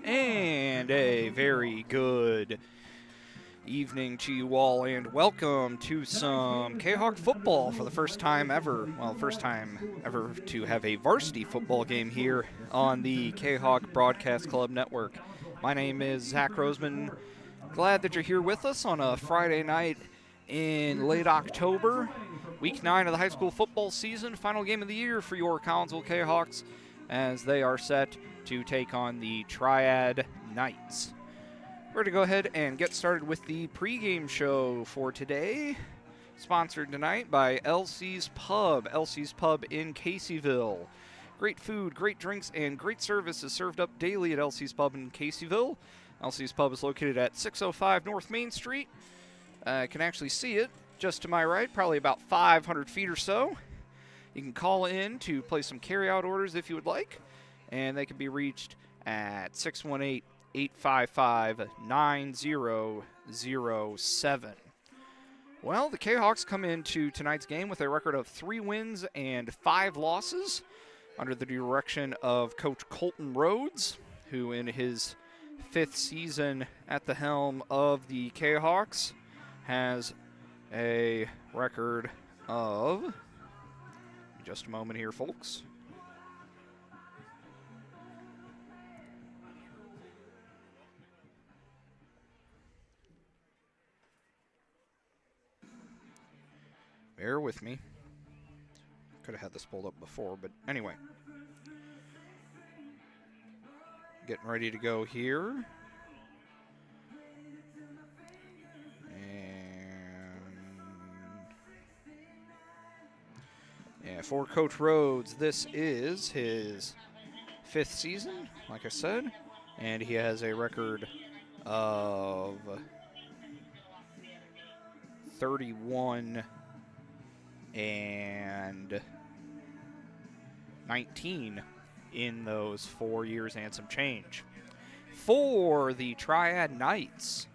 And a very good evening to you all, and welcome to some Kahok football for the first time ever. Well, first time ever to have a varsity football game here on the Kahok Broadcast Club Network. My name is Zach Roseman. Glad that you're here with us on a Friday night in late October, week 9 of the high school football season, final game of the year for your Collinsville Kahawks as they are set to take on the Triad Knights. We're going to go ahead and get started with the pregame show for today, sponsored tonight by LC's Pub. LC's Pub in Caseyville. Great food, great drinks, and great service is served up daily at LC's Pub in Caseyville. LC's Pub is located at 605 North Main Street. I can actually see it just to my right, probably about 500 feet or so. You can call in to place some carry-out orders if you would like, and they can be reached at 618-855-9007. Well, the Kahawks come into tonight's game with a record of 3 wins and 5 losses under the direction of Coach Colton Rhodes, who in his 5th season at the helm of the Kahawks has a record of, just a moment here, folks. Bear with me. Could have had this pulled up before, but anyway. Getting ready to go here. Yeah, for Coach Rhodes, this is his 5th season, like I said, and he has a record of 31 and 19 in those 4 years and some change. For the Triad Knights,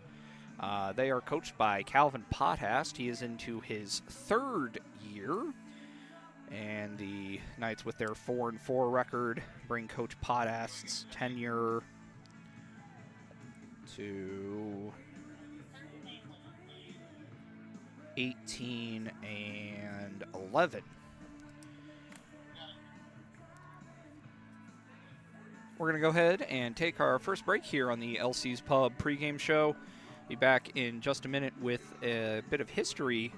they are coached by Calvin Pothast. He is into his 3rd year. And the Knights, with their 4-4 record, bring Coach Pothast's tenure to 18 and 11. We're going to go ahead and take our first break here on the LC's Pub pregame show. Be back in just a minute with a bit of history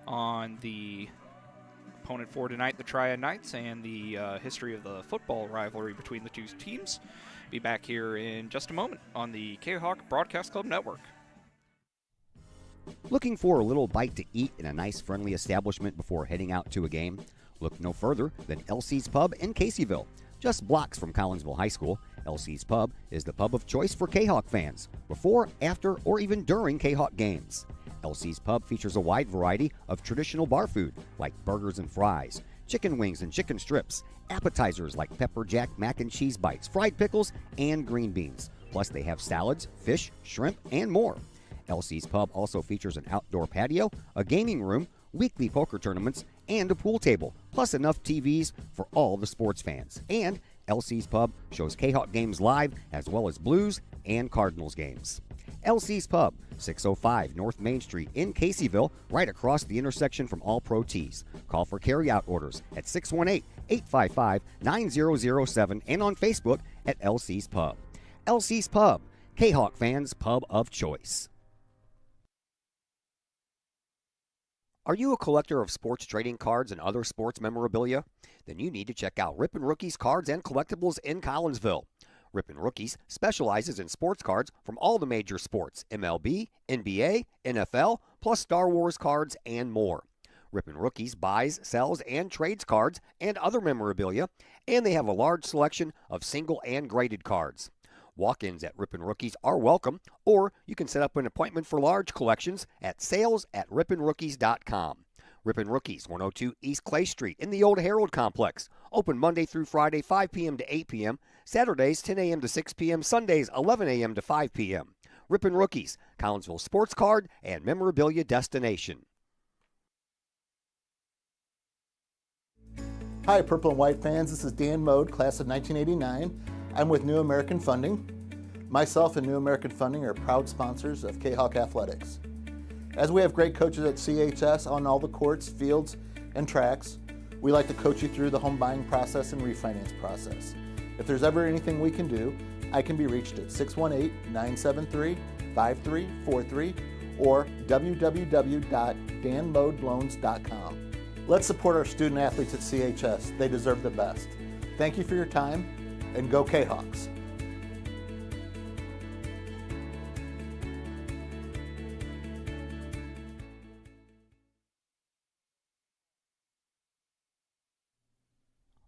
on the opponent for tonight, the Triad Knights, and the history of the football rivalry between the two teams. Be back here in just a moment on the Kahawk Broadcast Club Network. Looking for a little bite to eat in a nice, friendly establishment before heading out to a game? Look no further than LC's Pub in Caseyville. Just blocks from Collinsville High School, LC's Pub is the pub of choice for Kahawk fans, before, after, or even during Kahawk games. LC's Pub features a wide variety of traditional bar food like burgers and fries, chicken wings and chicken strips, appetizers like pepper jack mac and cheese bites, fried pickles, and green beans. Plus they have salads, fish, shrimp, and more. LC's Pub also features an outdoor patio, a gaming room, weekly poker tournaments, and a pool table, plus enough TVs for all the sports fans. And LC's Pub shows Kahawk games live as well as Blues and Cardinals games. LC's Pub, 605 North Main Street in Caseyville, right across the intersection from All Pro Tees. Call for carry-out orders at 618-855-9007 and on Facebook at LC's Pub. LC's Pub, Kahawk fans' pub of choice. Are you a collector of sports trading cards and other sports memorabilia? Then you need to check out Rippin' Rookies Cards and Collectibles in Collinsville. Rippin' Rookies specializes in sports cards from all the major sports, MLB, NBA, NFL, plus Star Wars cards and more. Rippin' Rookies buys, sells, and trades cards and other memorabilia, and they have a large selection of single and graded cards. Walk-ins at Rippin' Rookies are welcome, or you can set up an appointment for large collections at sales@rippinrookies.com. Rippin' Rookies, 102 East Clay Street in the Old Herald Complex. Open Monday through Friday, 5 p.m. to 8 p.m., Saturdays, 10 a.m. to 6 p.m., Sundays, 11 a.m. to 5 p.m. Rippin' Rookies, Collinsville sports card and memorabilia destination. Hi, Purple and White fans. This is Dan Mode, class of 1989. I'm with New American Funding. Myself and New American Funding are proud sponsors of Kahok Athletics. As we have great coaches at CHS on all the courts, fields, and tracks, we like to coach you through the home buying process and refinance process. If there's ever anything we can do, I can be reached at 618-973-5343 or www.danmodeloans.com. Let's support our student athletes at CHS. They deserve the best. Thank you for your time, and go Kahawks.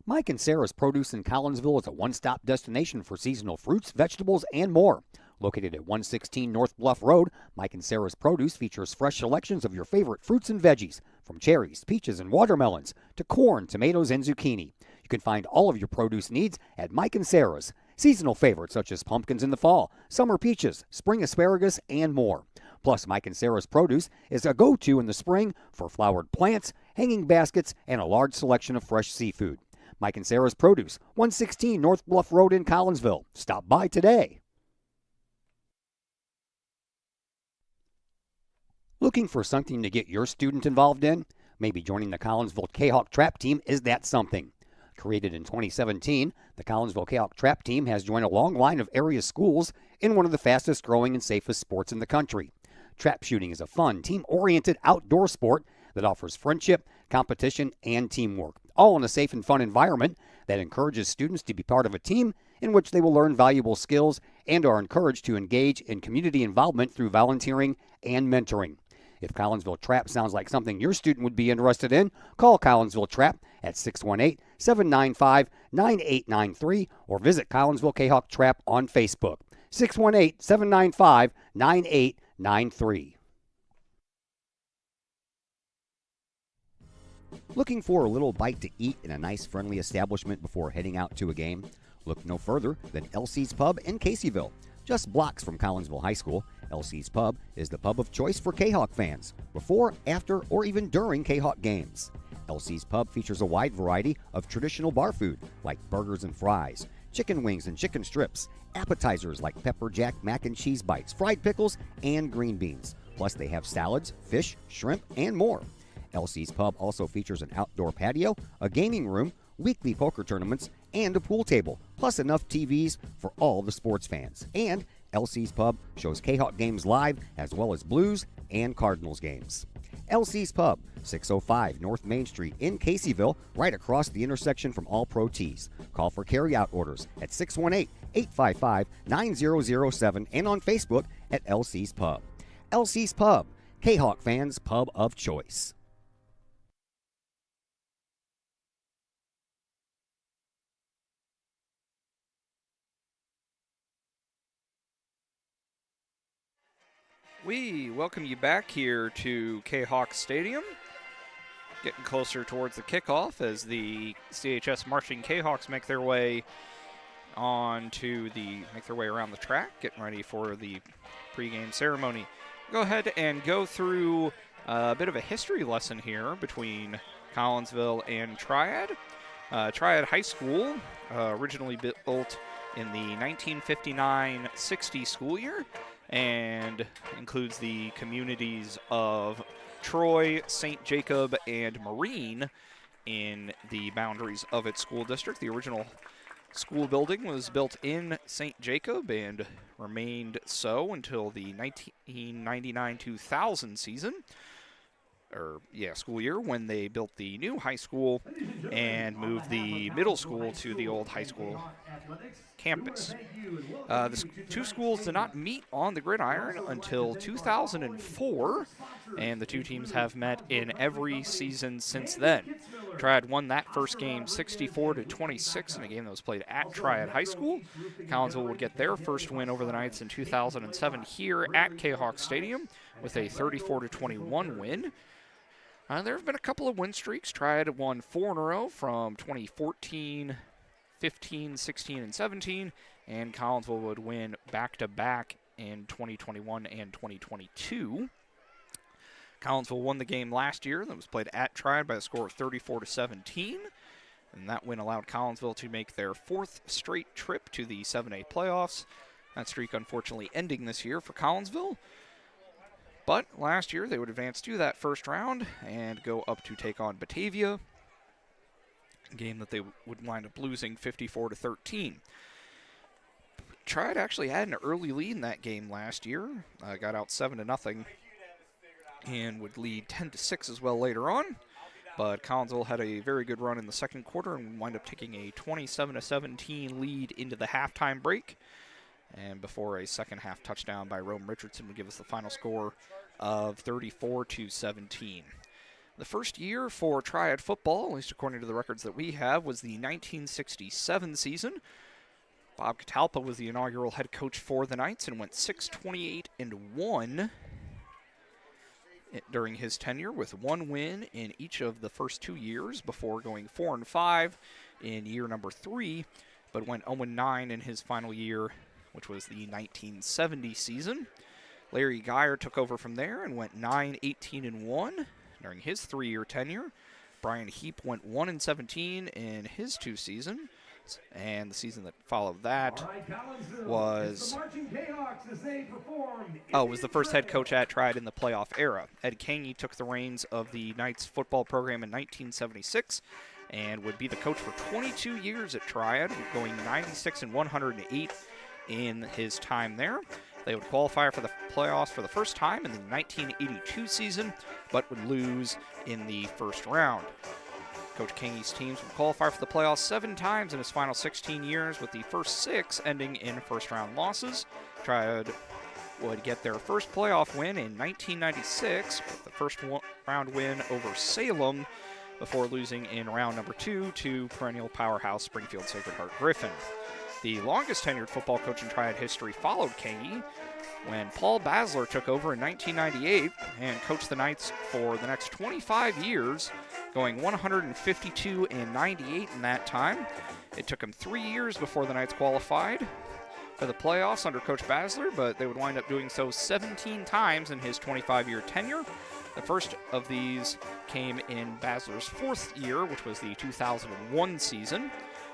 Mike and Sarah's Produce in Collinsville is a one-stop destination for seasonal fruits, vegetables, and more. Located at 116 North Bluff Road, Mike and Sarah's Produce features fresh selections of your favorite fruits and veggies, from cherries, peaches, and watermelons to corn, tomatoes, and zucchini. You can find all of your produce needs at Mike and Sarah's. Seasonal favorites such as pumpkins in the fall, summer peaches, spring asparagus, and more. Plus, Mike and Sarah's Produce is a go-to in the spring for flowered plants, hanging baskets, and a large selection of fresh seafood. Mike and Sarah's Produce, 116 North Bluff Road in Collinsville. Stop by today. Looking for something to get your student involved in? Maybe joining the Collinsville Kahok Trap Team is that something. Created in 2017, the Collinsville Kahok Trap Team has joined a long line of area schools in one of the fastest growing and safest sports in the country. Trap shooting is a fun, team-oriented outdoor sport that offers friendship, competition, and teamwork, all in a safe and fun environment that encourages students to be part of a team in which they will learn valuable skills and are encouraged to engage in community involvement through volunteering and mentoring. If Collinsville Trap sounds like something your student would be interested in, call Collinsville Trap at 618-795-9893 or visit Collinsville Kahok Trap on Facebook, 618-795-9893. Looking for a little bite to eat in a nice, friendly establishment before heading out to a game? Look no further than LC's Pub in Caseyville. Just blocks from Collinsville High School, LC's Pub is the pub of choice for Kahawk fans, before, after, or even during Kahawk games. LC's Pub features a wide variety of traditional bar food like burgers and fries, chicken wings and chicken strips, appetizers like pepper jack mac and cheese bites, fried pickles, and green beans. Plus they have salads, fish, shrimp, and more. LC's Pub also features an outdoor patio, a gaming room, weekly poker tournaments, and a pool table, plus enough TVs for all the sports fans. And LC's Pub shows Kahawk games live as well as Blues and Cardinals games. LC's Pub, 605 North Main Street in Caseyville, right across the intersection from All Pro Tees. Call for carry-out orders at 618-855-9007 and on Facebook at LC's Pub. LC's Pub, Kahawk fans' pub of choice. We welcome you back here to Kahawk Stadium. Getting closer towards the kickoff as the CHS Marching Kahawks make their way around the track, getting ready for the pregame ceremony. Go ahead and go through a bit of a history lesson here between Collinsville and Triad. Triad High School, originally built in the 1959-60 school year, and includes the communities of Troy, St. Jacob, and Marine in the boundaries of its school district. The original school building was built in St. Jacob and remained so until the 1999-2000 school year, when they built the new high school and moved the middle school to the old high school campus. The two schools did not meet on the gridiron until 2004, and the two teams have met in every season since then. Triad won that first game 64-26 in a game that was played at Triad High School. Collinsville would get their first win over the Knights in 2007 here at Kahawk Stadium with a 34-21 win. There have been a couple of win streaks. Triad won 4 in a row from 2014, 15, 16, and 17, and Collinsville would win back-to-back in 2021 and 2022. Collinsville won the game last year that was played at Triad by a score of 34-17. And that win allowed Collinsville to make their 4th straight trip to the 7A playoffs. That streak unfortunately ending this year for Collinsville. But last year they would advance to that first round and go up to take on Batavia, a game that they would wind up losing 54-13. Triad actually had an early lead in that game last year, got out 7-0, and would lead 10-6 as well later on. But Collinsville had a very good run in the second quarter and wound up taking a 27-17 lead into the halftime break. And before a second half touchdown by Rome Richardson would give us the final score of 34-17. The first year for Triad football, at least according to the records that we have, was the 1967 season. Bob Catalpa was the inaugural head coach for the Knights and went 6-28-1 during his tenure, with 1 win in each of the first 2 years before going 4-5 in year number 3, but went 0-9 in his final year, which was the 1970 season. Larry Geyer took over from there and went 9-18-1 during his 3-year tenure. Brian Heap went 1-17 in his 2 seasons. And the season that followed that was the first head coach at Triad in the playoff era. Ed Kange took the reins of the Knights football program in 1976 and would be the coach for 22 years at Triad, going 96-108 in his time there. They would qualify for the playoffs for the first time in the 1982 season, but would lose in the first round. Coach Kange's teams would qualify for the playoffs 7 times in his final 16 years, with the first 6 ending in first-round losses. Triad would get their first playoff win in 1996, with the first-round win over Salem, before losing in round number 2 to perennial powerhouse Springfield Sacred Heart Griffin. The longest tenured football coach in Triad history followed Kange when Paul Basler took over in 1998 and coached the Knights for the next 25 years, going 152-98 in that time. It took him 3 years before the Knights qualified for the playoffs under Coach Basler, but they would wind up doing so 17 times in his 25-year tenure. The first of these came in Basler's 4th year, which was the 2001 season.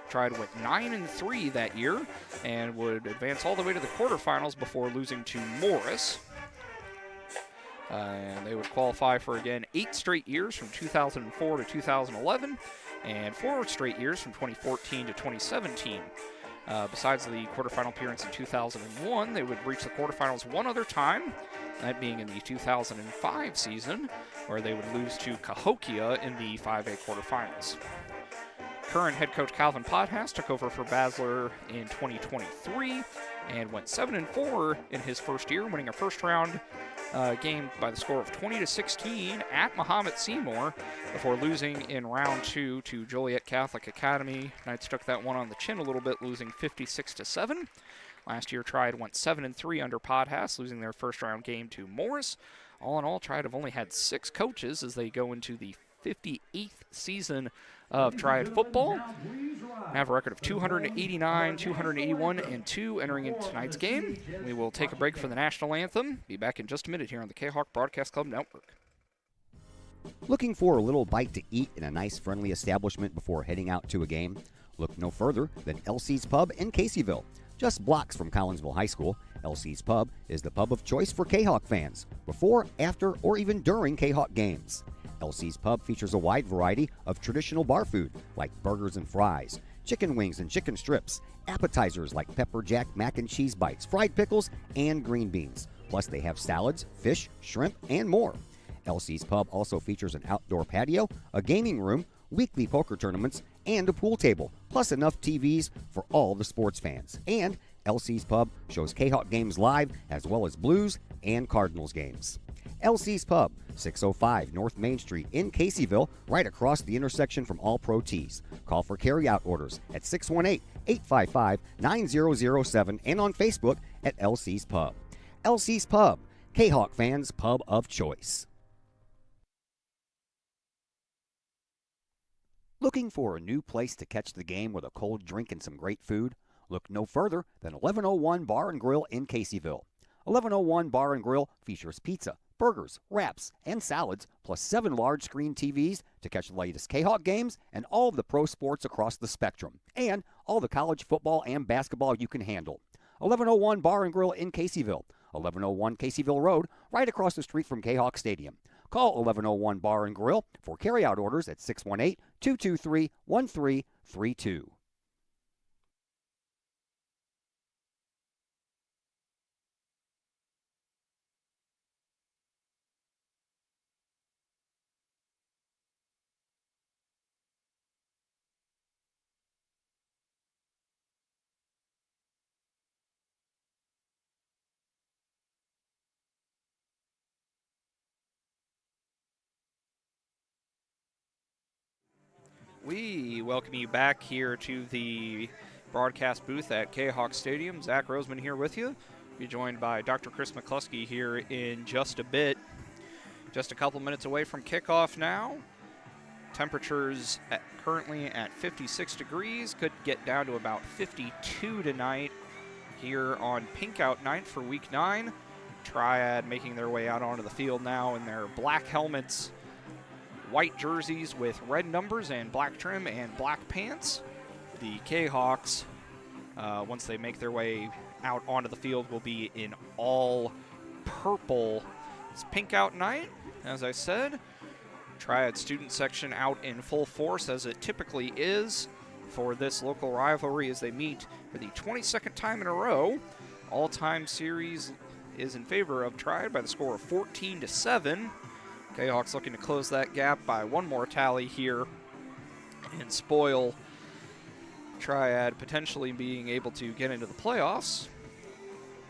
Triad went 9-3 that year and would advance all the way to the quarterfinals before losing to Morris. And they would qualify for, again, 8 straight years from 2004 to 2011 and 4 straight years from 2014 to 2017. Besides the quarterfinal appearance in 2001, they would reach the quarterfinals 1 other time, that being in the 2005 season, where they would lose to Cahokia in the 5A quarterfinals. Current head coach Calvin Podhas took over for Basler in 2023 and went 7-4 in his first year, winning a first-round game by the score of 20-16 at Mahomet Seymour before losing in round 2 to Joliet Catholic Academy. Knights took that one on the chin a little bit, losing 56-7. Last year, Triad went 7-3 under Podhas, losing their first-round game to Morris. All in all, Triad have only had 6 coaches as they go into the 58th season of Triad football. Have a record of 289, 281, and 2 entering into tonight's game. We will take a break for the national anthem. Be back in just a minute here on the Kahok Broadcast Club Network. Looking for a little bite to eat in a nice, friendly establishment before heading out to a game? Look no further than LC's Pub in Caseyville. Just blocks from Collinsville High School, LC's Pub is the pub of choice for Kahok fans, before, after, or even during Kahok games. LC's Pub features a wide variety of traditional bar food like burgers and fries, chicken wings and chicken strips, appetizers like pepper jack mac and cheese bites, fried pickles, and green beans. Plus they have salads, fish, shrimp, and more. LC's Pub also features an outdoor patio, a gaming room, weekly poker tournaments, and a pool table, plus enough TVs for all the sports fans. And LC's Pub shows Kahok games live as well as Blues and Cardinals games. LC's Pub, 605 North Main Street in Caseyville, right across the intersection from All Pro Tees. Call for carryout orders at 618-855-9007 and on Facebook at LC's Pub. LC's Pub, Kahok fans' pub of choice. Looking for a new place to catch the game with a cold drink and some great food? Look no further than 1101 Bar and Grill in Caseyville. 1101 Bar and Grill features pizza, burgers, wraps, and salads, plus 7 large screen TVs to catch the latest Kahok games and all of the pro sports across the spectrum, and all the college football and basketball you can handle. 1101 Bar and Grill in Caseyville, 1101 Caseyville Road, right across the street from Kahok Stadium. Call 1101 Bar and Grill for carryout orders at 618-223-1332. We welcome you back here to the broadcast booth at Kahok Stadium. Zach Roseman here with you. Be joined by Dr. Chris McCluskey here in just a bit. Just a couple minutes away from kickoff now. Temperatures currently at 56 degrees. Could get down to about 52 tonight here on Pink Out Night for Week 9. Triad making their way out onto the field now in their black helmets, white jerseys with red numbers and black trim and black pants. The Kahawks, once they make their way out onto the field, will be in all purple. It's Pink Out Night, as I said. Triad student section out in full force, as it typically is for this local rivalry, as they meet for the 22nd time in a row. All-time series is in favor of Triad by the score of 14-7. Kahawks looking to close that gap by one more tally here and spoil Triad potentially being able to get into the playoffs.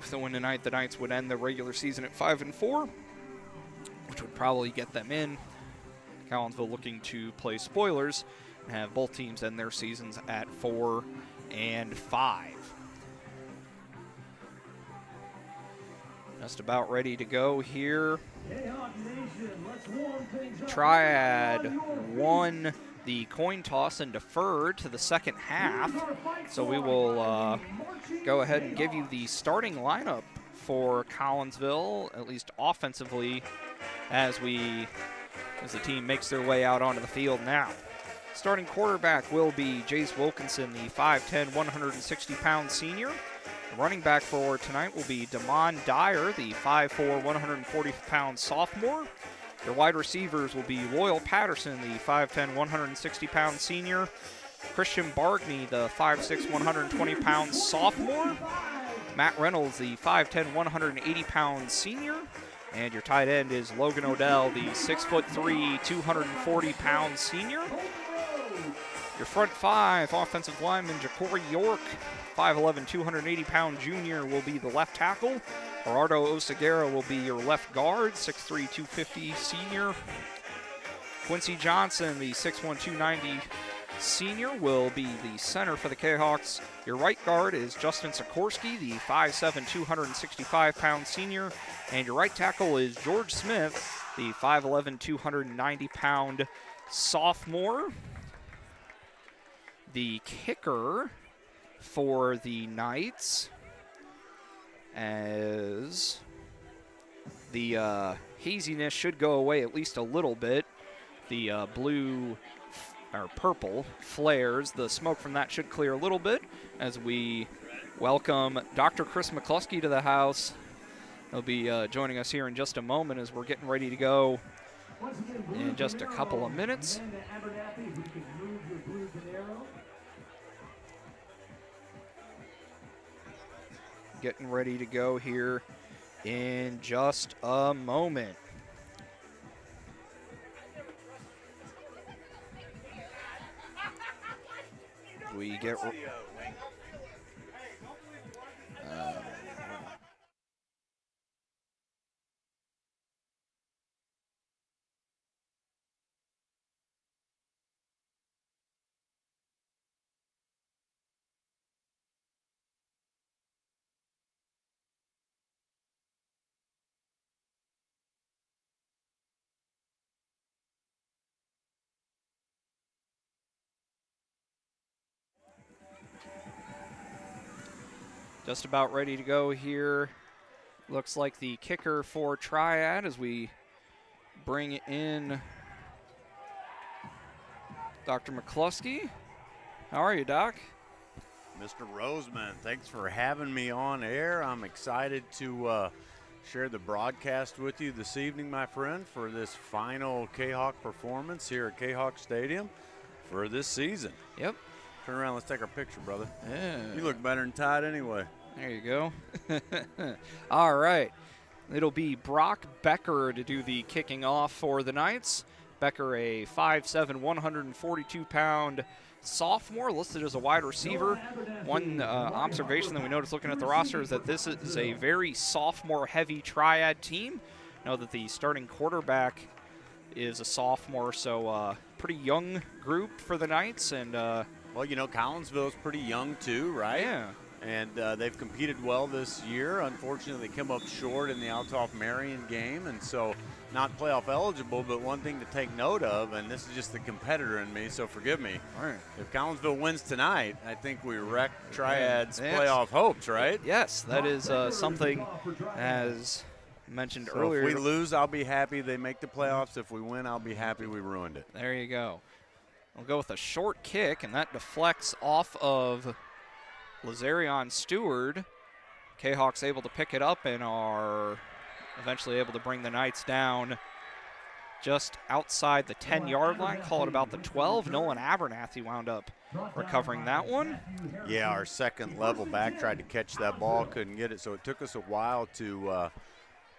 With a win tonight, the Knights would end the regular season at 5-4, which would probably get them in. Collinsville looking to play spoilers and have both teams end their seasons at 4-5. Just about ready to go here. Triad won the coin toss and deferred to the second half. So we will go ahead and give you the starting lineup for Collinsville, at least offensively, as the team makes their way out onto the field now. Starting quarterback will be Jace Wilkinson, the 5'10", 160-pound senior. The running back for tonight will be Damon Dyer, the 5'4", 140-pound sophomore. Your wide receivers will be Loyal Patterson, the 5'10", 160-pound senior. Christian Bargney, the 5'6", 120-pound sophomore. Matt Reynolds, the 5'10", 180-pound senior. And your tight end is Logan Odell, the 6'3", 240-pound senior. Your front five offensive lineman, Ja'Cory York, 5'11", 280-pound junior, will be the left tackle. Gerardo Oseguera will be your left guard, 6'3", 250 senior. Quincy Johnson, the 6'1", 290 senior, will be the center for the Kahawks. Your right guard is Justin Sikorsky, the 5'7", 265-pound senior. And your right tackle is George Smith, the 5'11", 290-pound sophomore. The kicker for the Knights, as the haziness should go away at least a little bit. The blue or purple flares, the smoke from that should clear a little bit as we welcome Dr. Chris McCluskey to the house. He'll be joining us here in just a moment as we're getting ready to go in just a couple of minutes. Getting ready to go here in just a moment. We get just about ready to go here Looks like the kicker for Triad as we bring in Dr. McCluskey. How are you, Doc? Mr. Roseman, thanks for having me on air. I'm excited to share the broadcast with you this evening, my friend, for this final Kahok performance here at Kahok Stadium for this season. Yep. Turn around, let's take our picture, brother. Yeah. You look better than Todd anyway. There you go. All right. It'll be Brock Becker to do the kicking off for the Knights. Becker, a 5'7", 142-pound sophomore, listed as a wide receiver. One observation that we noticed looking at the roster is that this is a very sophomore-heavy Triad team. Know that the starting quarterback is a sophomore, so pretty young group for the Knights. And well, you know, Collinsville's pretty young too, right? Yeah. And they've competed well this year. Unfortunately, they come up short in the Althoff-Marion game, and so not playoff eligible, but one thing to take note of, and this is just the competitor in me, so forgive me. All right. If Collinsville wins tonight, I think we wreck Triad's playoff hopes, right? Yes, that is something, as mentioned earlier. If we lose, I'll be happy they make the playoffs. If we win, I'll be happy we ruined it. There you go. We'll go with a short kick, and that deflects off of Lazarion Stewart. Kahawks able to pick it up and are eventually able to bring the Knights down just outside the 10-yard line, call it about the 12. Nolan Abernathy wound up recovering that one. Yeah, our second level back tried to catch that ball, couldn't get it, so it took us a while to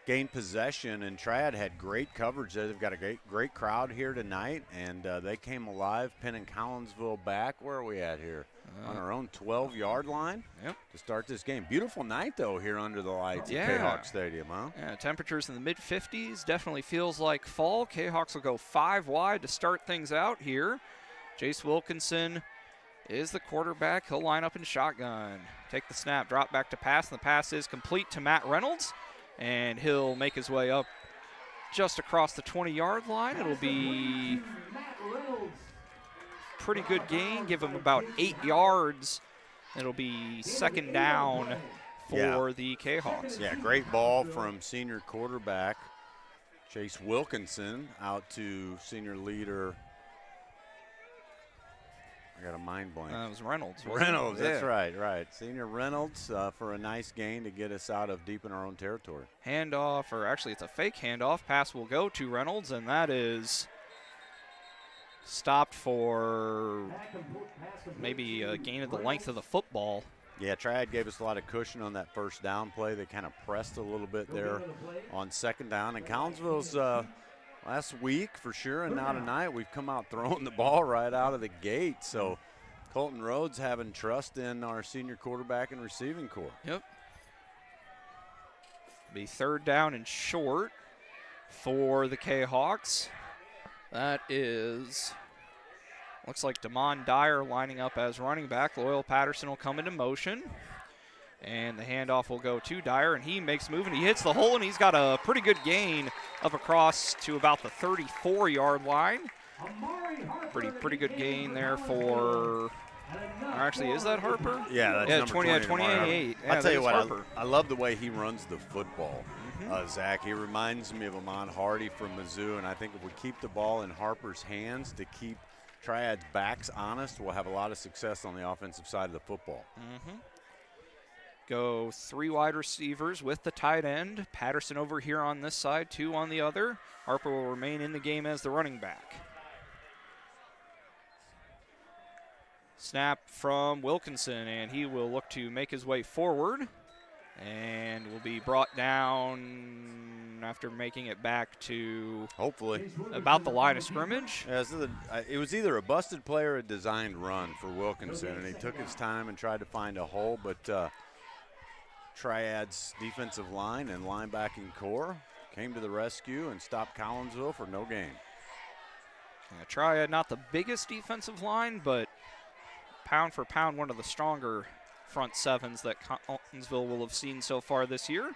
gain possession, and Triad had great coverage. They've got a great crowd here tonight, and they came alive, pinning Collinsville back. Where are we at here? On our own 12-yard line to start this game. Beautiful night, though, here under the lights at Kahok Stadium, huh? Yeah, temperatures in the mid-50s. Definitely feels like fall. Kahawks will go 5 wide to start things out here. Jace Wilkinson is the quarterback. He'll line up in shotgun. Take the snap, drop back to pass, and the pass is complete to Matt Reynolds. And he'll make his way up just across the 20-yard line. It'll be pretty good gain, give him about 8 yards. It'll be second down for the Kahawks. Yeah, great ball from senior quarterback Chase Wilkinson out to senior leader. I got a mind blank. It was Reynolds. Reynolds, that's right. Senior Reynolds for a nice gain to get us out of deep in our own territory. Handoff, or actually it's a fake handoff. Pass will go to Reynolds, and that is stopped for maybe a gain of the length of the football. Yeah, Triad gave us a lot of cushion on that first down play. They kind of pressed a little bit there on second down. And Collinsville's last week for sure, and now tonight we've come out throwing the ball right out of the gate. So Colton Rhodes having trust in our senior quarterback and receiving corps. Yep. Be third down and short for the Kahawks. That is, looks like Damon Dyer lining up as running back. Loyal Patterson will come into motion. And the handoff will go to Dyer, and he makes a move, and he hits the hole, and he's got a pretty good gain up across to about the 34-yard line. Pretty good gain there for, actually, is that Harper? Yeah, that's number 28. Yeah, I'll tell you what, Harper. I love the way he runs the football, Zach. He reminds me of Amon Hardy from Mizzou, and I think if we keep the ball in Harper's hands to keep Triad's backs honest, we'll have a lot of success on the offensive side of the football. Go 3 wide receivers with the tight end. Patterson over here on this side, 2 on the other. Harper will remain in the game as the running back. Snap from Wilkinson, and he will look to make his way forward and will be brought down after making it back to hopefully about the line of scrimmage. Yeah, it was either a busted play or a designed run for Wilkinson, and he took his time and tried to find a hole, but Triad's defensive line and linebacking core came to the rescue and stopped Collinsville for no gain. Yeah, Triad, not the biggest defensive line, but pound for pound, one of the stronger front sevens that Collinsville will have seen so far this year.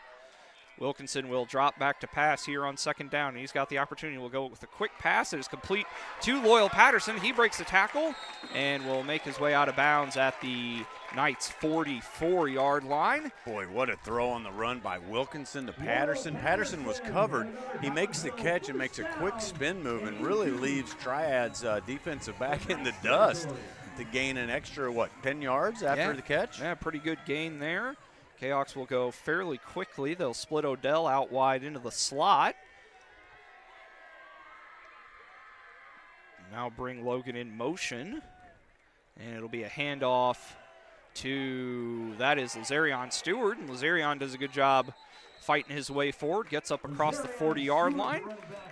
Wilkinson will drop back to pass here on second down. He's got the opportunity. We'll go with a quick pass. It is complete to Loyal Patterson. He breaks the tackle and will make his way out of bounds at the Knights' 44-yard line. Boy, what a throw on the run by Wilkinson to Patterson. Patterson was covered. He makes the catch and makes a quick spin move and really leaves Triad's defensive back in the dust to gain an extra, 10 yards after the catch? Yeah, pretty good gain there. Kahawks will go fairly quickly. They'll split Odell out wide into the slot. Now bring Logan in motion. And it'll be a handoff to, that is Lazarion Stewart. And Lazarion does a good job fighting his way forward. Gets up across the 40-yard line.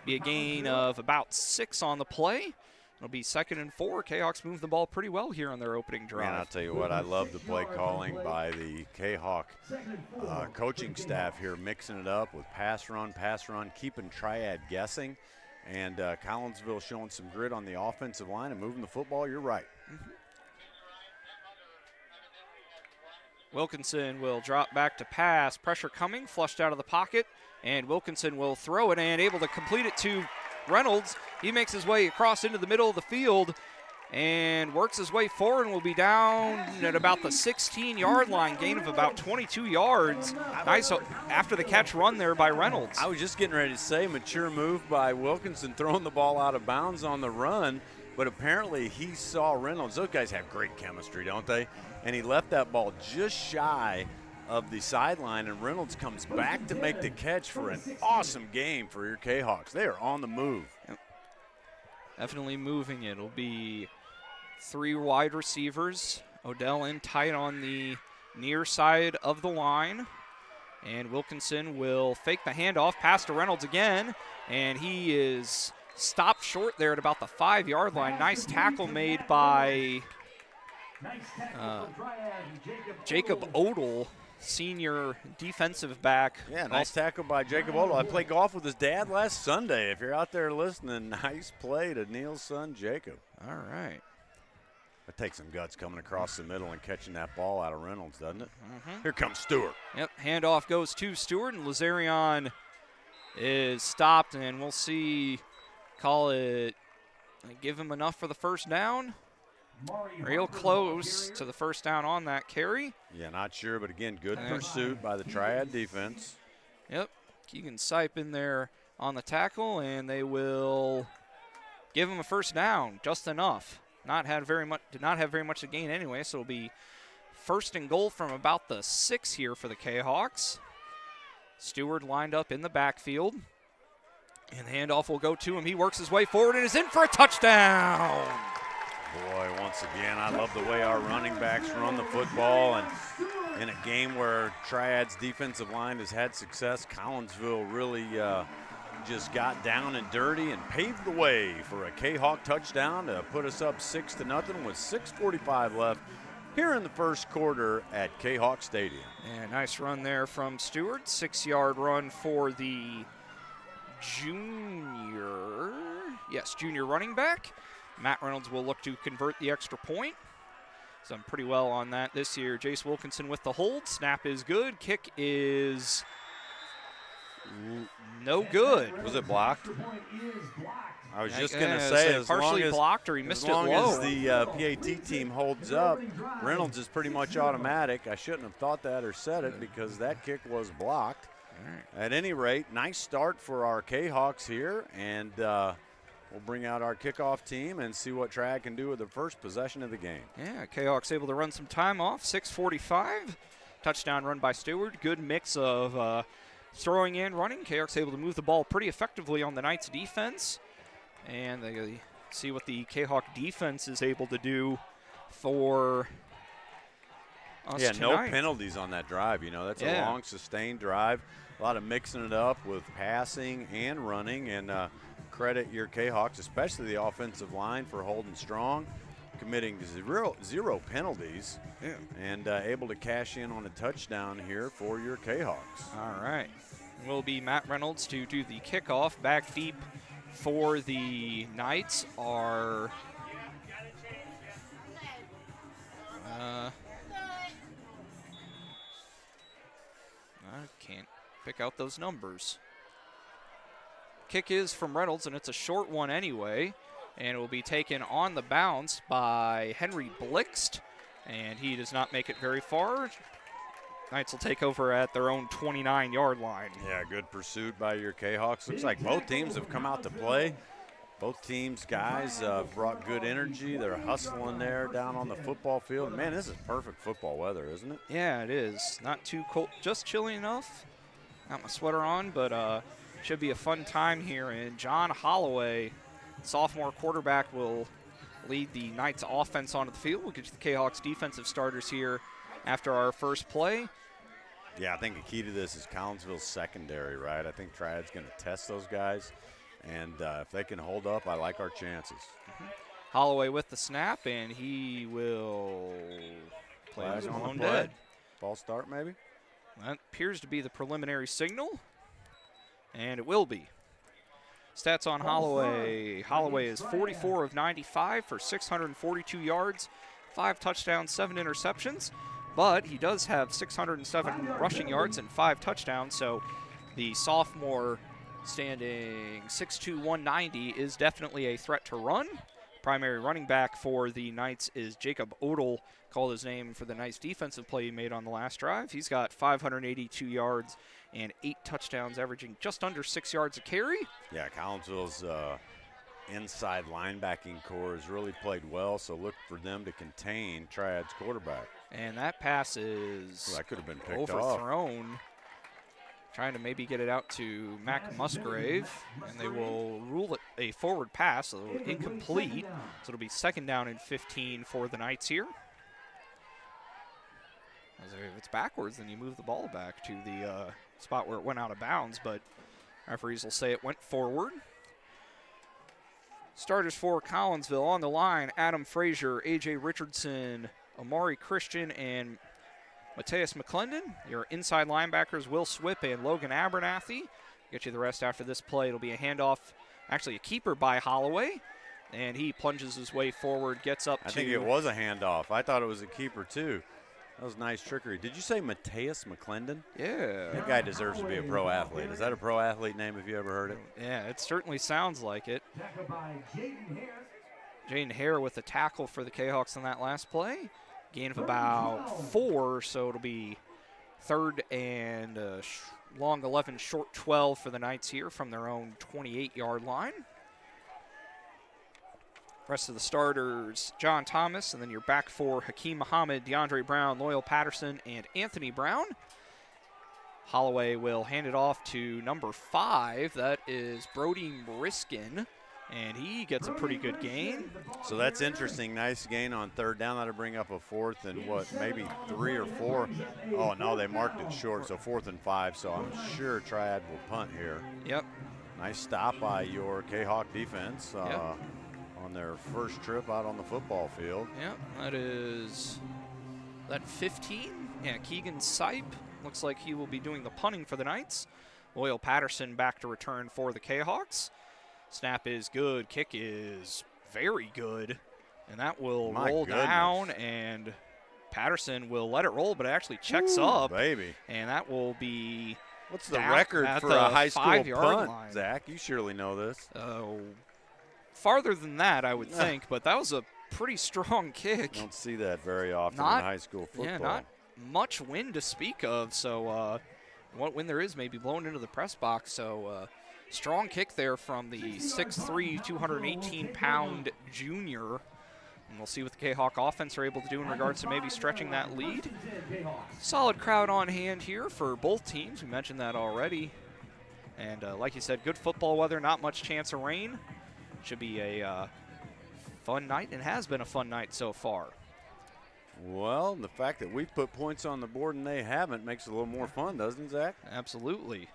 Be a gain of about 6 on the play. It'll be 2nd and 4. Kahawks move the ball pretty well here on their opening drive. Man, I'll tell you what, I love the play calling by the Kahawk coaching staff here, mixing it up with pass run, keeping Triad guessing. And Collinsville showing some grit on the offensive line and moving the football. You're right. Wilkinson will drop back to pass. Pressure coming, flushed out of the pocket. And Wilkinson will throw it and able to complete it to Reynolds. He makes his way across into the middle of the field and works his way forward and will be down at about the 16-yard line, gain of about 22 yards. Nice after the catch run there by Reynolds. I was just getting ready to say mature move by Wilkinson throwing the ball out of bounds on the run, but apparently he saw Reynolds. Those guys have great chemistry, don't they? And he left that ball just shy of the sideline, and Reynolds comes back to make the catch for an awesome game for your Kahawks. They are on the move. Yep. Definitely moving it. It'll be 3 wide receivers. Odell in tight on the near side of the line. And Wilkinson will fake the handoff, pass to Reynolds again, and he is stopped short there at about the 5-yard line. Nice tackle made by Jacob Odell, senior defensive back. Yeah, nice tackle by Jacob Odell. I played golf with his dad last Sunday. If you're out there listening, nice play to Neil's son, Jacob. All right. That takes some guts coming across the middle and catching that ball out of Reynolds, doesn't it? Here comes Stewart. Yep, handoff goes to Stewart, and Lazarion is stopped, and we'll see, call it, give him enough for the first down. Real close to the first down on that carry. Yeah, not sure, but again, good pursuit by the Triad defense. Yep, Keegan Sipe in there on the tackle, and they will give him a first down, just enough. Did not have very much to gain anyway, so it'll be 1st and goal from about the 6 here for the Kahawks. Stewart lined up in the backfield, and the handoff will go to him. He works his way forward and is in for a touchdown. Boy, once again, I love the way our running backs run the football. And in a game where Triad's defensive line has had success, Collinsville really just got down and dirty and paved the way for a Kahawk touchdown to put us up 6-0 with 6:45 left here in the first quarter at Kahawk Stadium. And nice run there from Stewart. 6-yard run for the junior running back. Matt Reynolds will look to convert the extra point. He's done pretty well on that this year. Jace Wilkinson with the hold. Snap is good. Kick is no good. Was it blocked? I was just going to say, as partially long as, blocked, or he missed it low. As long as the PAT team holds up, Reynolds is pretty much automatic. I shouldn't have thought that or said it because that kick was blocked. Right. At any rate, nice start for our Kahawks here, and we'll bring out our kickoff team and see what Triad can do with the first possession of the game. Yeah, Kahawks able to run some time off. 6:45. Touchdown run by Stewart. Good mix of throwing and running. Kahawks able to move the ball pretty effectively on the Knights defense. And they see what the Kahawk defense is able to do for us tonight. No penalties on that drive. You know, that's a long, sustained drive. A lot of mixing it up with passing and running. And credit your Kahawks, especially the offensive line, for holding strong, committing zero penalties, and able to cash in on a touchdown here for your Kahawks. All right. Will be Matt Reynolds to do the kickoff. Back deep for the Knights are I can't pick out those numbers. Kick is from Reynolds, and it's a short one anyway. And it will be taken on the bounce by Henry Blixt. And he does not make it very far. Knights will take over at their own 29-yard line. Yeah, good pursuit by your Kahawks. Looks like both teams have come out to play. Both teams' guys brought good energy. They're hustling there down on the football field. Man, this is perfect football weather, isn't it? Yeah, it is. Not too cold, just chilly enough. Got my sweater on, but should be a fun time here. And John Holloway, sophomore quarterback, will lead the Knights offense onto the field. We'll get to the Kahawks defensive starters here after our first play. Yeah, I think the key to this is Collinsville's secondary, right? I think Triad's going to test those guys. And if they can hold up, I like our chances. Holloway with the snap, and he will play his own play. dead. False start, maybe? That appears to be the preliminary signal, and it will be. Stats on Holloway. Holloway is 44 of 95 for 642 yards, 5 touchdowns, 7 interceptions, but he does have 607 rushing yards and 5 touchdowns, so the sophomore standing 6'2", 190 is definitely a threat to run. Primary running back for the Knights is Jacob Odell, called his name for the nice defensive play he made on the last drive. He's got 582 yards and 8 touchdowns, averaging just under 6 yards a carry. Yeah, Collinsville's inside linebacking core has really played well, so look for them to contain Triad's quarterback. And that pass is That could have been picked overthrown. Trying to maybe get it out to Mac Musgrave, and they will rule it a forward pass, so incomplete. So it'll be 2nd down and 15 for the Knights here. If it's backwards, then you move the ball back to the spot where it went out of bounds, but referees will say it went forward. Starters for Collinsville on the line: Adam Frazier, A.J. Richardson, Amari Christian, and Mateus McClendon. Your inside linebackers, Will Swip and Logan Abernathy. Get you the rest after this play. It'll be a handoff, actually a keeper by Holloway, and he plunges his way forward, gets up I to... think it was a handoff. I thought it was a keeper, too. That was nice trickery. Did you say Mateus McClendon? Yeah. That guy deserves to be a pro athlete. Is that a pro athlete name if you ever heard it? Yeah, it certainly sounds like it. Jaden Hare with the tackle for the Kahawks on that last play. Gain of about 4, so it'll be 3rd and long 11, short 12 for the Knights here from their own 28-yard line. Rest of the starters: John Thomas, and then your back 4, Hakeem Muhammad, DeAndre Brown, Loyal Patterson, and Anthony Brown. Holloway will hand it off to number 5. That is Brody Mriskin, and he gets a pretty good gain. So that's interesting. Nice gain on 3rd down. That'll bring up a 4th and what, maybe 3 or 4. Oh, no, they marked it short, so 4th and 5. So I'm sure Triad will punt here. Yep. Nice stop by your Kahawk defense on their first trip out on the football field. Yep, that 15? Yeah, Keegan Sipe. Looks like he will be doing the punting for the Knights. Loyal Patterson back to return for the Kahawks. Snap is good. Kick is very good. And that will roll down, and Patterson will let it roll, but it actually checks up. Baby. And that will be... What's the record for a high school 5-yard punt, line. Zach? You surely know this. Farther than that, I would think, but that was a pretty strong kick. You don't see that very often in high school football. Yeah, not much wind to speak of, so what wind there is may be blown into the press box. So strong kick there from the 6'3", 218-pound junior. And we'll see what the Kahawk offense are able to do in regards to maybe stretching that lead. Solid crowd on hand here for both teams. We mentioned that already. And like you said, good football weather, not much chance of rain. Should be a fun night, and has been a fun night so far. Well, the fact that we've put points on the board and they haven't makes it a little more fun, doesn't it, Zach? Absolutely.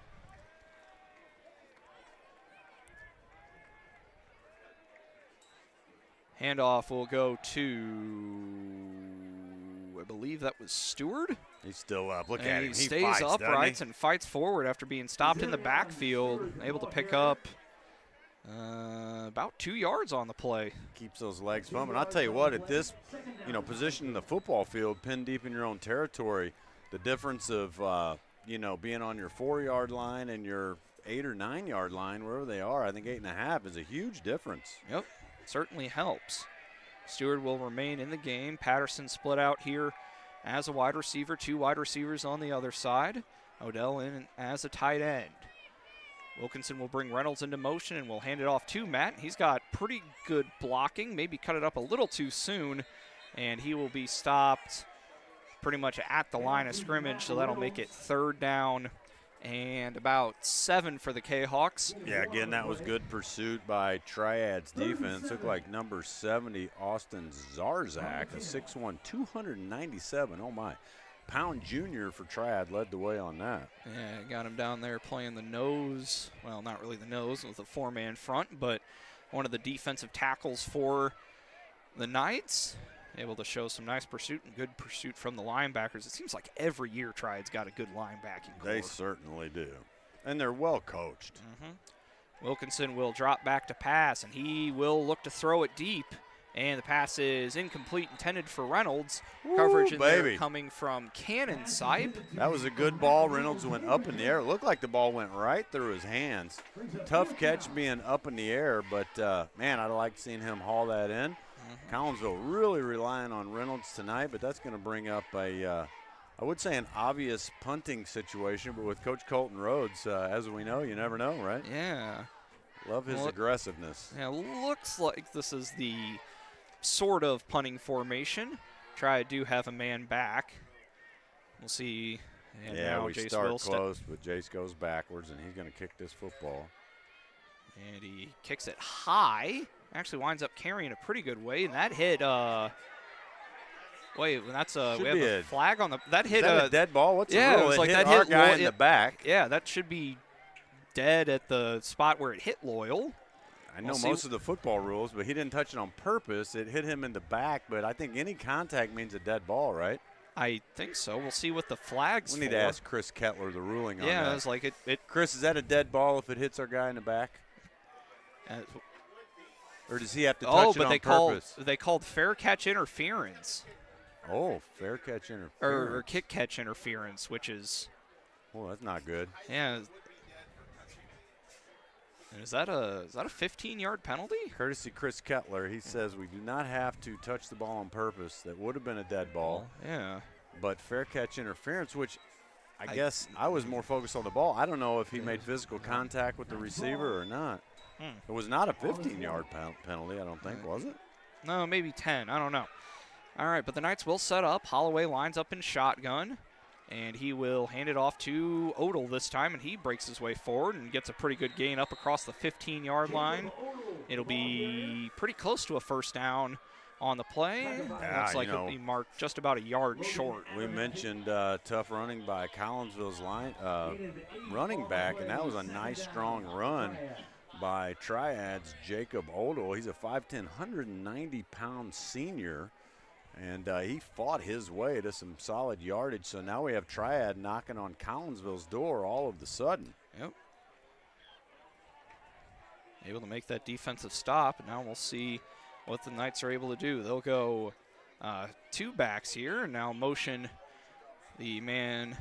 Handoff will go to, I believe that was Stewart. He's still up. Look and at him. He He stays fights, upright and fights forward after being stopped in the backfield, able to pick up about 2 yards on the play. Keeps those legs pumping. I'll tell you what, at this, position in the football field, pinned deep in your own territory, the difference of being on your 4-yard line and your 8 or 9 yard line, wherever they are. I think 8.5 is a huge difference. Yep, certainly helps. Stewart will remain in the game. Patterson split out here as a wide receiver, 2 wide receivers on the other side. Odell in as a tight end. Wilkinson will bring Reynolds into motion and will hand it off to Matt. He's got pretty good blocking, maybe cut it up a little too soon, and he will be stopped pretty much at the line of scrimmage, so that'll make it 3rd down and about 7 for the Kahawks. Yeah, again, that was good pursuit by Triad's defense. Looked like number 70, Austin Zarzak, a 6'1", 297, oh my, pound junior for Triad, led the way on that. Yeah, got him down there playing the nose. Well, not really the nose, with a 4-man front, but one of the defensive tackles for the Knights. Able to show some nice pursuit and good pursuit from the linebackers. It seems like every year Triad's got a good linebacking core. They certainly do. And they're well coached. Wilkinson will drop back to pass, and he will look to throw it deep. And the pass is incomplete, intended for Reynolds. Coverage in there coming from Cannon Sipe. That was a good ball. Reynolds went up in the air. It looked like the ball went right through his hands. Tough catch being up in the air, but, man, I'd like seeing him haul that in. Collinsville really relying on Reynolds tonight, but that's going to bring up I would say an obvious punting situation, but with Coach Colton Rhodes, as we know, you never know, right? Yeah. Love his aggressiveness. Yeah, looks like this is the sort of punting formation. Triad do have a man back. We'll see. And yeah, now we Jace start will close, but Jace goes backwards, and he's going to kick this football. And he kicks it high. Actually winds up carrying a pretty good weight, and that hit. Wait, that's we have a flag on the. That hit a dead ball. What's yeah, the rule? It was like hit that our hit guy in the back. Yeah, that should be dead at the spot where it hit Loyal. I know most of the football rules, but he didn't touch it on purpose. It hit him in the back, but I think any contact means a dead ball, right? I think so. We'll see what the flag's We need to ask Chris Kettler the ruling on that. Yeah, it's like it. Chris, is that a dead ball if it hits our guy in the back? Or does he have to touch it on purpose? They called fair catch interference. Oh, fair catch interference. Or kick catch interference, which is. Oh, that's not good. Yeah. And is that a 15-yard penalty? Courtesy Chris Kettler, he says we do not have to touch the ball on purpose. That would have been a dead ball. Yeah. But fair catch interference, which I guess I was more focused on the ball. I don't know if he made physical contact with the receiver or not. It was not a 15-yard penalty, I don't think, was it? No, maybe 10. I don't know. All right, but the Knights will set up. Holloway lines up in shotgun, and he will hand it off to Odell this time, and he breaks his way forward and gets a pretty good gain up across the 15-yard line. It'll be pretty close to a 1st down on the play. Looks like it'll be marked just about a yard short. We mentioned tough running by Collinsville's running back, and that was a nice, strong run by Triad's Jacob Odell. He's a 5'10", 190-pound senior, and he fought his way to some solid yardage. So now we have Triad knocking on Collinsville's door all of a sudden. Yep. Able to make that defensive stop, and now we'll see what the Knights are able to do. They'll go 2 backs here, and now motion the man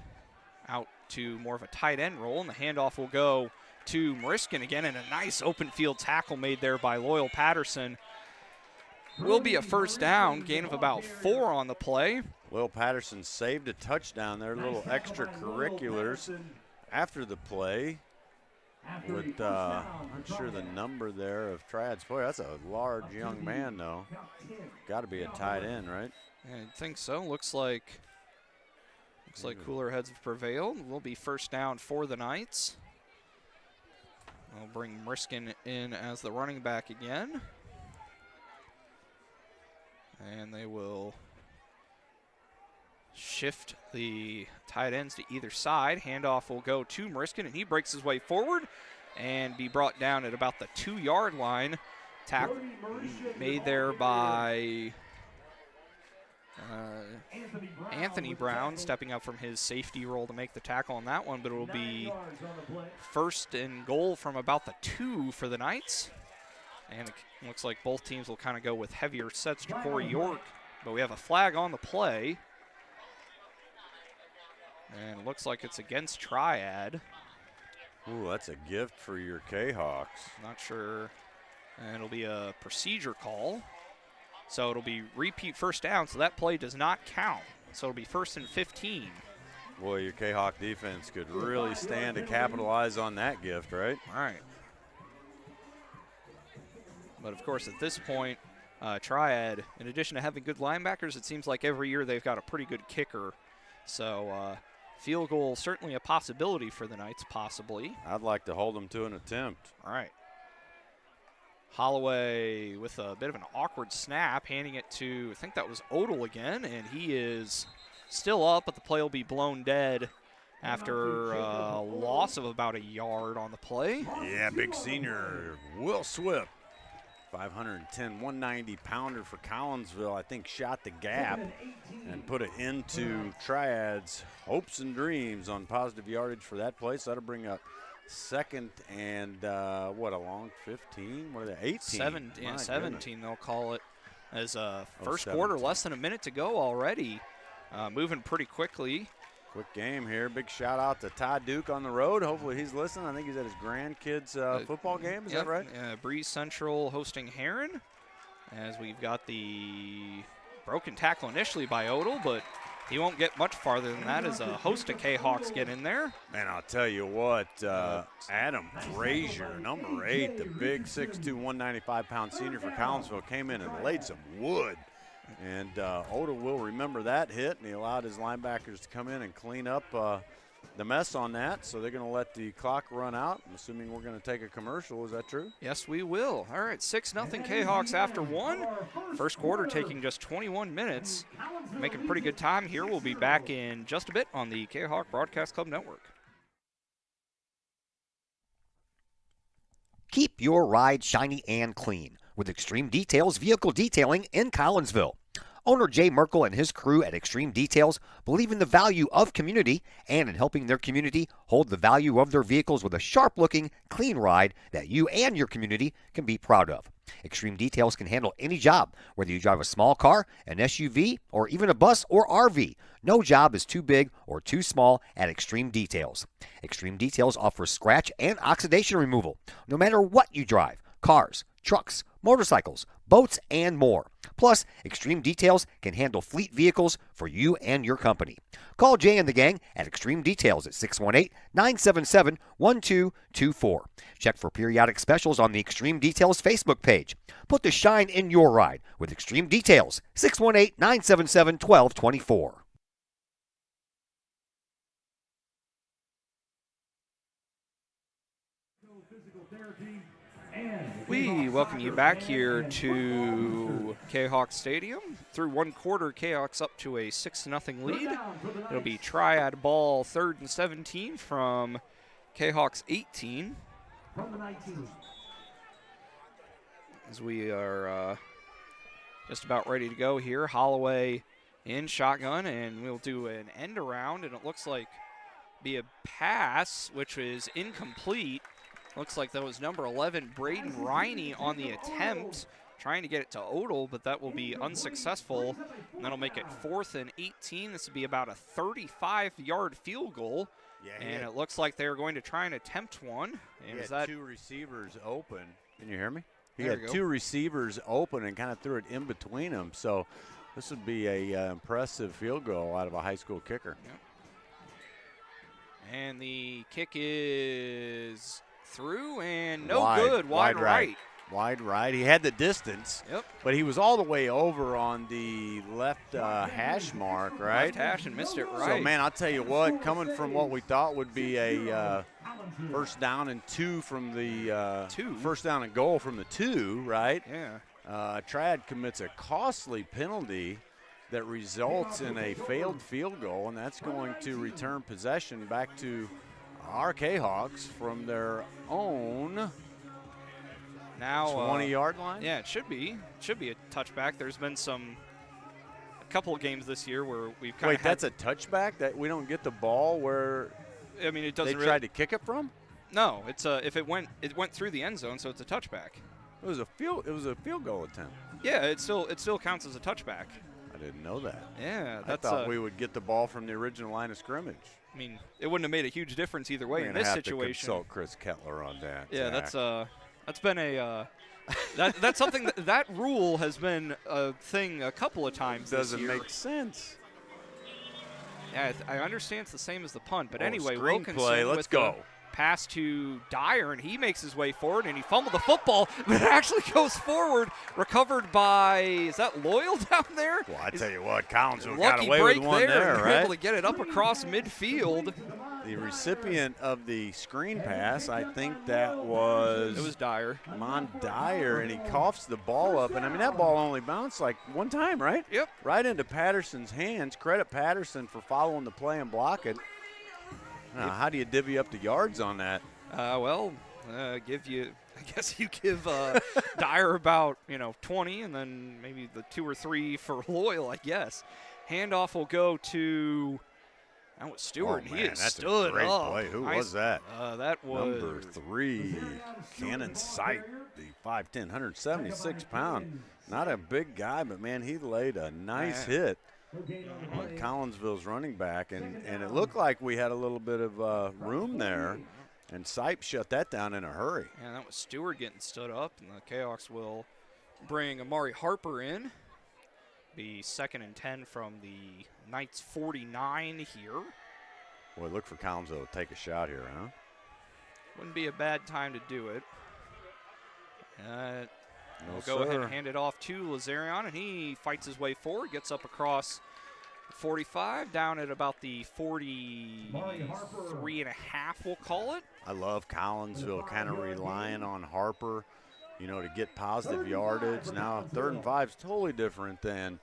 out to more of a tight end role, and the handoff will go to Mariskin again, and a nice open field tackle made there by Loyal Patterson. Will be a 1st down, gain of about 4 on the play. Loyal Patterson saved a touchdown there, little extracurriculars after the play with, I'm not sure the number there of Triad's player. That's a large young man, though. Got to be a tight end, right? I think so. Looks like cooler heads have prevailed. Will be 1st down for the Knights. I'll bring Mariskin in as the running back again. And they will shift the tight ends to either side. Handoff will go to Mariskin, and he breaks his way forward and be brought down at about the 2-yard line. Tackle made there by Anthony Brown, stepping up from his safety role to make the tackle on that one, but it will be 1st and goal from about the 2 for the Knights. And it looks like both teams will kind of go with heavier sets to Corey York, but we have a flag on the play. And it looks like it's against Triad. Ooh, that's a gift for your K-Hawks. Not sure. And it'll be a procedure call. So it'll be repeat first down, so that play does not count. So it'll be 1st and 15. Boy, your K-Hawk defense could really stand to capitalize on that gift, right? All right. But, of course, at this point, Triad, in addition to having good linebackers, it seems like every year they've got a pretty good kicker. So field goal certainly a possibility for the Knights, possibly. I'd like to hold them to an attempt. All right. Holloway with a bit of an awkward snap, handing it to, I think that was Odell again, and he is still up, but the play will be blown dead after a loss of about a yard on the play. Yeah, big senior Will Swift, 510, 190-pounder for Collinsville, I think shot the gap and put it into Triad's hopes and dreams on positive yardage for that play. So that'll bring up 2nd and, a long 15? What are they, 18? 17 they'll call it. As first 17. quarter, less than a minute to go already. Moving pretty quickly. Quick game here. Big shout out to Ty Duke on the road. Hopefully he's listening. I think he's at his grandkids' football game. Is that right? Breeze Central hosting Heron. As we've got the broken tackle initially by Odell, but he won't get much farther than that as a host of K-Hawks get in there. Man, I'll tell you what, Adam Frazier, number 8, the big 6'2", 195-pound senior for Collinsville, came in and laid some wood. And Odell will remember that hit, and he allowed his linebackers to come in and clean up the mess on that. So they're going to let the clock run out. I'm assuming we're going to take a commercial. Is that true? Yes, we will. All right, 6-0 K-Hawks after 1. First quarter taking just 21 minutes. Making pretty good time here. We'll be back in just a bit on the K-Hawk Broadcast Club Network. Keep your ride shiny and clean with Extreme Details Vehicle Detailing in Collinsville. Owner Jay Merkel and his crew at Extreme Details believe in the value of community and in helping their community hold the value of their vehicles with a sharp-looking, clean ride that you and your community can be proud of. Extreme Details can handle any job, whether you drive a small car, an SUV, or even a bus or RV. No job is too big or too small at Extreme Details. Extreme Details offers scratch and oxidation removal, no matter what you drive: cars, trucks, motorcycles, boats, and more. Plus, Extreme Details can handle fleet vehicles for you and your company. Call Jay and the gang at Extreme Details at 618-977-1224. Check for periodic specials on the Extreme Details Facebook page. Put the shine in your ride with Extreme Details, 618-977-1224. We welcome you back here to K-Hawk Stadium. Through one quarter, K-Hawks up to a 6-0 lead. It'll be Triad ball, 3rd and 17 from K-Hawks 18. As we are just about ready to go here. Holloway in shotgun, and we'll do an end around, and it looks like be a pass, which is incomplete. Looks like that was number 11, Braden Riney, on the attempt, trying to get it to Odell, but that will be unsuccessful. And that'll make it 4th and 18. This would be about a 35-yard field goal. Yeah, and it looks like they're going to try and attempt one. And he is had that 2 receivers open. Can you hear me? He There had we go. 2 receivers open and kind of threw it in between them. So this would be a impressive field goal out of a high school kicker. Yep. And the kick is through and no good. Wide right. Wide right. He had the distance, Yep. but he was all the way over on the left hash mark, right? Left hash and missed it right. So, man, I'll tell you what, coming from what we thought would be a first down and 2 from the first down and goal from the 2, right? Yeah. Triad commits a costly penalty that results in a failed field goal, and that's going to return possession back to our K-Hawks from their own Now 20-yard line. Yeah, it should be. It should be a touchback. There's been a couple of games this year where we've kind of Wait, that's a touchback that we don't get the ball where I mean, it they doesn't tried to kick it from? No, it's if it went through the end zone, so it's a touchback. It was a field goal attempt. Yeah, it still counts as a touchback. I didn't know that. Yeah, I that's thought we would get the ball from the original line of scrimmage. I mean, it wouldn't have made a huge difference either way We're in gonna this have situation. to consult Chris Kettler on that. Yeah, Zach. that's been a that's something that rule has been a thing a couple of times this Doesn't year. make sense. Yeah, I understand it's the same as the punt, but anyway, screen Wilkinson play, let's with go. the pass to Dyer, and he makes his way forward, and he fumbled the football, but it actually goes forward, recovered by, is that Loyal down there? Well, I tell you what, Collinsville got Lucky away break with one there, there, and right? able to get it up across midfield. The recipient of the screen pass, I think that was It was Dyer. Mon Dyer, and he coughs the ball up. And, I mean, that ball only bounced like one time, right? Yep. Right into Patterson's hands. Credit Patterson for following the play and blocking. Now, how do you divvy up the yards on that? I guess you give Dyer about 20, and then maybe the 2 or 3 for Loyal, I guess. Handoff will go to that was Stewart. Oh, He man, has that's stood a great up. play. Who Nice. was that? That was Number 3, Cannon Sight, the 5'10", 176-pound. Not a big guy, but, man, he laid a nice hit on Collinsville's running back, and it looked like we had a little bit of room there, and Sipe shut that down in a hurry. Yeah, that was Stewart getting stood up, and the Kahawks will bring Amari Harper in. Be 2nd and 10 from the Knights 49 here. Boy, look for Collinsville to take a shot here, huh? Wouldn't be a bad time to do it. No, We'll go ahead and hand it off to Lazarion, and he fights his way forward, gets up across 45, down at about the 43 and a half, we'll call it. I love Collinsville kind of relying on Harper, to get positive yardage. Now 3rd and 5 is totally different than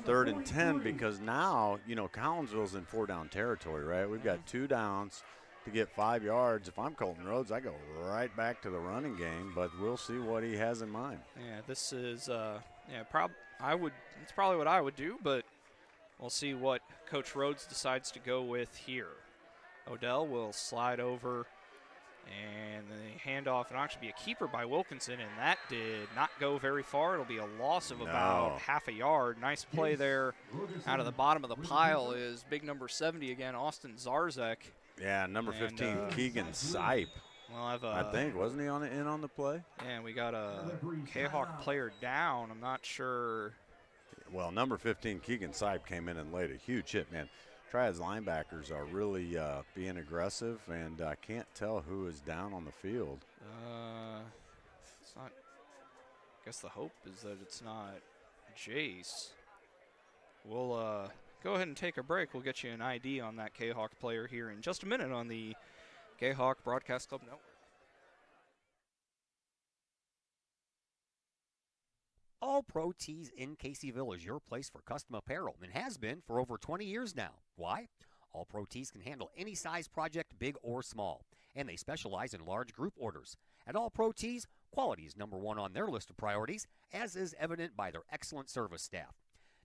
3rd and 10 because now, Collinsville's in 4-down territory, right? We've got 2 downs to get 5 yards. If I'm Colton Rhodes, I go right back to the running game, but we'll see what he has in mind. Yeah, this is, it's probably what I would do, but we'll see what Coach Rhodes decides to go with here. Odell will slide over, and the handoff, it'll actually be a keeper by Wilkinson, and that did not go very far. It'll be a loss of about half a yard. Nice play there out of the bottom of the pile is big number 70 again, Austin Zarzek. Yeah, number 15, Keegan Sipe. Well, I think, wasn't he in on the play? Yeah, we got a Kahawk player down. I'm not sure. Well, number 15, Keegan Sipe, came in and laid a huge hit, man. Triad's linebackers are really being aggressive, and I can't tell who is down on the field. It's not. I guess the hope is that it's not Jace. We'll go ahead and take a break. We'll get you an ID on that Kahawk player here in just a minute on the Kahawk Broadcast Club Network. All Pro Tees in Caseyville is your place for custom apparel and has been for over 20 years now. Why? All Pro Tees can handle any size project, big or small, and they specialize in large group orders. At All Pro Tees, quality is number 1 on their list of priorities, as is evident by their excellent service staff.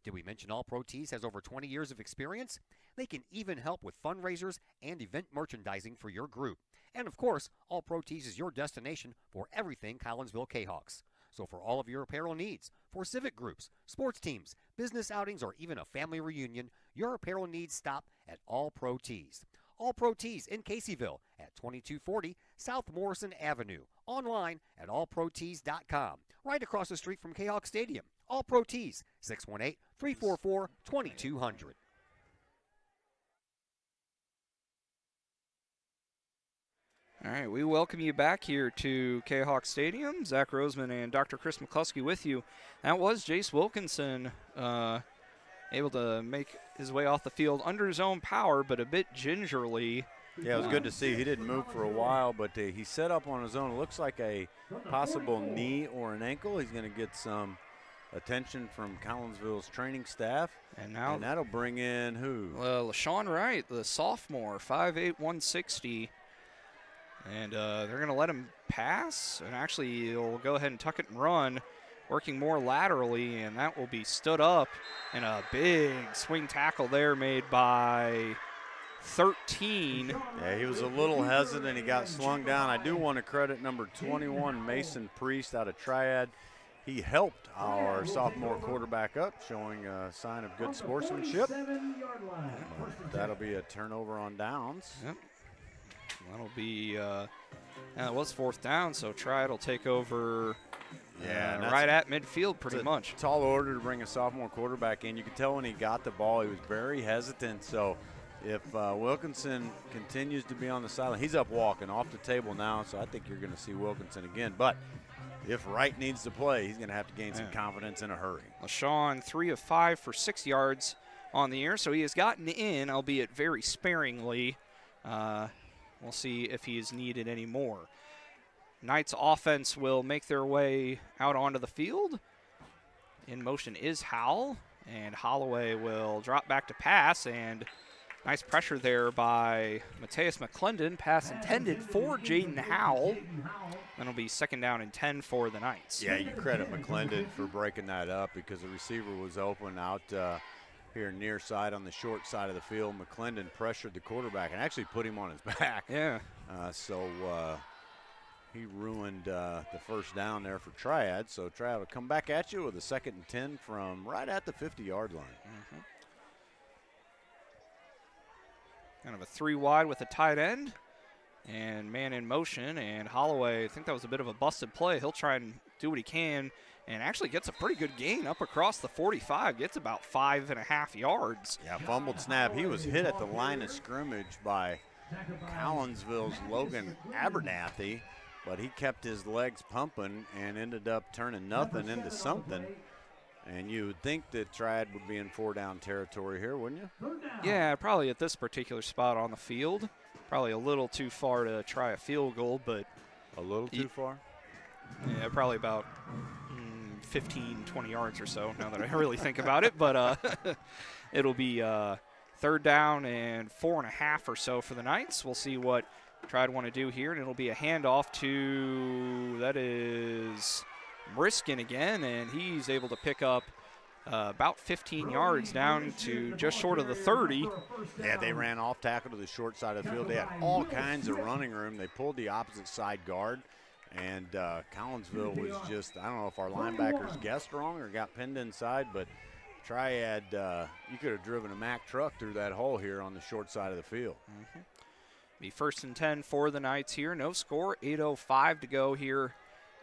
Did we mention All Pro Tees has over 20 years of experience? They can even help with fundraisers and event merchandising for your group. And of course, All Pro Tees is your destination for everything Collinsville Kahawks. So for all of your apparel needs, for civic groups, sports teams, business outings, or even a family reunion, your apparel needs stop at All Pro Tees. All Pro Tees in Caseyville at 2240 South Morrison Avenue. Online at allprotees.com. Right across the street from Kahawk Stadium. All Pro Tees, 618-344-2200. All right, we welcome you back here to Kahawk Stadium. Zach Roseman and Dr. Chris McCluskey with you. That was Jace Wilkinson able to make his way off the field under his own power, but a bit gingerly. Yeah, it was good to see. He didn't move for a while, but he set up on his own. It looks like a possible knee or an ankle. He's going to get some attention from Collinsville's training staff. And now that'll bring in who? LaShawn Wright, the sophomore, 5'8", 160. And they're going to let him pass, and actually he'll go ahead and tuck it and run, working more laterally, and that will be stood up. And a big swing tackle there made by 13. Yeah, he was a little hesitant. He got slung down. I do want to credit number 21, Mason Priest, out of Triad. he helped our sophomore quarterback up, showing a sign of good sportsmanship. That'll be a turnover on downs. Yep. That'll be, it was 4th down, so Triad will take over right at midfield pretty much. Tall order to bring a sophomore quarterback in. You could tell when he got the ball, he was very hesitant. So if Wilkinson continues to be on the sideline, he's up walking off the table now, so I think you're going to see Wilkinson again. But if Wright needs to play, he's going to have to gain some confidence in a hurry. LaShawn, 3 of 5 for 6 yards on the year, so he has gotten in, albeit very sparingly. We'll see if he is needed anymore. Knights offense will make their way out onto the field. In motion is Howell, and Holloway will drop back to pass, and nice pressure there by Mateus McClendon. Pass intended for Jaden Howell. That'll be 2nd down and 10 for the Knights. Yeah, you credit McClendon for breaking that up because the receiver was open out here near side on the short side of the field. McClendon pressured the quarterback and actually put him on his back. Yeah. So he ruined the 1st down there for Triad. So Triad will come back at you with a 2nd and 10 from right at the 50-yard line. Mm-hmm. Kind of a 3 wide with a tight end and man in motion. And Holloway, I think that was a bit of a busted play. He'll try and do what he can and actually gets a pretty good gain up across the 45. Gets about 5.5 yards. Yeah, fumbled snap. He was hit at the line of scrimmage by Collinsville's Logan Abernathy, but he kept his legs pumping and ended up turning nothing into something. And you would think that Triad would be in 4-down territory here, wouldn't you? Yeah, probably at this particular spot on the field. Probably a little too far to try a field goal, but a little too far? Yeah, probably about 15, 20 yards or so now that I really think about it. But it'll be 3rd down and 4.5 or so for the Knights. We'll see what Triad want to do here, and it'll be a handoff to, that is Briskin again, and he's able to pick up about 15 yards down to just short of the 30. Yeah, they ran off tackle to the short side of the field. They had all kinds of running room. They pulled the opposite side guard, and Collinsville was just, I don't know if our linebackers guessed wrong or got pinned inside, but Triad, you could have driven a Mack truck through that hole here on the short side of the field. Mm-hmm. Be 1st and 10 for the Knights here. No score, 8:05 to go here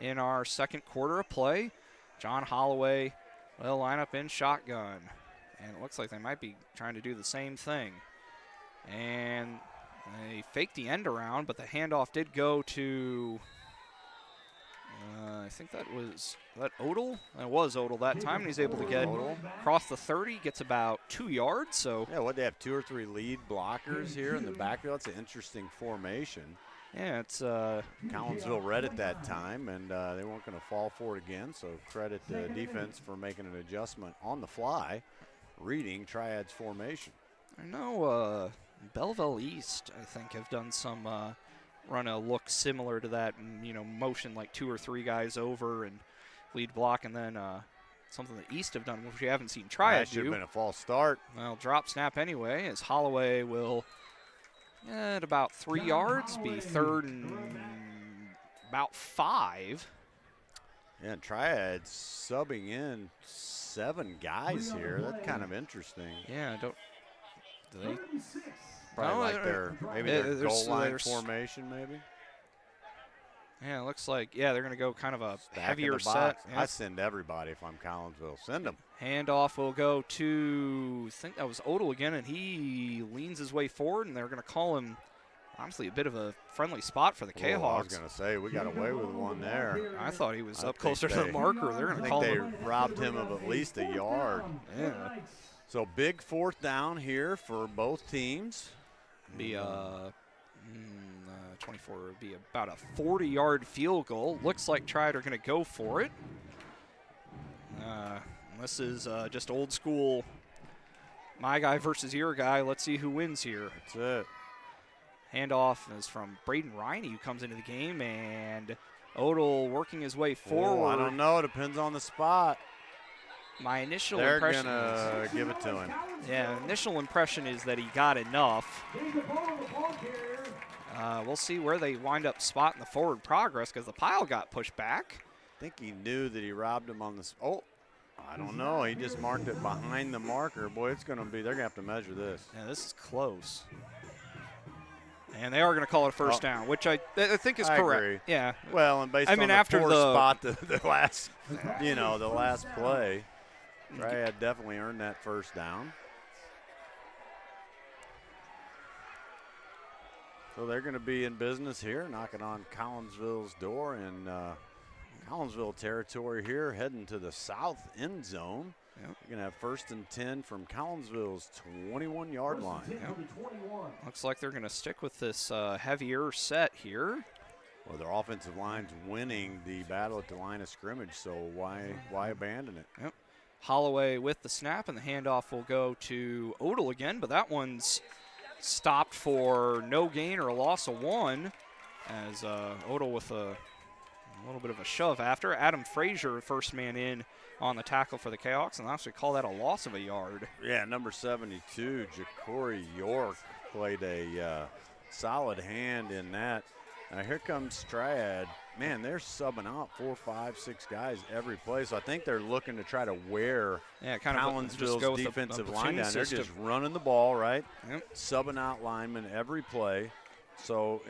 in our 2nd quarter of play. John Holloway will line up in shotgun. And it looks like they might be trying to do the same thing. And they faked the end around, but the handoff did go to, I think that was Odell? It was Odell that time, and he's able to get across the 30, gets about 2 yards. So yeah, they have 2 or 3 lead blockers here in the backfield. It's an interesting formation. Yeah, it's Collinsville read at that time, and they weren't going to fall for it again. So credit the defense for making an adjustment on the fly, reading Triad's formation. I know Belleville East, I think, have done some run a look similar to that, and motion like 2 or 3 guys over and lead block, and then something that East have done, which we haven't seen Triad do. That should have been a false start. Well, drop snap anyway, as Holloway will at about 3 yards, be 3rd and about 5. Yeah, and Triad's subbing in 7 guys here. That's kind of interesting. Yeah, do they? Probably like their goal line formation, maybe. Yeah, it looks like, they're going to go kind of a heavier set. Yeah. I send everybody if I'm Collinsville. Send them. Handoff will go to, I think that was Odell again, and he leans his way forward, and they're going to call him, honestly, a bit of a friendly spot for the Kahawks. I was going to say, we got away with one there. I thought he was up closer to the marker. They're going to call him. I think they robbed him of at least a yard. Yeah. So big 4th down here for both teams. Be 24 would be about a 40-yard field goal. Looks like Triad are going to go for it. This is just old school, my guy versus your guy. Let's see who wins here. That's it. Handoff is from Braden Riney, who comes into the game, and Odell working his way forward. I don't know. Depends on the spot. My initial They're impression gonna give it to him. Yeah, initial impression is that he got enough. We'll see where they wind up spotting the forward progress, because the pile got pushed back. think he knew that he robbed him on this. Oh, I don't know. He just marked it behind the marker. Boy, it's going to be, they're going to have to measure this. Yeah, this is close. And they are going to call it a first down, which I think is correct. Agree. Yeah. Well, and based on the after poor the spot, the last, the last play, Triad definitely earned that first down. So they're going to be in business here, knocking on Collinsville's door in Collinsville territory here, heading to the south end zone. Yep. You're going to have 1st and 10 from Collinsville's 21-yard line. Yep. Looks like they're going to stick with this heavier set here. Well, their offensive line's winning the battle at the line of scrimmage, so why abandon it? Yep. Holloway with the snap, and the handoff will go to Odell again, but that one's stopped for no gain or a loss of 1 as Odell with a little bit of a shove after. Adam Frazier, first man in on the tackle for the Kahawks, and actually call that a loss of a yard. Yeah, number 72, Ja'Cory York, played a solid hand in that. Now here comes Triad. Man, they're subbing out 4, 5, 6 guys every play, so I think they're looking to try to wear Collinsville's defensive line down. They're just running the ball, right? Yep. Subbing out linemen every play. So,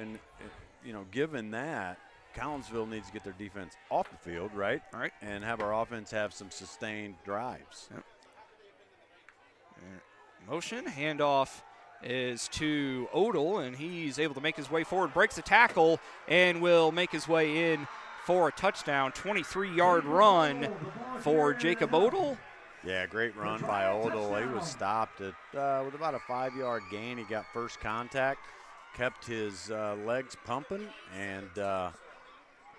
given that, Collinsville needs to get their defense off the field, right? All right. And have our offense have some sustained drives. Yep. Motion, handoff is to Odell, and he's able to make his way forward, breaks the tackle, and will make his way in for a touchdown. 23-yard run for Jacob Odell. Yeah, great run by Odell. He was stopped at with about a 5-yard gain. He got first contact, kept his legs pumping, and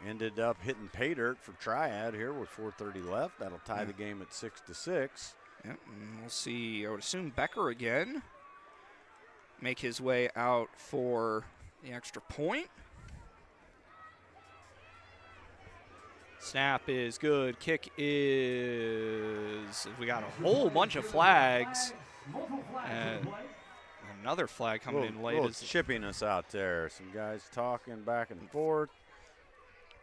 ended up hitting pay dirt for Triad here with 4:30 left. That'll tie the game at 6-6. Yep, and we'll see, I would assume Becker again make his way out for the extra point. Snap is good. Kick is, we got a whole bunch of flags. Another flag coming in late. Is chipping us out there. Some guys talking back and forth.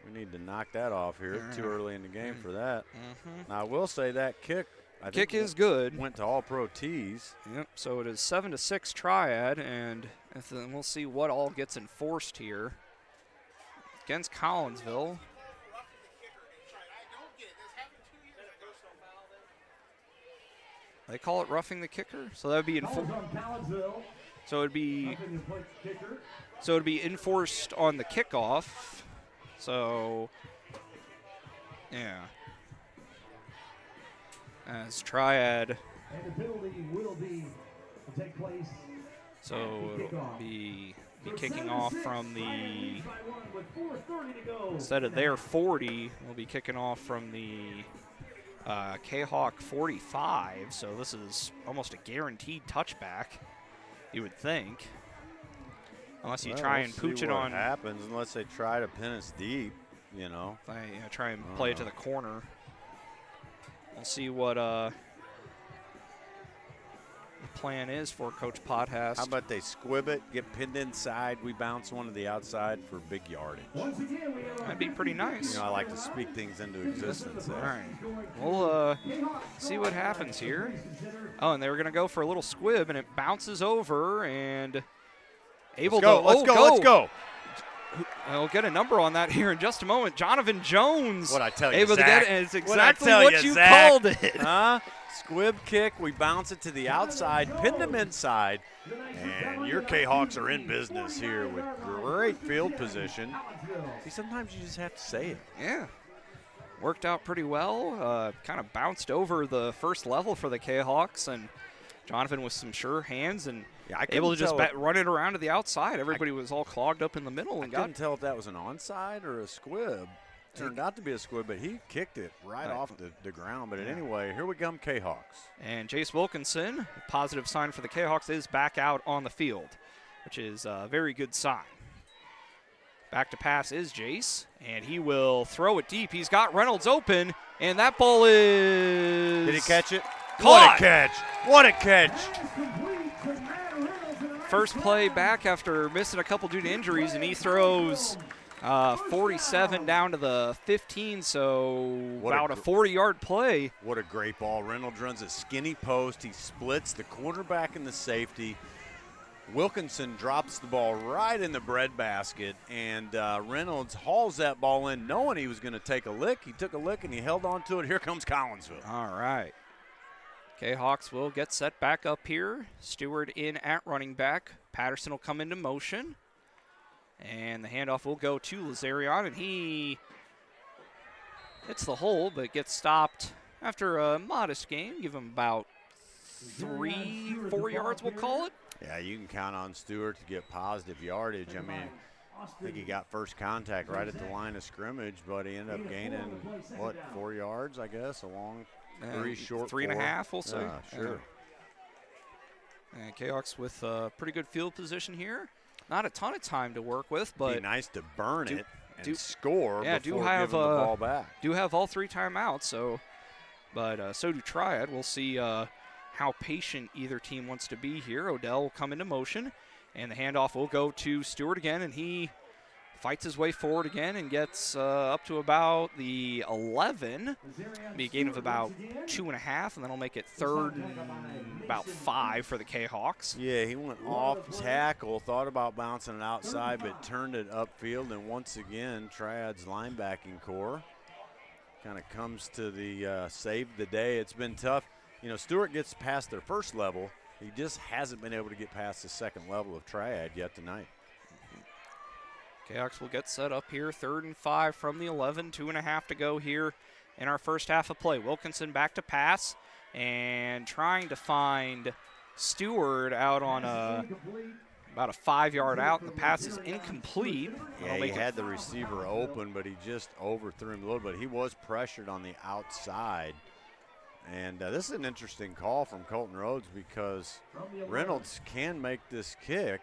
We need to knock that off here. Too early in the game for that. Now, I will say that kick, I think is good. Went to all-pro tees. Yep, so it is 7-6 Triad, and then we'll see what all gets enforced here against Collinsville. They call it roughing the kicker, so that would be so it'd be enforced on the kickoff. So yeah, as Triad. So it'll be kicking off from the, instead of their 40, we'll be kicking off from the Kahok 45. So this is almost a guaranteed touchback, you would think. Unless you try and pooch it on. What happens unless they try to pin us deep, Try and play it to the corner. We'll see what the plan is for Coach Pothast. How about they squib it, get pinned inside, we bounce one to the outside for big yardage. That'd be pretty nice. I like to speak things into existence there. All right. We'll see what happens here. Oh, and they were going to go for a little squib, and it bounces over and able to Let's go. I'll get a number on that here in just a moment. Jonathan Jones. What I tell you, able Zach. To get it. It's exactly what you called it. Huh? Squib kick, we bounce it to the outside, pinned them inside, and your K-Hawks are in business here with great field position. See, sometimes you just have to say it. Yeah. Worked out pretty well. Kind of bounced over the first level for the K-Hawks, and Jonathan with some sure hands and able to just run it around to the outside. Everybody was all clogged up in the middle. I couldn't tell if that was an onside or a squib. Turned out to be a squib, but he kicked it right off the ground. But anyway, here we come, K-Hawks. And Jace Wilkinson, positive sign for the K-Hawks, is back out on the field, which is a very good sign. Back to pass is Jace, and he will throw it deep. He's got Reynolds open, and that ball is... Did he catch it? Caught. What a catch! What a catch! First play back after missing a couple due to injuries, and he throws 47 down to the 15, so about a 40-yard play. What a great ball. Reynolds runs a skinny post. He splits the quarterback and the safety. Wilkinson drops the ball right in the breadbasket, and Reynolds hauls that ball in knowing he was going to take a lick. He took a lick, and he held on to it. Here comes Collinsville. All right. Jayhawks will get set back up here. Stewart in at running back. Patterson will come into motion. And the handoff will go to Lazarion, and he hits the hole, but gets stopped after a modest gain. Give him about 3-4 yards, we'll call it. Yeah, you can count on Stewart to get positive yardage. I mean, I think he got first contact right at the line of scrimmage, but he ended up gaining, 4 yards, I guess, a long, 3 short 3.5, we'll say. Sure. And Jayhawks with a pretty good field position here. Not a ton of time to work with, but be nice to burn it and score before giving the ball back. Do have all 3 timeouts, so do Triad. We'll see how patient either team wants to be here. Odell will come into motion, and the handoff will go to Stewart again, and he fights his way forward again and gets up to about the 11. Be a gain of about 2.5, and then I'll make it 3rd and about 5 for the Jayhawks. Yeah, he went off tackle, thought about bouncing it outside, but turned it upfield, and once again, Triad's linebacking core kind of comes to the save the day. It's been tough. You know, Stewart gets past their first level. He just hasn't been able to get past the second level of Triad yet tonight. Jayhawks will get set up here, 3rd and 5 from the 11, 2.5 to go here in our first half of play. Wilkinson back to pass and trying to find Stewart out on about a 5-yard out, and the pass is incomplete. Yeah, he had the receiver open, but he just overthrew him a little bit. He was pressured on the outside. And this is an interesting call from Colton Rhodes because Reynolds can make this kick,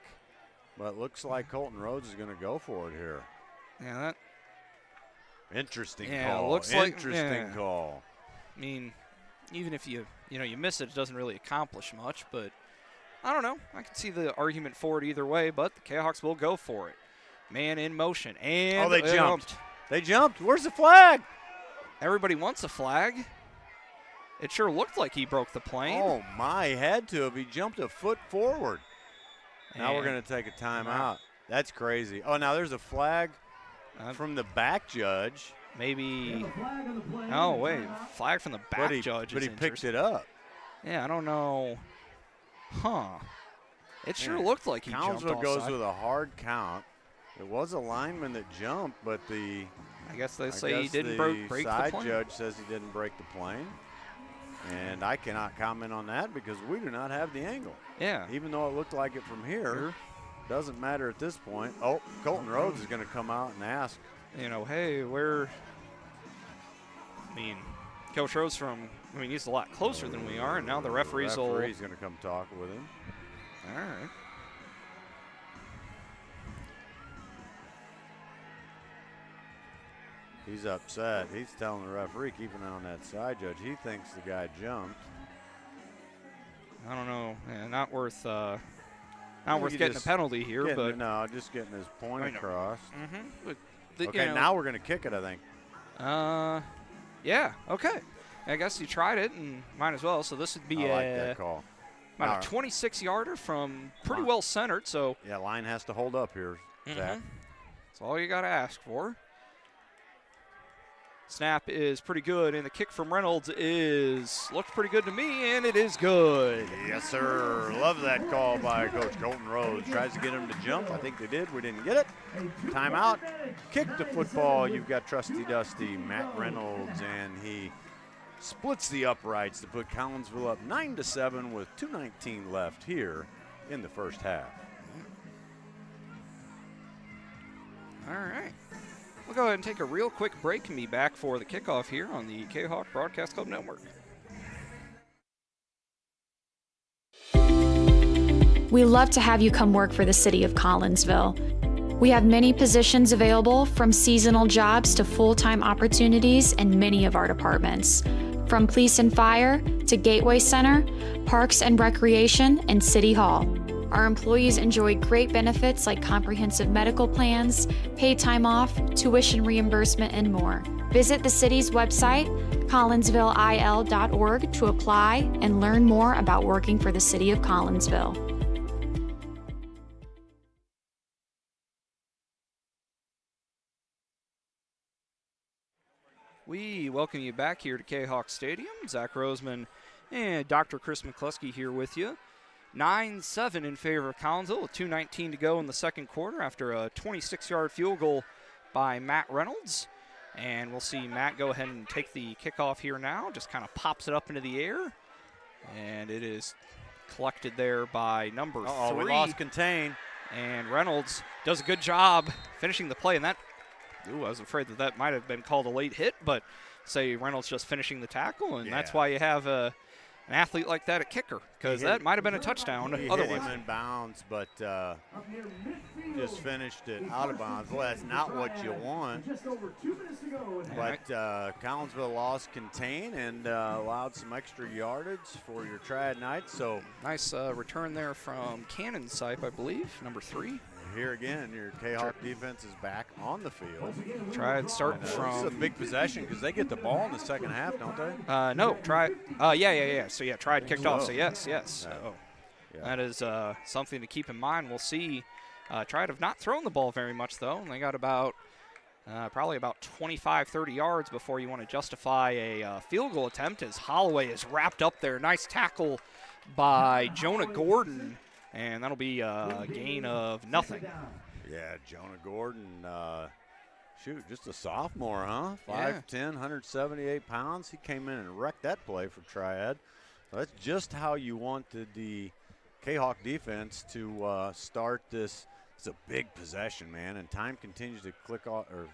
but it looks like Colton Rhodes is going to go for it here. Yeah, that. Interesting call. Looks like interesting call. I mean, even if you miss it, it doesn't really accomplish much. But I don't know. I can see the argument for it either way. But the Jayhawks will go for it. Man in motion, and they jumped. They jumped. Where's the flag? Everybody wants a flag. It sure looked like he broke the plane. Oh my! Had to have. He jumped a foot forward. Now we're going to take a timeout. That's crazy. Oh, now there's a flag from the back judge. Maybe. Oh, wait. Flag from the back judge. But he picked it up. Yeah, I don't know. Huh. It sure looked like he jumped offside. Collinsville goes with a hard count. It was a lineman that jumped, but I guess they say he didn't break the plane. The side judge says he didn't break the plane. And I cannot comment on that because we do not have the angle. Yeah. Even though it looked like it from here, doesn't matter at this point. Oh, Colton Rhodes is going to come out and ask. Hey, where? I mean, Coach Rhodes he's a lot closer than we are, and now the referee's going to come talk with him. All right. He's upset. He's telling the referee, keep an eye on that side judge. He thinks the guy jumped. I don't know. Yeah, not worth getting a penalty here, but no, just getting his point across. Mm-hmm. Okay, now we're going to kick it, I think. Yeah. Okay. I guess he tried it and might as well. So this would be I like that call. About a 26-yarder from pretty well centered. So yeah, line has to hold up here, Zach. That's all you got to ask for. Snap is pretty good, and the kick from Reynolds looks pretty good to me, and it is good. Yes, sir. Love that call by Coach Colton Rhodes. Tries to get him to jump. I think they did. We didn't get it. Timeout. Kick the football. You've got Trusty Dusty, Matt Reynolds, and he splits the uprights to put Collinsville up 9-7 with 2:19 left here in the first half. All right. We'll go ahead and take a real quick break and be back for the kickoff here on the Kahok Broadcast Club Network. We love to have you come work for the city of Collinsville. We have many positions available, from seasonal jobs to full-time opportunities in many of our departments. From police and fire to Gateway Center, Parks and Recreation, and City Hall. Our employees enjoy great benefits like comprehensive medical plans, paid time off, tuition reimbursement, and more. Visit the city's website, collinsvilleil.org, to apply and learn more about working for the City of Collinsville. We welcome you back here to Kahok Stadium. Zach Roseman and Dr. Chris McCluskey here with you. 9-7 in favor of Collinsville with 2:19 to go in the second quarter after a 26-yard field goal by Matt Reynolds. And we'll see Matt go ahead and take the kickoff here now. Just kind of pops it up into the air. And it is collected there by number 3. We lost contain. And Reynolds does a good job finishing the play. And that, I was afraid that might have been called a late hit, but say Reynolds just finishing the tackle. And that's why you have an athlete like that at kicker, because that might have been a touchdown He otherwise. hit him in bounds, but just finished it out of bounds. Well, that's not what you want. But Collinsville lost contain and allowed some extra yardage for your Triad Knights. So nice return there from Cannon Sipe, I believe, number 3. here again, your Kahok defense is back on the field. Triad starting This is from. a big possession because they get the ball in the second half, don't they? No, Triad. Yeah. So yeah, Triad kicked off. So yes. Yeah. So Yeah. that is something to keep in mind. We'll see. Triad have not thrown the ball very much though, and they got about probably about 25, 30 yards before you want to justify a field goal attempt. As Holloway is wrapped up there, nice tackle by Jonah Gordon, and that'll be a gain of nothing. Yeah, Jonah Gordon, shoot, just a sophomore, huh? Yeah. 5'10", 178 pounds. He came in and wrecked that play for Triad. That's just how you wanted the Kahok defense to start this. It's a big possession, man, and time continues to click off, or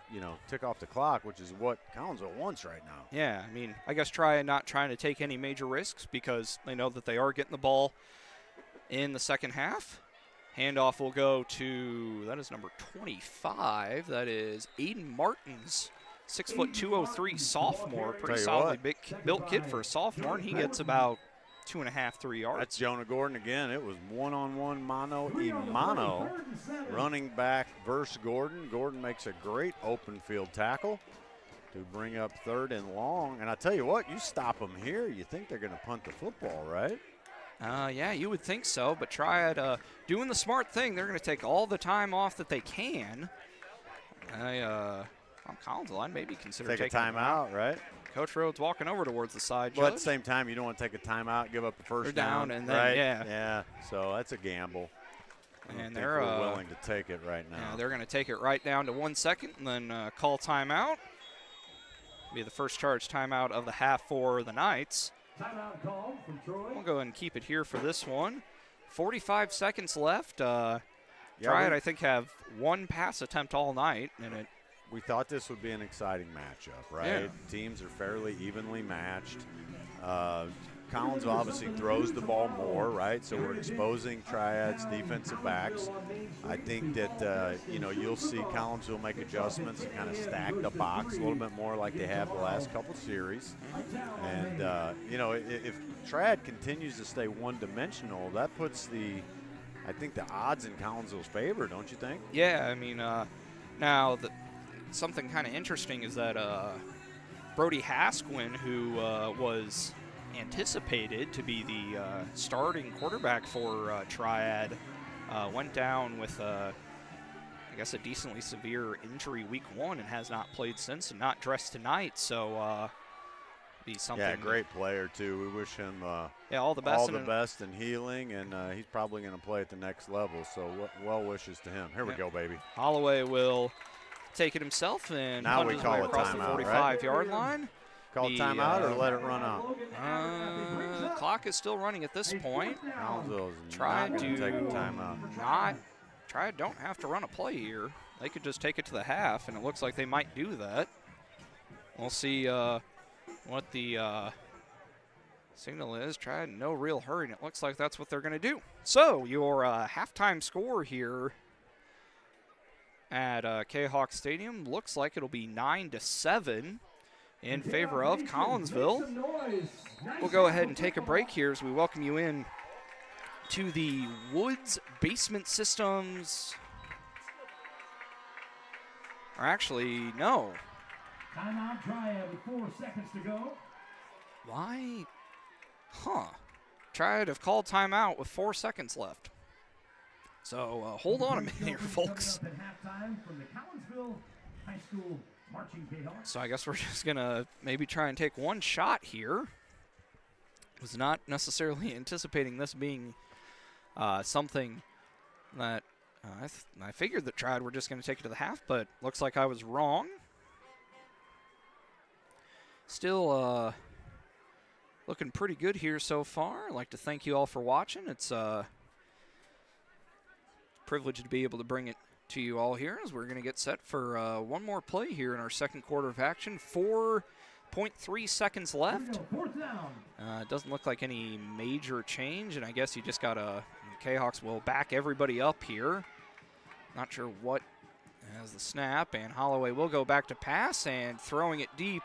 tick off the clock, which is what Collinsville wants right now. Yeah, I mean, I guess Triad not trying to take any major risks because they know that they are getting the ball in the second half. Handoff will go to, that is number 25. That is Aiden Martins, 6', 203 sophomore. Pretty solidly big built kid for a sophomore, and he gets about 2.5, 3 yards. That's Jonah Gordon again. It was one-on-one mano-a-mano. Running back versus Gordon. Gordon makes a great open field tackle to bring up 3rd and long. And I tell you what, you stop them here, you think they're going to punt the football, right? Yeah, you would think so, but Triad doing the smart thing. They're going to take all the time off that they can. Collinsville, I'd maybe consider Take a taking timeout, right? Coach Rhodes walking over towards the side. But at the same time, you don't want to take a timeout, give up the first down, and then, right? yeah. So that's a gamble. And they're willing to take it right now. Yeah, they're going to take it right down to 1 second and then call timeout. Be the first charge timeout of the half for the Knights. We'll go and keep it here for this one. 45 seconds left. Triad, I think, have one pass attempt all night, and we thought this would be an exciting matchup, right? Yeah. Teams are fairly evenly matched. Collinsville obviously throws the ball more, right? So we're exposing Triad's defensive backs. I think that, you'll see Collinsville make adjustments and kind of stack the box a little bit more like they have the last couple series. And, if Triad continues to stay one-dimensional, that puts the odds in Collinsville's favor, don't you think? Yeah, I mean, now something kind of interesting is that Brody Hasquin, who was anticipated to be the starting quarterback for Triad, went down with I guess a decently severe injury week 1 and has not played since and not dressed tonight. So be something. Yeah, great player too. We wish him all the best. All the best in healing, and he's probably going to play at the next level. So well wishes to him. Here we go, baby. Holloway will take it himself and now punt we his call way it across the timeout, 45-yard line. Call timeout or let it run out? Clock is still running at this point. Try to take a timeout. Triad don't have to run a play here. They could just take it to the half, and it looks like they might do that. We'll see what the signal is. Triad in no real hurry, and it looks like that's what they're going to do. So your halftime score here at Kahok Stadium looks like it'll be 9-7 in favor of Collinsville. We'll go ahead and take a break here as we welcome you in to the Woods Basement Systems. Or actually, no. Timeout, Triad with 4 seconds to go. Why? Huh. Triad have called timeout with 4 seconds left. So hold on a minute here, folks. Coming up at halftime from the Collinsville High School Marching Kahok. So I guess we're just going to maybe try and take one shot here. Was not necessarily anticipating this being something that I figured that Triad were just going to take it to the half, but looks like I was wrong. Still looking pretty good here so far. I'd like to thank you all for watching. It's a privilege to be able to bring it to you all here as we're going to get set for one more play here in our second quarter of action. 4.3 seconds left. It doesn't look like any major change, and I guess you just got to, Kahawks will back everybody up here. Not sure what has the snap, and Holloway will go back to pass, and throwing it deep.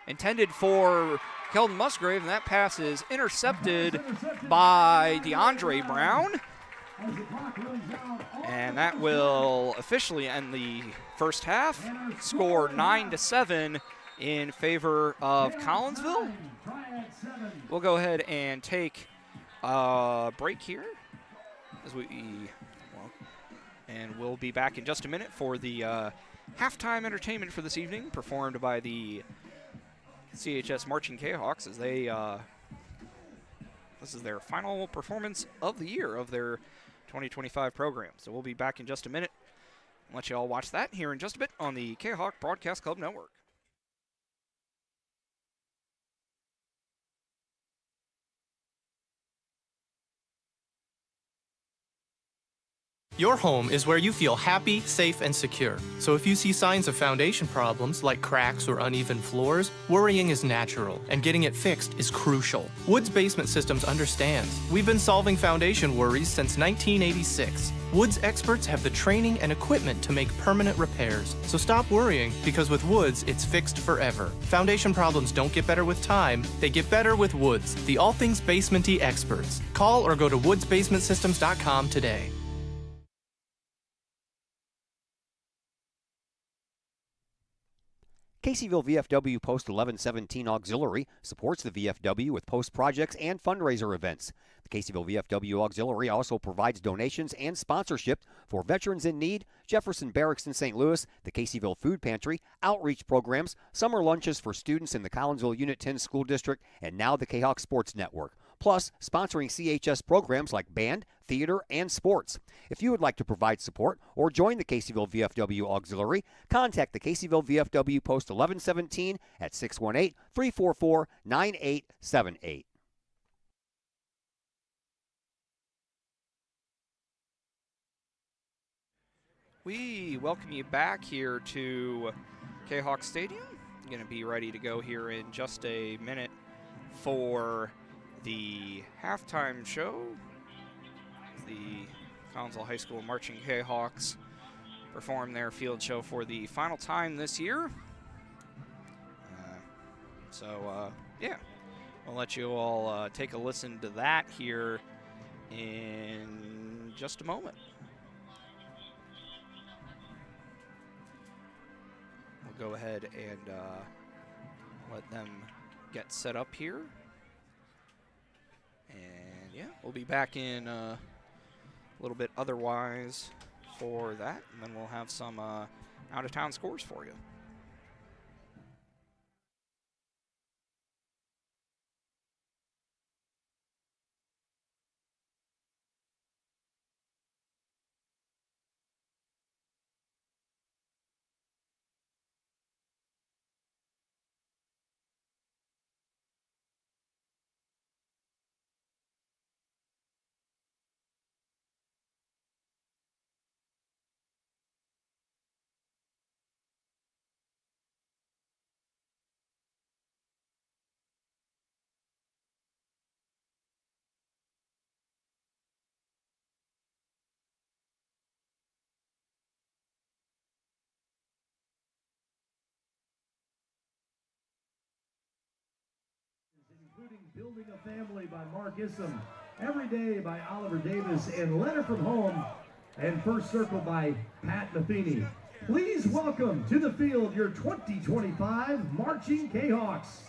Intended for Keldon Musgrave, and that pass is intercepted by DeAndre Brown. And that will officially end the first half. Score 9-7 in favor of Collinsville. We'll go ahead and take a break here and we'll be back in just a minute for the halftime entertainment for this evening, performed by the CHS Marching Kahawks as they this is their final performance of the year of their 2025 program. So we'll be back in just a minute. I'll let you all watch that here in just a bit on the Kahawk Broadcast Club Network. Your home is where you feel happy, safe, and secure. So if you see signs of foundation problems like cracks or uneven floors, worrying is natural, and getting it fixed is crucial. Woods Basement Systems understands. We've been solving foundation worries since 1986. Woods experts have the training and equipment to make permanent repairs. So stop worrying, because with Woods, it's fixed forever. Foundation problems don't get better with time, they get better with Woods, the all things basement-y experts. Call or go to woodsbasementsystems.com today. Caseyville VFW Post 1117 Auxiliary supports the VFW with post projects and fundraiser events. The Caseyville VFW Auxiliary also provides donations and sponsorship for veterans in need, Jefferson Barracks in St. Louis, the Caseyville Food Pantry, outreach programs, summer lunches for students in the Collinsville Unit 10 School District, and now the Kahawk Sports Network. Plus, sponsoring CHS programs like band, theater, and sports. If you would like to provide support or join the Caseyville VFW Auxiliary, contact the Caseyville VFW Post 1117 at 618-344-9878. We welcome you back here to Kahawk Stadium. Going to be ready to go here in just a minute for the halftime show. The Collinsville High School Marching Kahawks perform their field show for the final time this year. Yeah, I'll let you all take a listen to that here in just a moment. We'll go ahead and let them get set up here. And yeah, we'll be back in a little bit otherwise for that, and then we'll have some out-of-town scores for you. Including Building a Family by Mark Issam. Every Day by Oliver Davis and Letter from Home, and First Circle by Pat Metheny. Please welcome to the field your 2025 Marching Kahawks.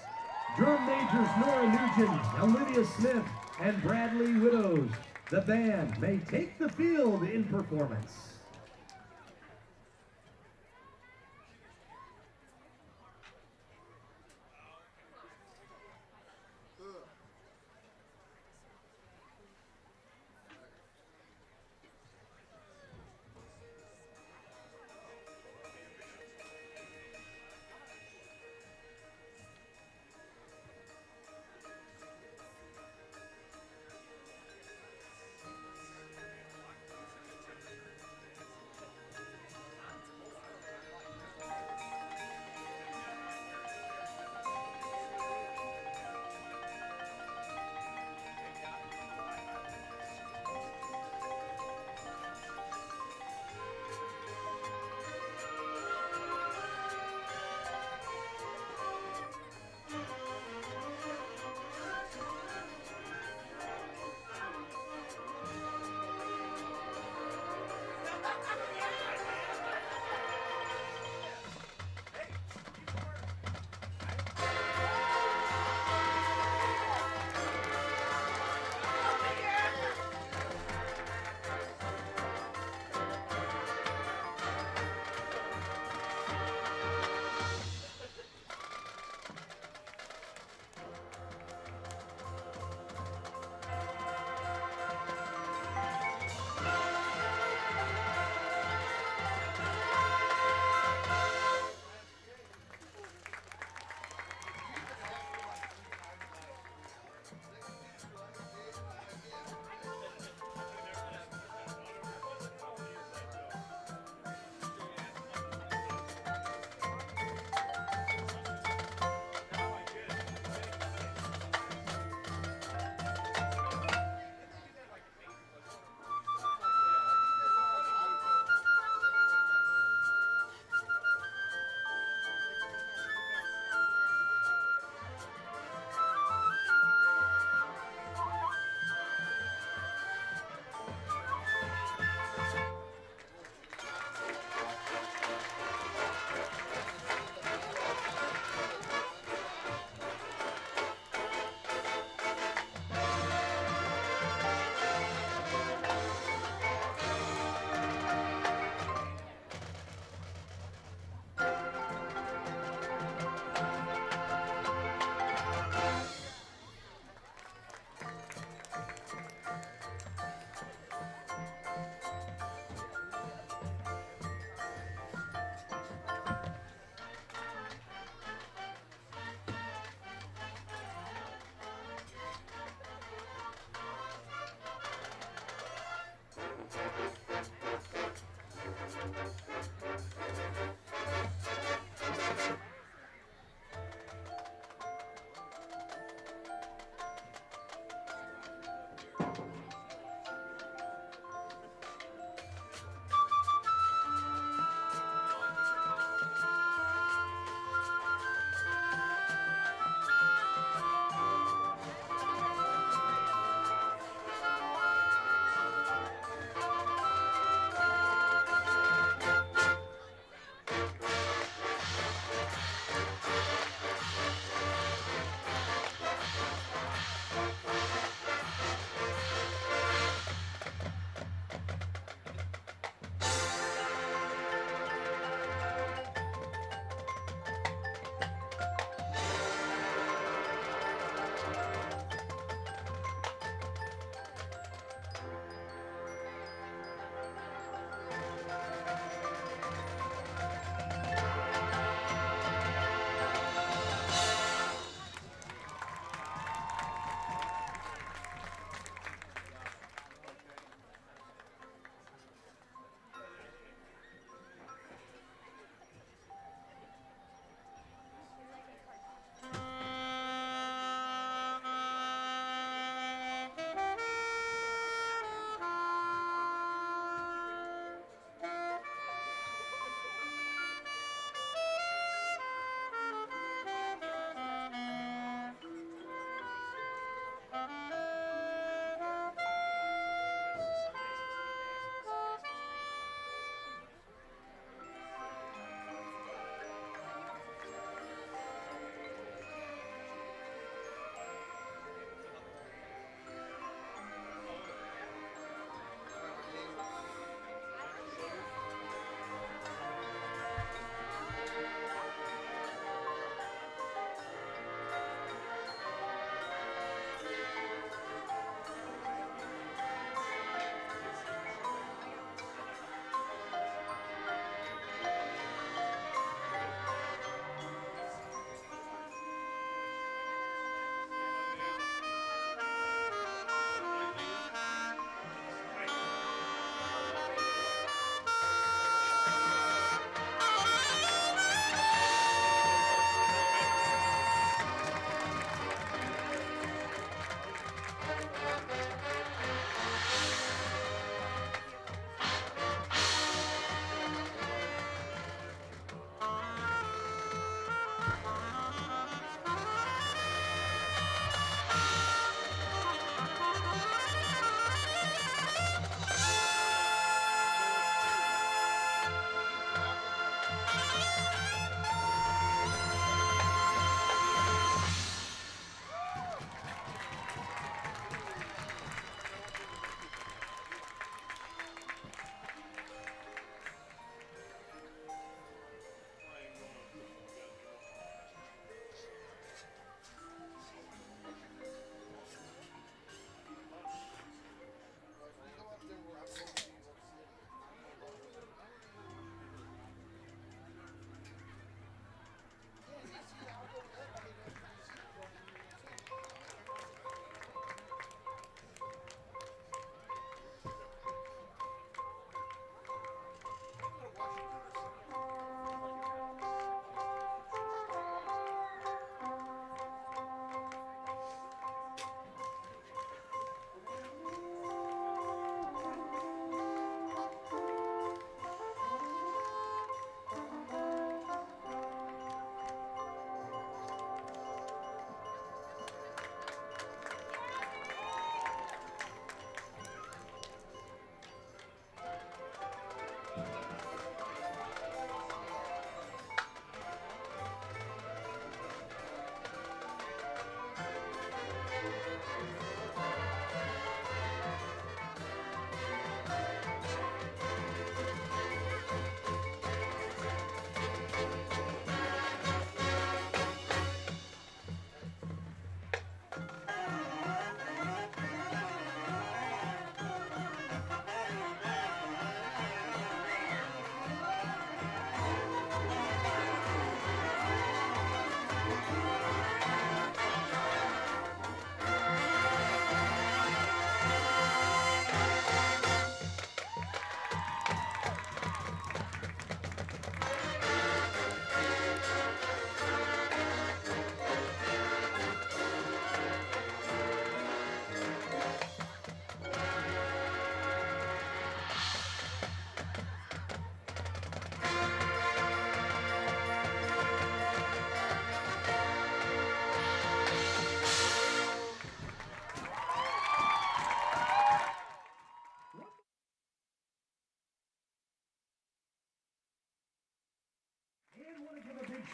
Drum majors Nora Nugent, Olivia Smith, and Bradley Widows. The band may take the field in performance.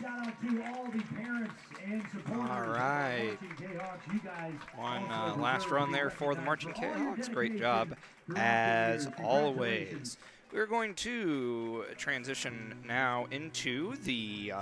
shout out to all the parents and supporters. All right. Marching Kahawks. You guys One also last deserve run to be there for the Marching recognized for all your Kahawks. Great dedication job, throughout the as years. always. Congratulations. We're going to transition now into the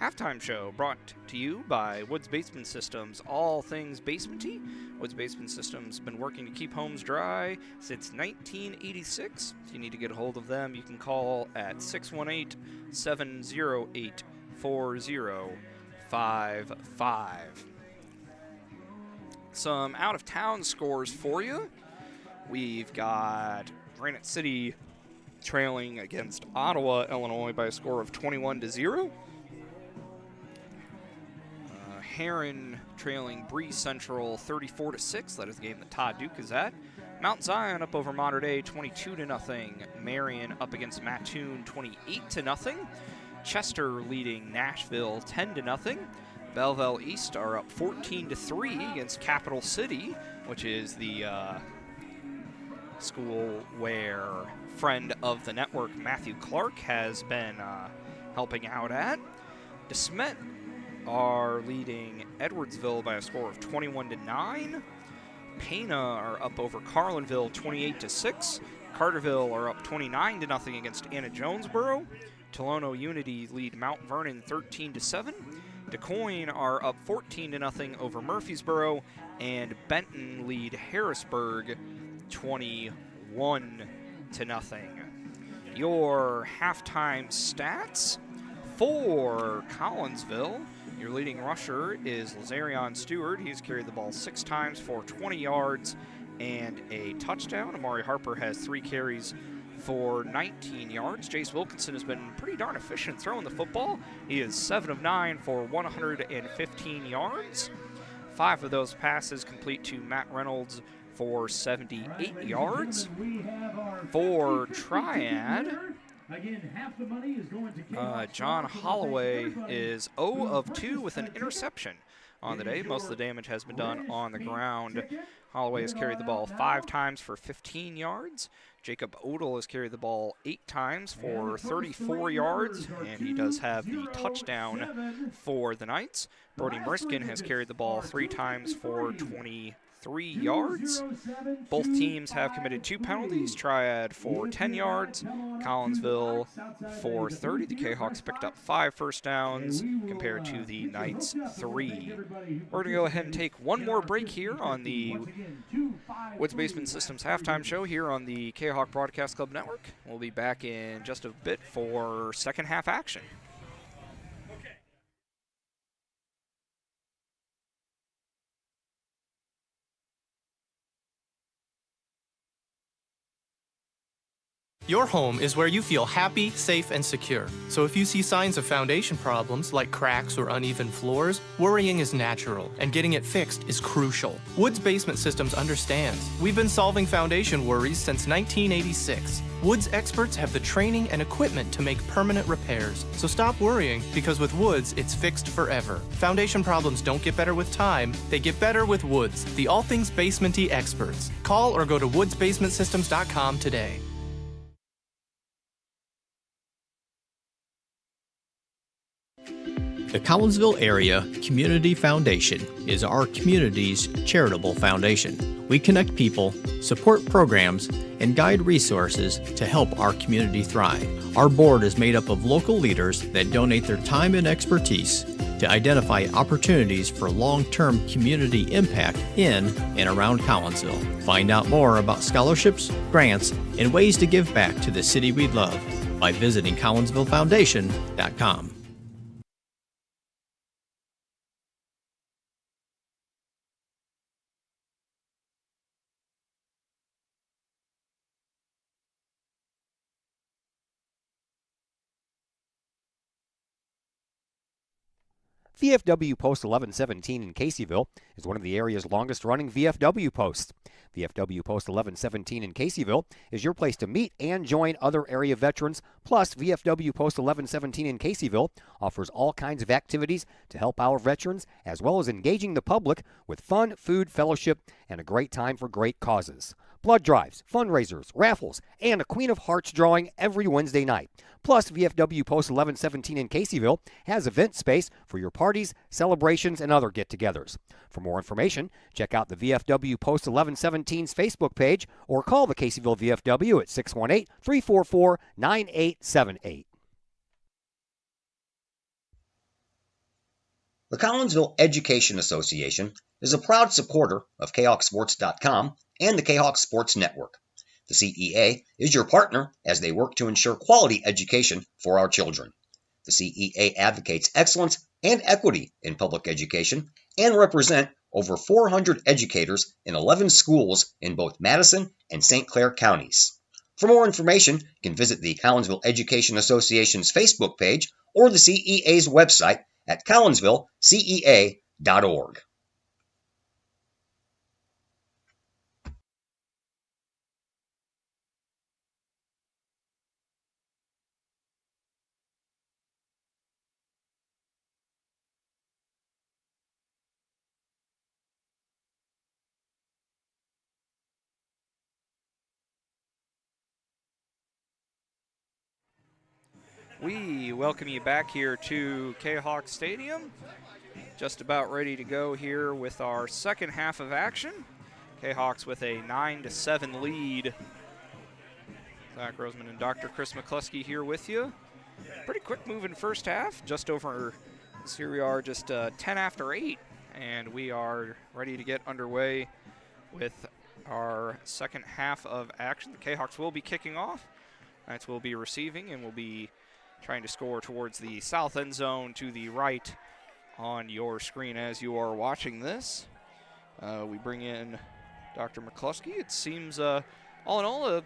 halftime show, brought to you by Woods Basement Systems. All things basementy. Woods Basement Systems been working to keep homes dry since 1986. If you need to get a hold of them, you can call at 618-708-4055. Some out-of-town scores for you. We've got Granite City trailing against Ottawa, Illinois by a score of 21-0. Heron trailing Bree Central 34-6. That is the game that Todd Duke is at. Mount Zion up over Mater Dei 22-0. Marion up against Mattoon 28-0. Chester leading Nashville 10-0. Belleville East are up 14-3 against Capital City, which is the school where friend of the network Matthew Clark has been helping out at. DeSmet are leading Edwardsville by a score of 21-9. Pana are up over Carlinville 28-6. Carterville are up 29-0 against Anna Jonesboro. Tolono Unity lead Mount Vernon 13-7. DeCoin are up 14-0 over Murfreesboro, and Benton lead Harrisburg 21-0. Your halftime stats for Collinsville. Your leading rusher is Lazarion Stewart. He's carried the ball 6 times for 20 yards and a touchdown. Amari Harper has 3 carries for 19 yards. Jace Wilkinson has been pretty darn efficient throwing the football. He is 7 of 9 for 115 yards. 5 of those passes complete to Matt Reynolds for 78 yards. For Triad, Again, half the money is going to Kahawks. John Holloway is 0 of 2 with an interception on the day. Most of the damage has been done on the ground. Holloway has carried the ball 5 times for 15 yards. Jacob Odell has carried the ball 8 times for 34 yards, and he does have the touchdown for the Knights. Brody Mriskin has carried the ball 3 times for 23 yards. Both teams have committed 2 penalties. Triad for 10 yards, Collinsville for 30. The Kahawks picked up 5 first downs compared to the Knights 3. We're going to go ahead and take one more break here on the Woods Basement Systems halftime show here on the Kahawk Broadcast Club Network. We'll be back in just a bit for second half action. Your home is where you feel happy, safe, and secure. So if you see signs of foundation problems like cracks or uneven floors, worrying is natural, and getting it fixed is crucial. Woods Basement Systems understands. We've been solving foundation worries since 1986. Woods experts have the training and equipment to make permanent repairs. So stop worrying, because with Woods, it's fixed forever. Foundation problems don't get better with time, they get better with Woods, the all things basementy experts. Call or go to woodsbasementsystems.com today. The Collinsville Area Community Foundation is our community's charitable foundation. We connect people, support programs, and guide resources to help our community thrive. Our board is made up of local leaders that donate their time and expertise to identify opportunities for long-term community impact in and around Collinsville. Find out more about scholarships, grants, and ways to give back to the city we love by visiting collinsvillefoundation.com. VFW Post 1117 in Caseyville is one of the area's longest-running VFW posts. VFW Post 1117 in Caseyville is your place to meet and join other area veterans. Plus, VFW Post 1117 in Caseyville offers all kinds of activities to help our veterans, as well as engaging the public with fun, food, fellowship, and a great time for great causes. blood drives, fundraisers, raffles, and a Queen of Hearts drawing every Wednesday night. Plus, VFW Post 1117 in Caseyville has event space for your parties, celebrations, and other get-togethers. For more information, check out the VFW Post 1117's Facebook page or call the Caseyville VFW at 618-344-9878. The Collinsville Education Association is a proud supporter of KahokSports.com and the Kahok Sports Network. The CEA is your partner as they work to ensure quality education for our children. The CEA advocates excellence and equity in public education and represent over 400 educators in 11 schools in both Madison and St. Clair counties. For more information, you can visit the Collinsville Education Association's Facebook page or the CEA's website at collinsvillecea.org. We welcome you back here to Kahok Stadium. Just about ready to go here with our second half of action. Kahawks with a 9-7 lead. Zach Roseman and Dr. Chris McCluskey here with you. Pretty quick moving first half, just over, here we are just 10 after 8, and we are ready to get underway with our second half of action. The Kahawks will be kicking off. Knights will be receiving and will be trying to score towards the south end zone to the right on your screen as you are watching this. We bring in Dr. McCluskey. It seems, all in all,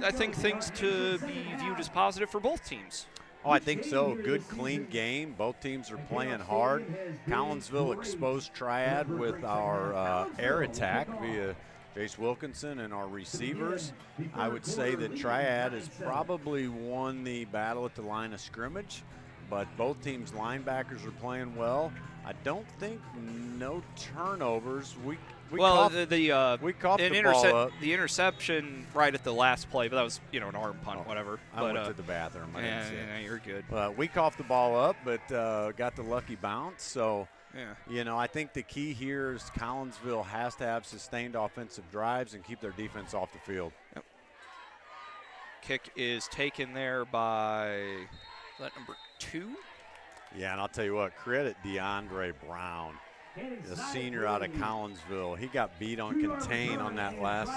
I think things to be viewed as positive for both teams. Oh, I think so. Good, clean game. Both teams are playing hard. Collinsville exposed Triad with our air attack via Jace Wilkinson and our receivers. I would say that Triad has probably won the battle at the line of scrimmage, but both teams' linebackers are playing well. I don't think no turnovers. We coughed the ball up. The interception right at the last play, but that was an arm punt, whatever. I went to the bathroom. Yeah, you're good. We coughed the ball up, but got the lucky bounce. So, yeah. I think the key here is Collinsville has to have sustained offensive drives and keep their defense off the field. Yep. Kick is taken there by that number 2. Yeah, and I'll tell you what, credit DeAndre Brown, the senior out of Collinsville. He got beat on contain on that last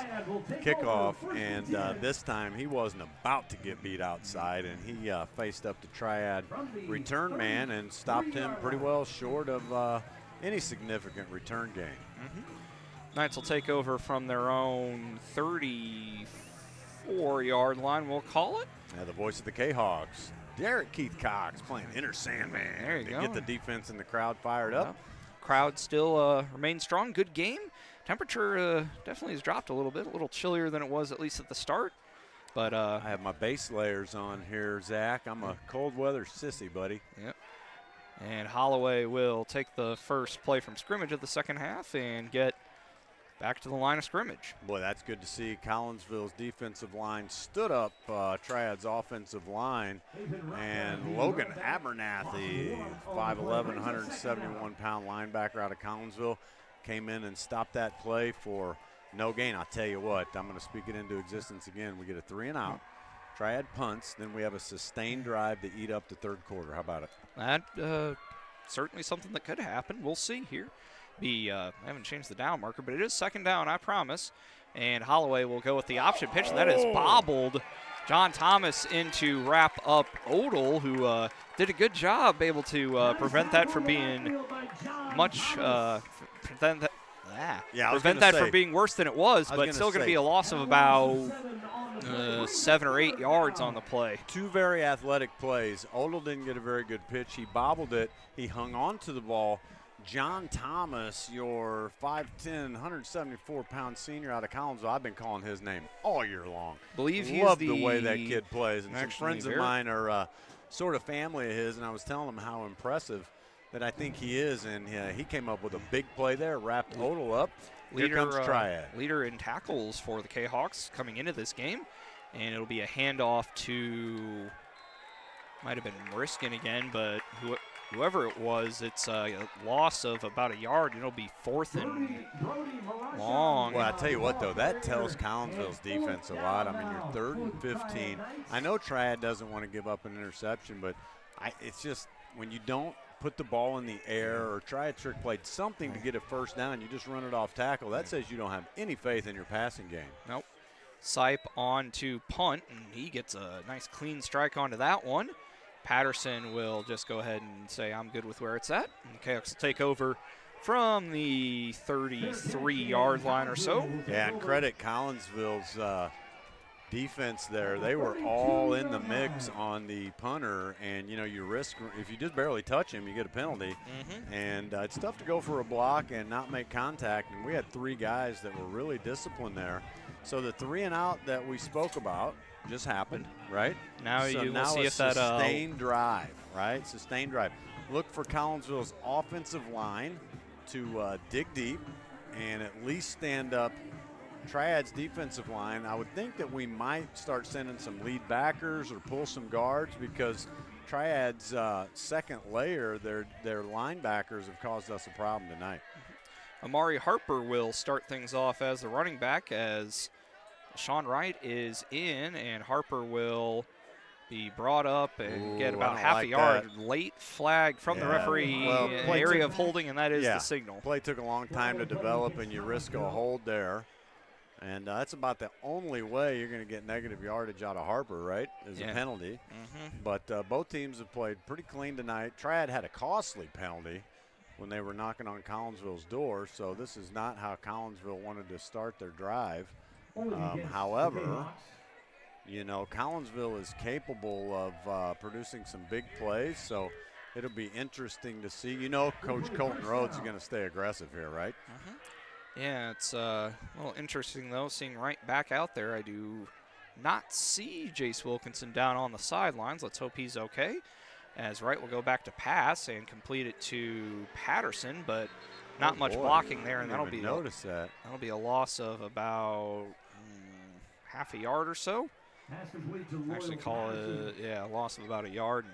kickoff, and this time he wasn't about to get beat outside, and he faced up the Triad return man and stopped him pretty well short of any significant return gain. Mm-hmm. Knights will take over from their own 34-yard line, we'll call it. Yeah, the voice of the Kahawks, Derek Keith Cox, playing inner Sandman. There you go. Get the defense and the crowd fired up. Crowd still remains strong. Good game. Temperature definitely has dropped a little bit, a little chillier than it was at least at the start. But I have my base layers on here, Zach. I'm a cold weather sissy, buddy. Yep. And Holloway will take the first play from scrimmage of the second half and get back to the line of scrimmage. Boy, that's good to see. Collinsville's defensive line stood up Triad's offensive line, and Logan Abernathy, 5'11", 171-pound linebacker out of Collinsville, came in and stopped that play for no gain. I'll tell you what, I'm going to speak it into existence again. We get a 3-and-out. Triad punts, then we have a sustained drive to eat up the third quarter. How about it? That certainly something that could happen. We'll see here. I haven't changed the down marker, but it is second down, I promise. And Holloway will go with the option pitch, and that is bobbled. John Thomas in to wrap up Odell, who did a good job able to prevent that from being prevent that from being worse than it was, but still going to be a loss of about 7 or 8 yards on the play. Two very athletic plays. Odell didn't get a very good pitch. He bobbled it. He hung on to the ball. John Thomas, your 5'10", 174-pound senior out of Collinsville, I've been calling his name all year long. Love the way that kid plays. And some friends of mine are sort of family of his, and I was telling them how impressive that I think he is, and he came up with a big play there, wrapped Odell up. Here comes Triad. Leader in tackles for the Kahawks coming into this game, and it'll be a handoff to, might have been Riskin again, but whoever it was, it's a loss of about a yard, and it'll be 4th and long. Well, I tell you what, though, that tells Collinsville's defense a lot. I mean, you're 3rd and 15. I know Triad doesn't want to give up an interception, but it's just when you don't put the ball in the air or try a trick play, something to get a first down, you just run it off tackle. That says you don't have any faith in your passing game. Nope. Sipe on to punt, and he gets a nice clean strike onto that one. Patterson will just go ahead and say, I'm good with where it's at. And the Kahawks will take over from the 33-yard line or so. Yeah, and credit Collinsville's defense there. They were all in the mix on the punter, and you risk, if you just barely touch him, you get a penalty. And it's tough to go for a block and not make contact, and we had 3 guys that were really disciplined there. So the 3 and out that we spoke about just happened, right? Now now see if that sustained drive, right? Sustained drive. Look for Collinsville's offensive line to dig deep and at least stand up Triad's defensive line. I would think that we might start sending some lead backers or pull some guards, because Triad's second layer, their linebackers have caused us a problem tonight. Amari Harper will start things off as the running back, as Sean Wright is in, and Harper will be brought up and get about half a yard. Late flag from the referee, area of holding, and that is the signal. Play took a long time to develop, and you risk a hold there. And that's about the only way you're going to get negative yardage out of Harper, right, is a penalty. But both teams have played pretty clean tonight. Triad had a costly penalty when they were knocking on Collinsville's door, so this is not how Collinsville wanted to start their drive. However, Collinsville is capable of producing some big plays, so it'll be interesting to see. Coach Colton Rhodes is going to stay aggressive here, right? Yeah, it's a little interesting, though, seeing Wright back out there. I do not see Jace Wilkinson down on the sidelines. Let's hope he's okay, as Wright will go back to pass and complete it to Patterson, but not much blocking there, and that'll be a loss of about half a yard or so. Actually call it a loss of about a yard.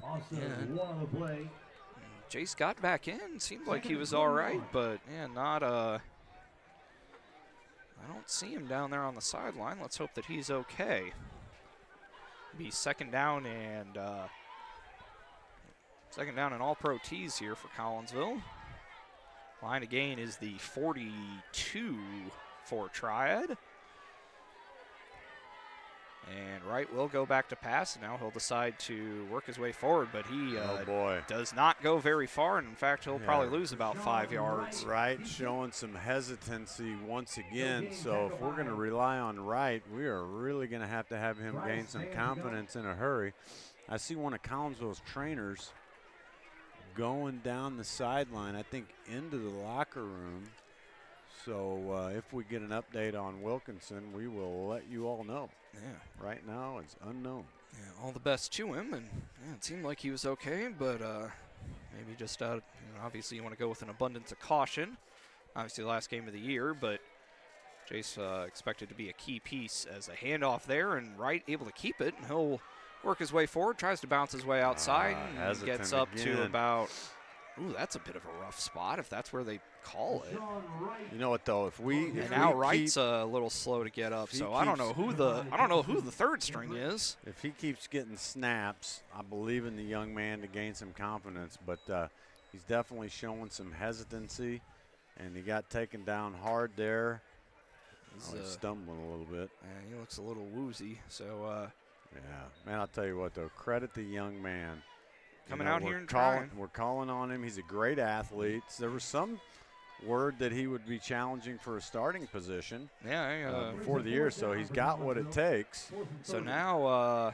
And Jace got back in. Seemed like he was all right, but not I don't see him down there on the sideline. Let's hope that he's okay. Be second down and all-pro tees here for Collinsville. Line of gain is the 42 for Triad. And Wright will go back to pass, and now he'll decide to work his way forward, but he does not go very far, and in fact, he'll probably lose about 5 yards. Wright showing some hesitancy once again, so if we're going to rely on Wright, we are really going to have him gain some confidence in a hurry. I see one of Collinsville's trainers going down the sideline, I think into the locker room. So if we get an update on Wilkinson, we will let you all know. Yeah. Right now, it's unknown. Yeah, all the best to him, and it seemed like he was okay, but maybe just out. Obviously, you want to go with an abundance of caution. Obviously, the last game of the year, but Jace expected to be a key piece as a handoff there, and Wright able to keep it, and he'll work his way forward, tries to bounce his way outside, and gets up to about. Ooh, that's a bit of a rough spot if that's where they call it. You know what though? If now Wright's a little slow to get up, so I don't know who the third string is. If he keeps getting snaps, I believe in the young man to gain some confidence, but he's definitely showing some hesitancy, and he got taken down hard there. He's stumbling a little bit. Yeah, he looks a little woozy. So. Yeah, man, I'll tell you what though. Credit the young man. Coming out here and trying. We're calling on him. He's a great athlete. There was some word that he would be challenging for a starting position before the year, so he's got what it takes. So now,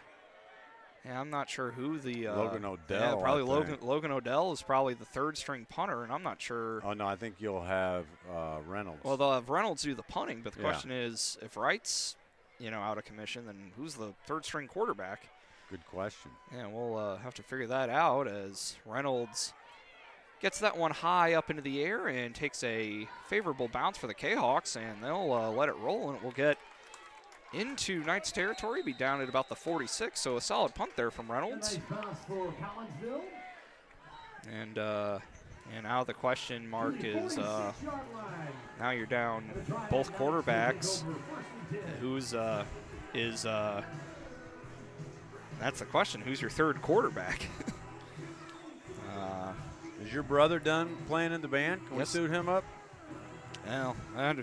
I'm not sure who the Logan Odell. Yeah, probably Logan Odell is probably the third string punter, and I'm not sure. Oh no, I think you'll have Reynolds. Well, they'll have Reynolds do the punting, but the question is, if Wright's out of commission, then who's the third string quarterback? Good question. Yeah, we'll have to figure that out, as Reynolds gets that one high up into the air and takes a favorable bounce for the Kahawks, and they'll let it roll, and it will get into Knights territory, be down at about the 46, so a solid punt there from Reynolds. Nice pass for Collinsville. And now the question mark is, now you're down both quarterbacks. That's the question, who's your third quarterback? Is your brother done playing in the band? Can we suit him up? Well, I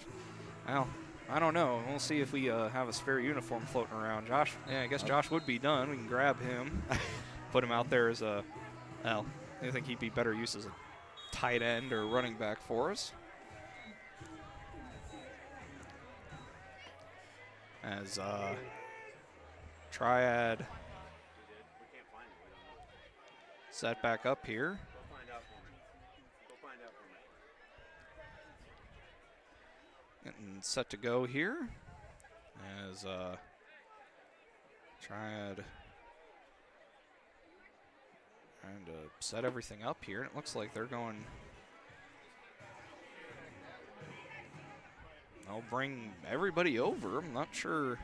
don't know. We'll see if we have a spare uniform floating around. Josh, I guess Josh would be done. We can grab him, put him out there as a, well, I think he'd be better used as a tight end or running back for us. As Triad set back up here. Getting set to go here as Triad trying to set everything up here. It looks like they're going, they'll bring everybody over. I'm not sure.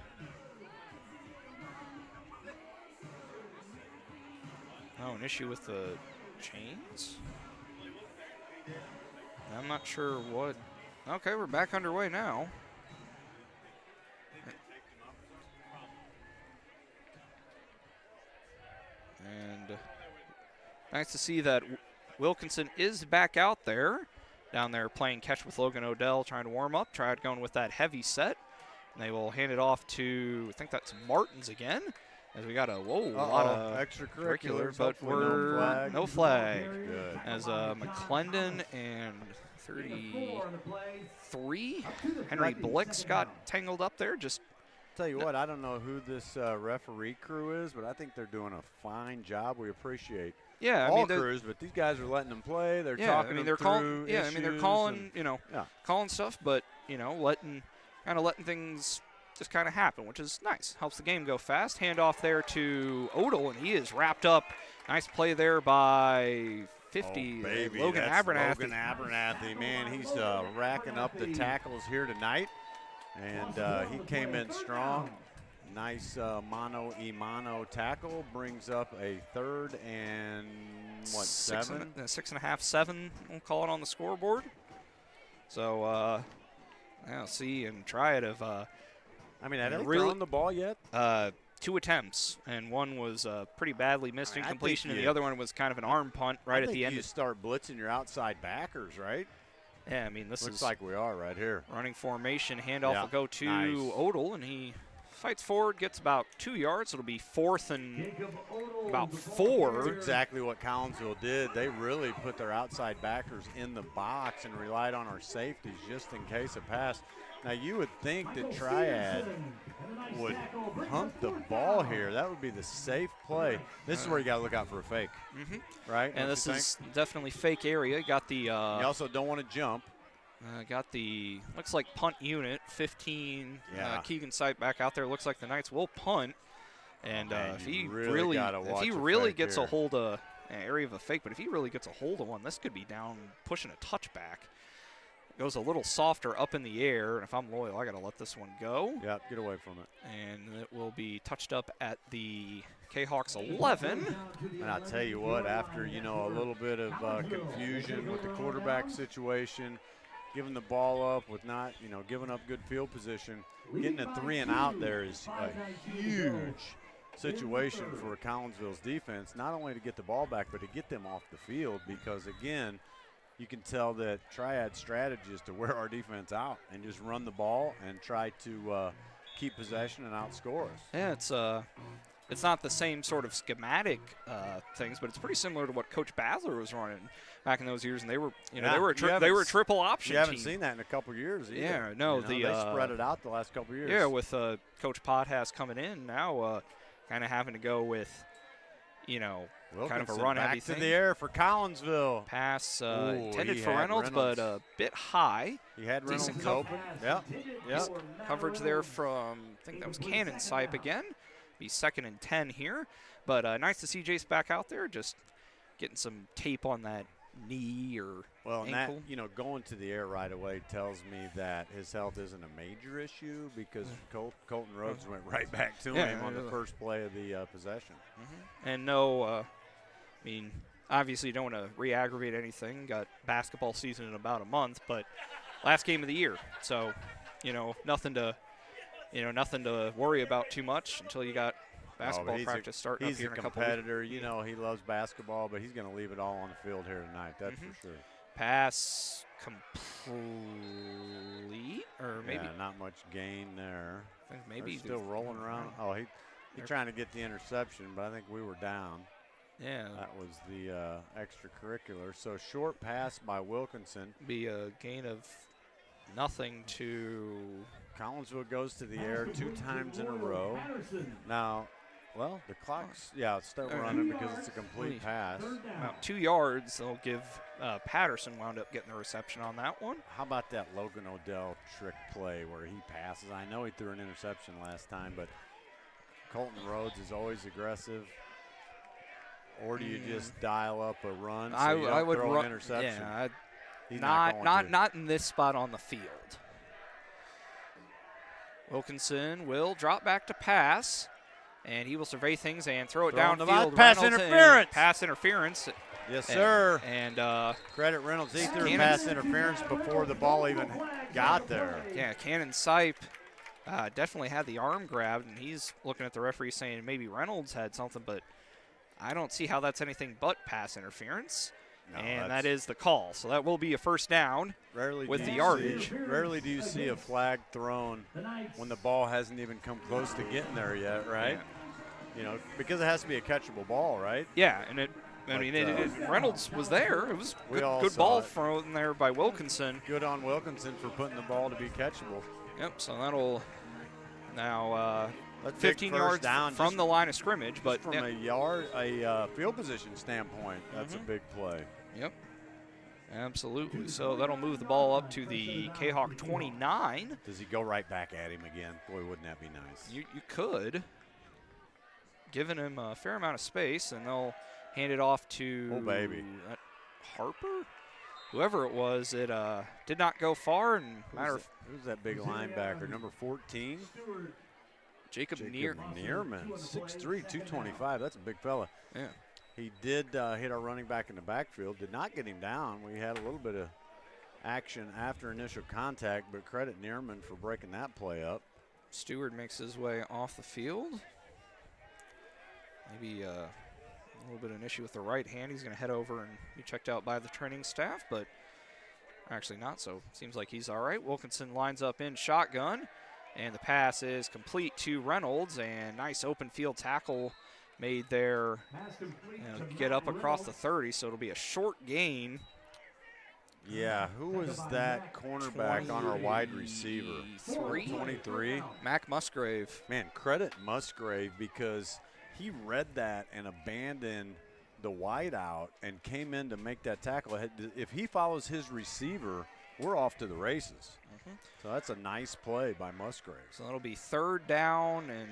Oh, an issue with the chains? I'm not sure what. Okay, we're back underway now. And nice to see that Wilkinson is back out there, down there playing catch with Logan Odell, trying to warm up. Triad going with that heavy set. And they will hand it off to, I think that's Martins again, as we got a, a lot of extracurriculars, but we're no flag. Good. As McClendon and 33, Henry Blix got tangled up there. Just tell you what, I don't know who this referee crew is, but I think they're doing a fine job. We appreciate all crews, but these guys are letting them play. They're talking they're through calling. Yeah, they're calling. Calling stuff, but letting things just kind of happen, which is nice. Helps the game go fast. Handoff there to Odell, and he is wrapped up. Nice play there by 50, Logan Abernathy. Logan Abernathy, man, he's racking up the tackles here tonight, and he came in strong. Nice mano-a-mano tackle, brings up a 3rd and, 7? 6.5, 7, we'll call it on the scoreboard. So, see, and Triad have have they thrown the ball yet? 2 attempts, and one was pretty badly missed incompletion, and the other one was kind of an arm punt right at the end. You start blitzing your outside backers, right? Yeah, this looks like we are right here. Running formation, handoff will go to Odell, and he fights forward, gets about 2 yards. It'll be 4th and about 4. That's exactly what Collinsville did. They really put their outside backers in the box and relied on our safeties just in case it passed. Now, you would think that Triad would hunt the ball here. That would be the safe play. This is where you got to look out for a fake, right? And this is definitely fake area. Got the. You also don't want to jump. Got the, looks like punt unit, 15. Keegan Sipe back out there. Looks like the Knights will punt. And if he really gets a hold of an area of a fake, but if he really gets a hold of one, this could be down pushing a touchback. Goes a little softer up in the air, and if I'm loyal, I got to let this one go. Yeah, get away from it. And it will be touched up at the Kahawks 11. And I'll tell you what, after, a little bit of confusion with the quarterback situation, giving the ball up with not, giving up good field position, getting a 3 and out there is a huge situation for Collinsville's defense, not only to get the ball back, but to get them off the field because, again, you can tell that Triad's strategy is to wear our defense out and just run the ball and try to keep possession and outscore us. Yeah, it's not the same sort of schematic things, but it's pretty similar to what Coach Basler was running back in those years, and they were they were a triple option. You haven't seen that in a couple of years either. Yeah, no, they spread it out the last couple of years. Yeah, with Coach Potthast coming in now, kind of having to go with, Wilkinson kind of a run-heavy thing. Back to the air for Collinsville. Pass intended for Reynolds, but a bit high. He had Reynolds open. Yep. Coverage there from, I think that was Cannon Sipe again. Be 2nd and 10 here. But nice to see Jace back out there, just getting some tape on that knee or Well, and ankle. that, going to the air right away tells me that his health isn't a major issue because Colton Rhodes went right back to him on the first play of the possession. And no, I mean, obviously you don't want to re-aggravate anything. Got basketball season in about a month, but last game of the year. So, nothing to worry about too much until you got basketball practice starting up here in a couple weeks. He's a competitor. He loves basketball, but he's going to leave it all on the field here tonight. That's for sure. Pass complete, or maybe not much gain there. I think maybe he's still rolling around. Oh, he's trying to get the interception, but I think we were down. Yeah, that was the extracurricular. So short pass by Wilkinson. Be a gain of nothing to Collinsville. Goes to the air 2 times in a row. Now, well, the clock's start running because it's a complete pass. About 2 yards. They'll give Patterson wound up getting the reception on that one. How about that Logan Odell trick play where he passes? I know he threw an interception last time, but Colton Rhodes is always aggressive. Or do you just dial up a run? So I would throw an interception. Yeah, not in this spot on the field. Wilkinson will drop back to pass, and he will survey things and throw it downfield. Pass interference. Pass interference. Yes, sir. And credit Reynolds. He threw pass interference before the ball even got there. Yeah, Cannon Sipe definitely had the arm grabbed, and he's looking at the referee saying maybe Reynolds had something, but I don't see how that's anything but pass interference. No, and that is the call. So that will be a first down with the yardage. Rarely do you see a flag thrown when the ball hasn't even come close to getting there yet, right? Yeah. Because it has to be a catchable ball, right? Yeah, and Reynolds was there. It was good ball thrown there by Wilkinson. Good on Wilkinson for putting the ball to be catchable. Yep, so that'll now 15 yards down from the line of scrimmage. But from a field position standpoint, that's a big play. Yep, absolutely. So that'll move the ball up to the Kahok 29. Does he go right back at him again? Boy, wouldn't that be nice? You could. Giving him a fair amount of space, and they'll hand it off to Harper? Whoever it was, it did not go far. And who's that big linebacker, number 14? Jacob Neerman, 6'3", 225. That's a big fella. Yeah. He did hit our running back in the backfield. Did not get him down. We had a little bit of action after initial contact, but credit Neerman for breaking that play up. Stewart makes his way off the field. Maybe a little bit of an issue with the right hand. He's going to head over and be checked out by the training staff, but actually not, so seems like he's all right. Wilkinson lines up in shotgun, and the pass is complete to Reynolds, and nice open field tackle made there. Get up across the 30, so it'll be a short gain. Yeah, who was that cornerback on our wide receiver? 23. Mac Musgrave. Man, credit Musgrave because he read that and abandoned the wide out and came in to make that tackle. If he follows his receiver, we're off to the races. So that's a nice play by Musgrave. So that'll be 3rd down, and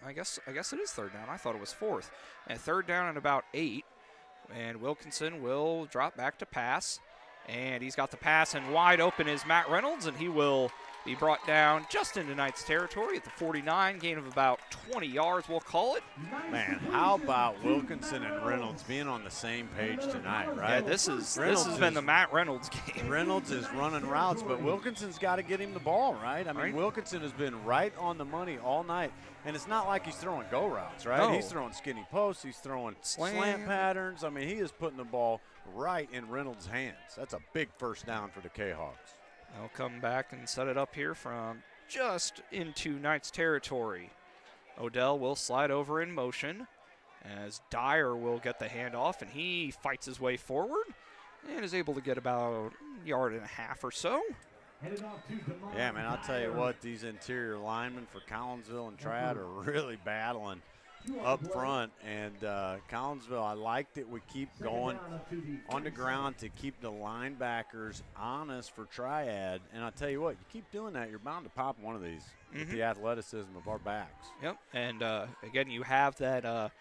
I guess it is 3rd down. I thought it was 4th. And 3rd down and about 8. And Wilkinson will drop back to pass. And he's got the pass, and wide open is Matt Reynolds, and he will be brought down just into Knight's territory at the 49, gain of about 20 yards, we'll call it. Man, how about Wilkinson and Reynolds being on the same page tonight, right? Yeah, this has been the Matt Reynolds game. Reynolds is running routes, but Wilkinson's got to get him the ball, right? I mean, Wilkinson has been right on the money all night, and it's not like he's throwing go routes, right? No. He's throwing skinny posts, he's throwing slant patterns. I mean, he is putting the ball right in Reynolds' hands. That's a big first down for the Kahawks. They'll come back and set it up here from just into Knight's territory. Odell will slide over in motion as Dyer will get the handoff, and he fights his way forward and is able to get about a yard and a half or so. Yeah, man, I'll tell you what, these interior linemen for Collinsville and Triad are really battling up front, and Collinsville, I like that we keep going on the ground to keep the linebackers honest for Triad, and I'll tell you what, you keep doing that, you're bound to pop one of these with the athleticism of our backs. Yep, and again, you have that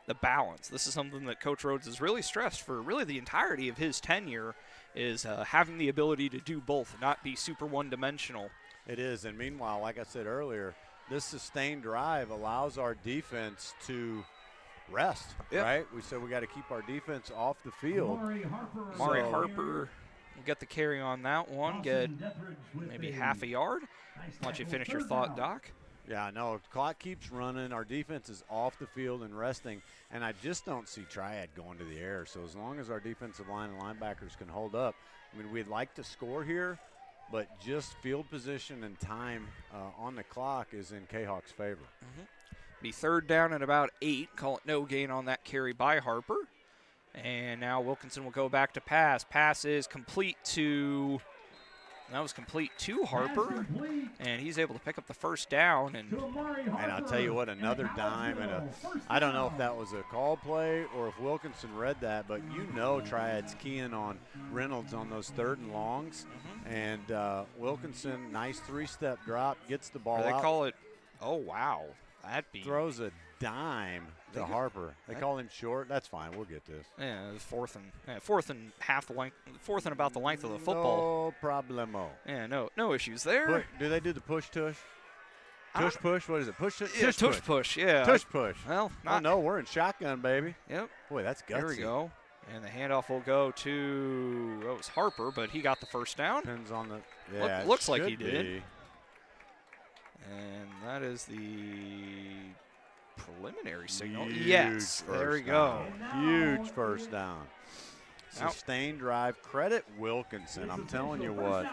the balance. This is something that Coach Rhodes has really stressed for really the entirety of his tenure, is having the ability to do both, not be super one-dimensional. It is, and meanwhile, like I said earlier, this sustained drive allows our defense to rest, right? We said we got to keep our defense off the field. Amari Harper will get the carry on that one, get maybe half a yard. I'll let you finish your thought, Doc. Yeah, no, clock keeps running. Our defense is off the field and resting, and I just don't see Triad going to the air. So as long as our defensive line and linebackers can hold up, I mean, we'd like to score here, but just field position and time on the clock is in Kahok's favor. Be third down at about 8. Call it no gain on that carry by Harper. And now Wilkinson will go back to pass. Pass is complete to – that was complete to Harper. And he's able to pick up the first down. And I'll tell you what, another dime. And I don't know if that was a call play or if Wilkinson read that, but you know Triad's keying on Reynolds on those 3rd and longs. And Wilkinson, nice 3-step drop, gets the ball they out. call it – oh, wow. That'd be – throws a dime to Harper. They call him short. That's fine. We'll get this. Yeah, fourth and half the length, fourth and about the length of the football. No problemo. Yeah, no issues there. Do they do the push-tush? Tush-push? What is it? Push-tush? Yeah, tush-push, yeah. Tush-push. Well, not. Oh, no, we're in shotgun, baby. Yep. Boy, that's gutsy. There we go. And the handoff will go to, it was Harper, but he got the first down. Depends on the, yeah, looks like he did. Be. And that is the preliminary signal. Huge yes, there we go. Huge first down. Sustained drive. Credit Wilkinson. I'm telling you what,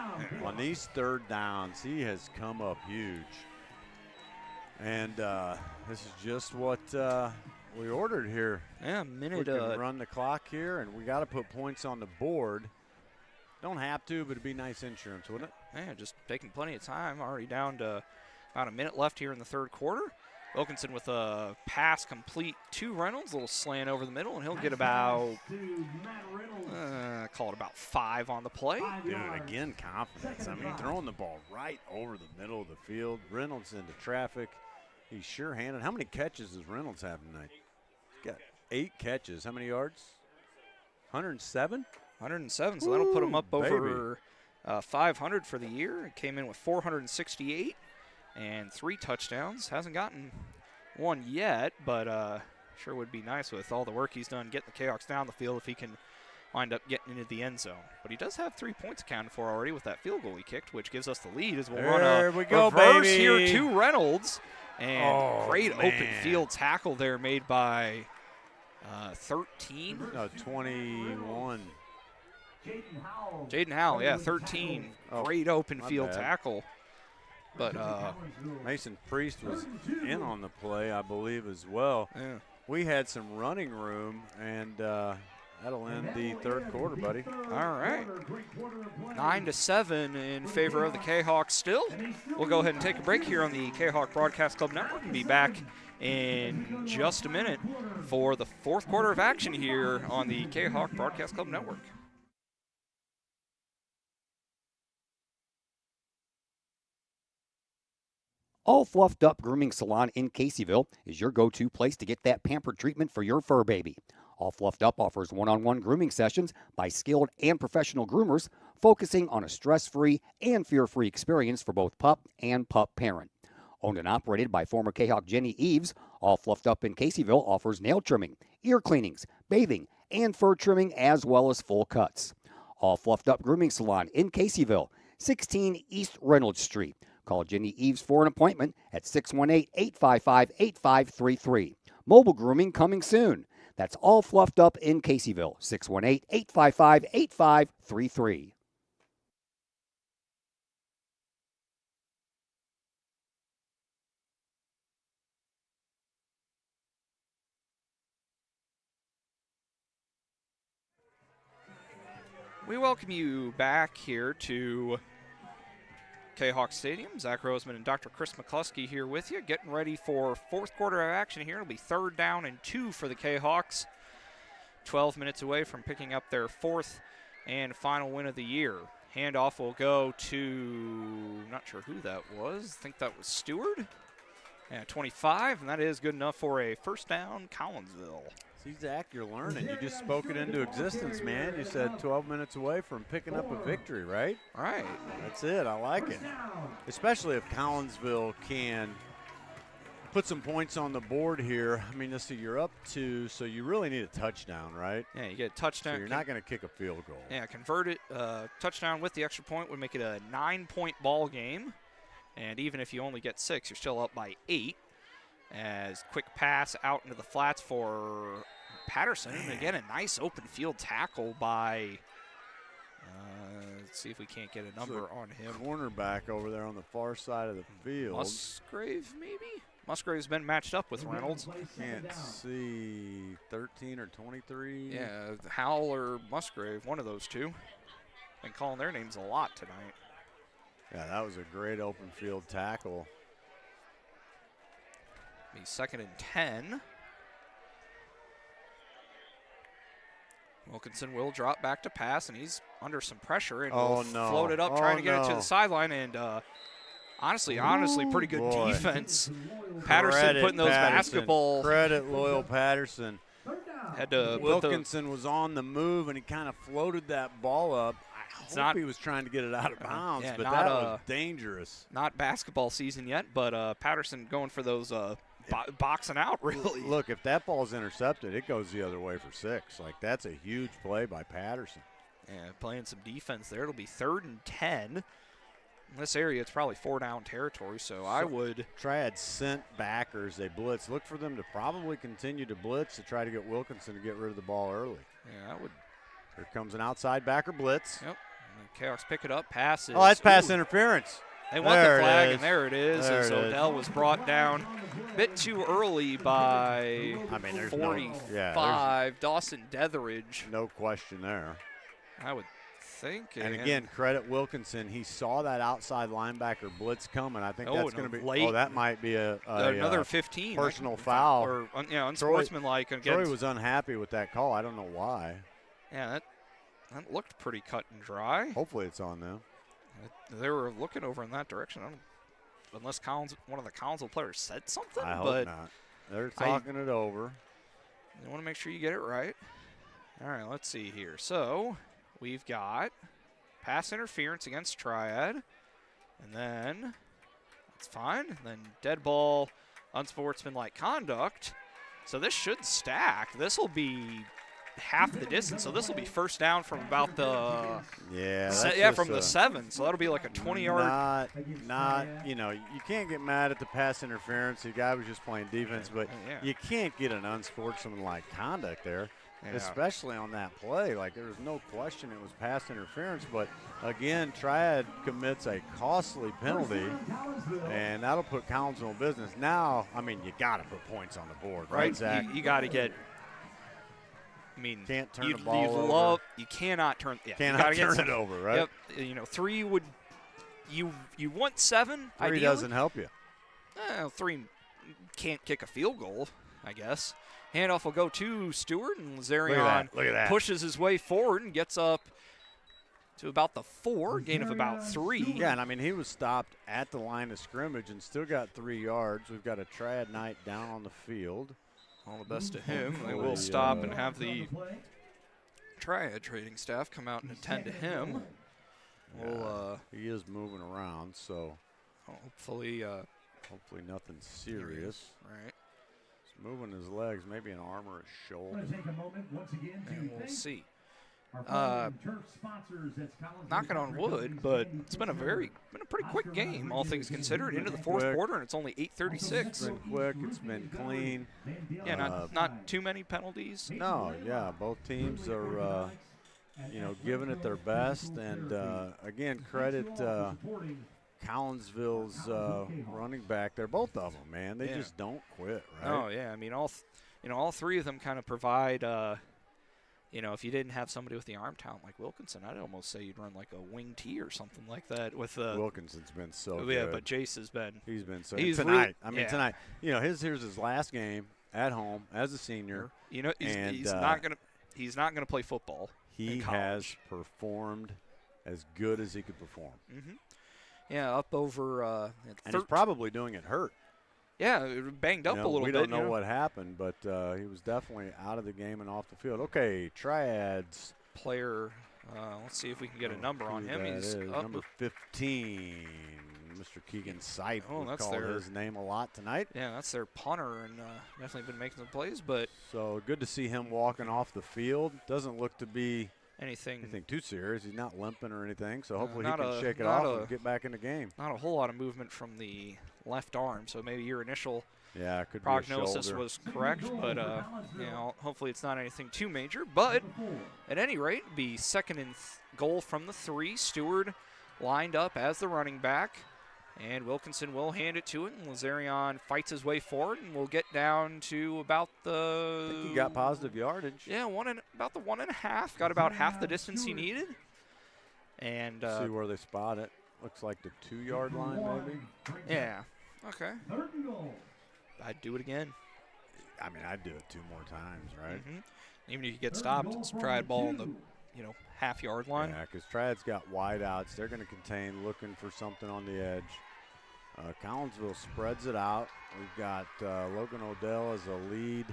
on these 3rd downs, he has come up huge. And this is just what we ordered here. Yeah, minute. We can run the clock here, and we got to put points on the board. Don't have to, but it'd be nice insurance, wouldn't it? Yeah, just taking plenty of time. Already down to about a minute left here in the 3rd quarter. Wilkinson with a pass complete to Reynolds, a little slant over the middle, and he'll get about, call it about 5 on the play. Dude, again, confidence. I mean, throwing the ball right over the middle of the field. Reynolds into traffic. He's sure-handed. How many catches does Reynolds have tonight? He's got 8 catches. How many yards? 107? 107, so that'll put him up over 500 for the year. It came in with 468 and 3 touchdowns. Hasn't gotten one yet, but sure would be nice with all the work he's done getting the Kahawks down the field if he can wind up getting into the end zone. But he does have 3 points accounted for already with that field goal he kicked, which gives us the lead as we'll run a reverse here to Reynolds. And great open field tackle there made by 13? No, 21. Jaden Howell, yeah, 13. Great open field tackle. But Mason Priest was in on the play, I believe, as well. Yeah. We had some running room, and that'll end the 3rd quarter, buddy. All right. 9-7 in favor of the Kahawks still. We'll go ahead and take a break here on the Kahawk Broadcast Club Network and be back in just a minute for the 4th quarter of action here on the Kahawk Broadcast Club Network. All Fluffed Up Grooming Salon in Caseyville is your go-to place to get that pampered treatment for your fur baby. All Fluffed Up offers one-on-one grooming sessions by skilled and professional groomers, focusing on a stress-free and fear-free experience for both pup and pup parent. Owned and operated by former Kahawk Jenny Eves, All Fluffed Up in Caseyville offers nail trimming, ear cleanings, bathing, and fur trimming, as well as full cuts. All Fluffed Up Grooming Salon in Caseyville, 16 East Reynolds Street. Call Jenny Eves for an appointment at 618-855-8533. Mobile grooming coming soon. That's All Fluffed Up in Caseyville, 618-855-8533. We welcome you back here to Kahawk Stadium. Zach Roseman and Dr. Chris McCluskey here with you, getting ready for 4th quarter of action here. It'll be 3rd down and 2 for the Kahawks. 12 minutes away from picking up their 4th and final win of the year. Handoff will go to, not sure who that was. I think that was Stewart. Yeah, 25, and that is good enough for a first down, Collinsville. See, Zach, you're learning. You just spoke it into existence, man. You said 12 minutes away from picking up a victory, right? Right. That's it. I like it. Especially if Collinsville can put some points on the board here. I mean, let's see, you're up 2, so you really need a touchdown, right? Yeah, you get a touchdown. So you're not going to kick a field goal. Yeah, convert it. Touchdown with the extra point would make it a 9-point ball game. And even if you only get 6, you're still up by 8. As quick pass out into the flats for Patterson. And again, a nice open field tackle by, let's see if we can't get a number on him. Cornerback over there on the far side of the field. Musgrave, maybe? Musgrave's been matched up with Reynolds. Can't see 13 or 23. Yeah, Howell or Musgrave, one of those two. Been calling their names a lot tonight. Yeah, that was a great open field tackle. Be 2nd and 10. Wilkinson will drop back to pass, and he's under some pressure and will float it up, trying to get it to the sideline. And honestly, pretty good defense. Patterson putting those basketball. Credit Loyal Patterson. Had to Wilkinson was on the move, and he kind of floated that ball up. I hope he was trying to get it out of bounds, but that was dangerous. Not basketball season yet, but Patterson going for those boxing out, really. Look, if that ball's intercepted, it goes the other way for 6. Like, that's a huge play by Patterson. Yeah, playing some defense there. It'll be 3rd and 10. In this area, it's probably 4-down territory, so I would. Triad sent backers. They blitz. Look for them to probably continue to blitz to try to get Wilkinson to get rid of the ball early. Yeah, I would. Here comes an outside backer blitz. Yep. Chaos pick it up, passes. Oh, that's pass interference. They want the flag, and there it is. As Odell was brought down a bit too early by 45. Dawson Detheridge. No question there. I would think. And again, credit Wilkinson. He saw that outside linebacker blitz coming. I think that's going to be late. Oh, that might be another 15 personal foul. Or unsportsmanlike. Troy was unhappy with that call. I don't know why. Yeah, that looked pretty cut and dry. Hopefully it's on them. They were looking over in that direction. Unless one of the Collinsville players said something. I hope not. They're talking it over. You want to make sure you get it right. All right, let's see here. So we've got pass interference against Triad. And then that's fine. And then dead ball, unsportsmanlike conduct. So this should stack. This will be half the distance, so this will be first down from about the from the 7. So that'll be like a 20-yard. You can't get mad at the pass interference. The guy was just playing defense, but you can't get an unsportsmanlike conduct there, especially on that play. Like, there's no question it was pass interference, but again, Triad commits a costly penalty, and that'll put Collinsville in business. Now, I mean, you got to put points on the board, right, Zach? You got to get. I mean, can't turn the ball over. You cannot turn. Yeah, cannot turn it over, right? Yep. 3 would. You want 7. 3 ideally. Doesn't help you. 3 can't kick a field goal, I guess. Handoff will go to Stewart, and Lazarion Look at that. pushes his way forward and gets up to about the 4, gain of about 3. Yeah, and I mean, he was stopped at the line of scrimmage and still got 3 yards. We've got a Triad Knight down on the field. All the best to him. They will stop and have the Triad trading staff come out and attend to him. He is moving around, so hopefully nothing serious. Right. He's moving his legs, maybe an arm or a shoulder. And we'll see. Knocking on wood, but it's been a pretty quick game, all things considered, into the fourth quarter, and it's only 8:36. It's been quick. It's been clean. Yeah, not too many penalties. No, yeah, both teams are, giving it their best, and again, credit Collinsville's running back. They're both of them, man. They just don't quit, right? Oh yeah, I mean all 3 of them kind of provide. If you didn't have somebody with the arm talent like Wilkinson, I'd almost say you'd run like a wing T or something like that. With Wilkinson's been so good. Yeah, but Jace has been. He's been so good. Tonight. Tonight. Here's his last game at home as a senior. He's not gonna play football. He has performed as good as he could perform. Mm-hmm. Yeah, up over. And he's probably doing it hurt. Yeah, banged up a little bit. We don't know what happened, but he was definitely out of the game and off the field. Okay, Triad's player. Let's see if we can get a number on him. He's number 15, Mr. Keegan Sipe. We've called his name a lot tonight. Yeah, that's their punter, and definitely been making some plays. But so good to see him walking off the field. Doesn't look to be anything too serious. He's not limping or anything, so hopefully he can shake it off and get back in the game. Not a whole lot of movement from the left arm, so maybe your initial could prognosis was correct, but hopefully it's not anything too major. But at any rate, be second and goal from the 3. Stewart lined up as the running back, and Wilkinson will hand it to him. Lazarion fights his way forward, and we'll get down to about I think he got positive yardage. Yeah, about the 1.5. Got about half the distance he needed. And see where they spot it. Looks like the 2-yard line, maybe. Yeah. Okay. I'd do it again. I mean, I'd do it 2 more times, right? Even if you get stopped, it's a Triad ball on the half-yard line. Yeah, because Triad's got wideouts. They're going to contain, looking for something on the edge. Collinsville spreads it out. We've got Logan Odell as a lead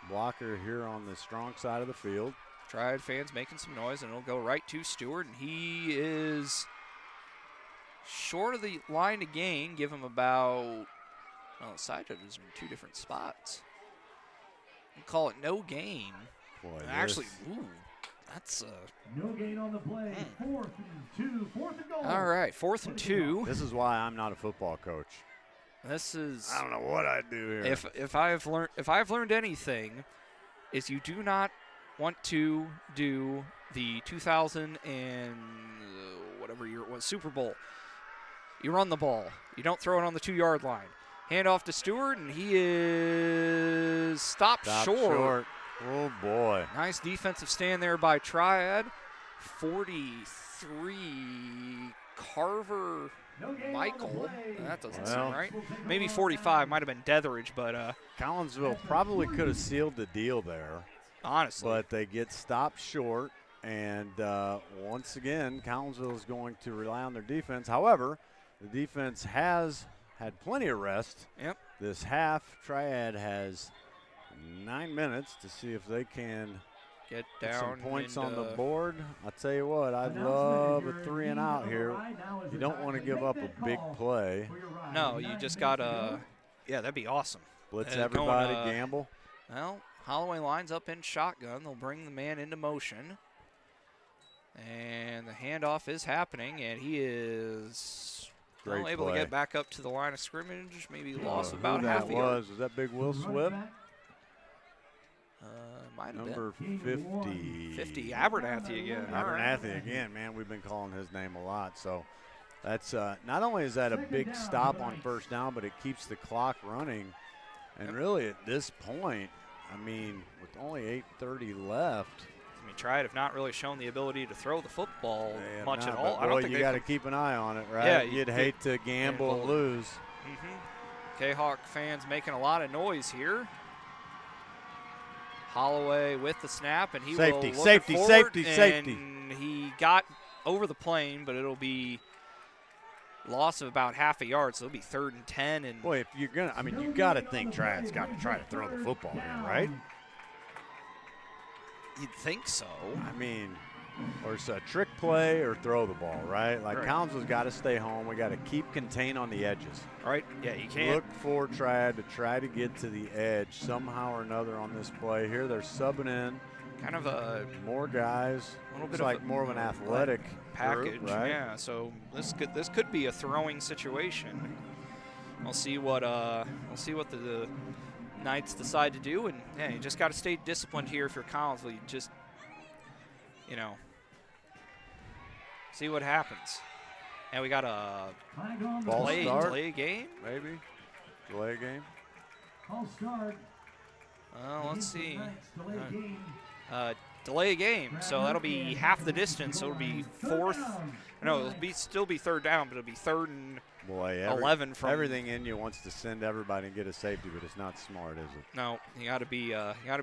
blocker here on the strong side of the field. Triad fans making some noise, and it'll go right to Stewart, and he is short of the line to gain. Give him about, the side judges are in 2 different spots. We'll call it no gain. Boy, actually, that's no gain on the play. 4th and 2, 4th and goal. All right, 4th and 2. This is why I'm not a football coach. This is, I don't know what I'd do here. If I've learned anything, is you do not want to do the 2000 and whatever year it was, Super Bowl. You run the ball. You don't throw it on the 2-yard line. Hand off to Stewart, and he is stopped short. Oh, boy. Nice defensive stand there by Triad. 43, Carver Michael. That doesn't seem right. Maybe 45. Might have been Detheridge, but Collinsville probably could have sealed the deal there. Honestly. But they get stopped short, and once again, Collinsville is going to rely on their defense. However, the defense has had plenty of rest. Yep. This half, Triad has 9 minutes to see if they can get put down some points on the board. I'll tell you what, I'd love a 3 and out here. You don't want to give up a big play. No, you just got to, that'd be awesome. Blitz everybody, going, gamble. Well, Holloway lines up in shotgun. They'll bring the man into motion. And the handoff is happening, and he is able to get back up to the line of scrimmage. Maybe lost about half a yard. Was that Big Will Swift? Might have Number been. 50. Abernathy again. Abernathy again, man. We've been calling his name a lot. So that's not only is that a big stop on first down, but it keeps the clock running. And really at this point, I mean, with only 8:30 left. I mean, Triad have not really shown the ability to throw the football much at all. I don't think you got to keep an eye on it, right? Yeah, you'd hate to gamble and lose. Kahok fans making a lot of noise here. Holloway with the snap, and he will look forward, and he got over the plane, but it'll be loss of about half a yard, so it'll be 3rd and 10. And boy, if you're gonna, I mean, you got to think Triad's got to try to throw the football here, right? You'd think so. I mean, or it's a trick play or throw the ball, right? Like Collinsville's got to stay home. We got to keep contain on the edges. Right? Yeah, you can't. Look for Triad to try to get to the edge somehow or another on this play. Here they're subbing in. Kind of a more guys. Looks like more of an athletic package, group, right? Yeah. So this could be a throwing situation. We'll see what the Knights decide to do, and yeah, you just got to stay disciplined here if you're Collinsville. You just, see what happens. And we got a delay game, maybe delay game. I'll start. Let's see. Delay game. So that'll be half the distance. So it'll be 4th. No, it'll still be 3rd down, but it'll be 3rd and 11 from everything in you wants to send everybody and get a safety, but it's not smart, is it? No, you got to be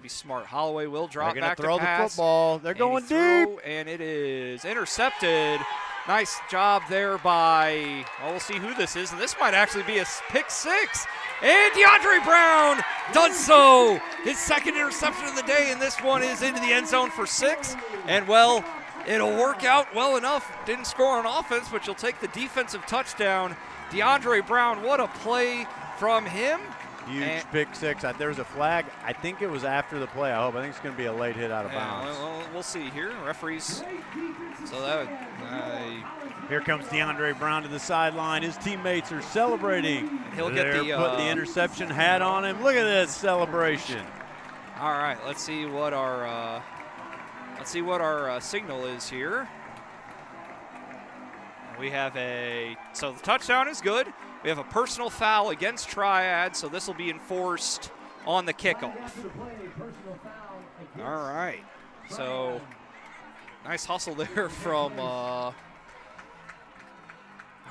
smart. Holloway will drop back to throw pass. The football. They're going deep, and it is intercepted. Nice job there by. Well, we'll see who this is, and this might actually be a pick 6. And DeAndre Brown does so. His second interception of the day, and this one is into the end zone for 6. And, well, it'll work out well enough. Didn't score on offense, but you'll take the defensive touchdown. DeAndre Brown, what a play from him. Huge pick 6. There's a flag. I think it was after the play. I think it's going to be a late hit out of bounds. Well, we'll see here. Referees. So that here comes DeAndre Brown to the sideline. His teammates are celebrating. He'll They're get putting the interception hat on him. Look at this celebration. All right, let's see what our signal is here. We have so the touchdown is good. We have a personal foul against Triad, so this will be enforced on the kickoff. All right, so nice hustle there from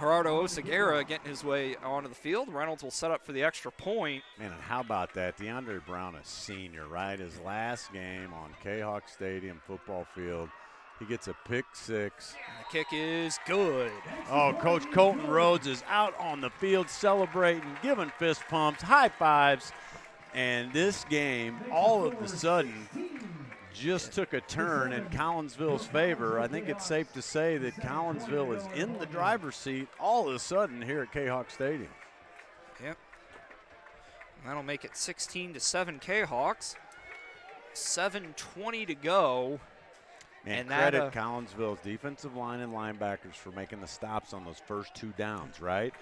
Gerardo Oseguera getting his way onto the field. Reynolds will set up for the extra point. Man, and how about that? DeAndre Brown, a senior, right? His last game on Kahok Stadium football field. He gets a pick 6. And the kick is good. Oh, Coach Colton Rhodes is out on the field celebrating, giving fist pumps, high fives. And this game, all of a sudden, just took a turn in Collinsville's favor. I think it's safe to say that Collinsville is in the driver's seat all of a sudden here at Kahok Stadium. Yep. And that'll make it 16-7 Kahawks. 7:20 to go. And credit Collinsville's defensive line and linebackers for making the stops on those first 2 downs, right?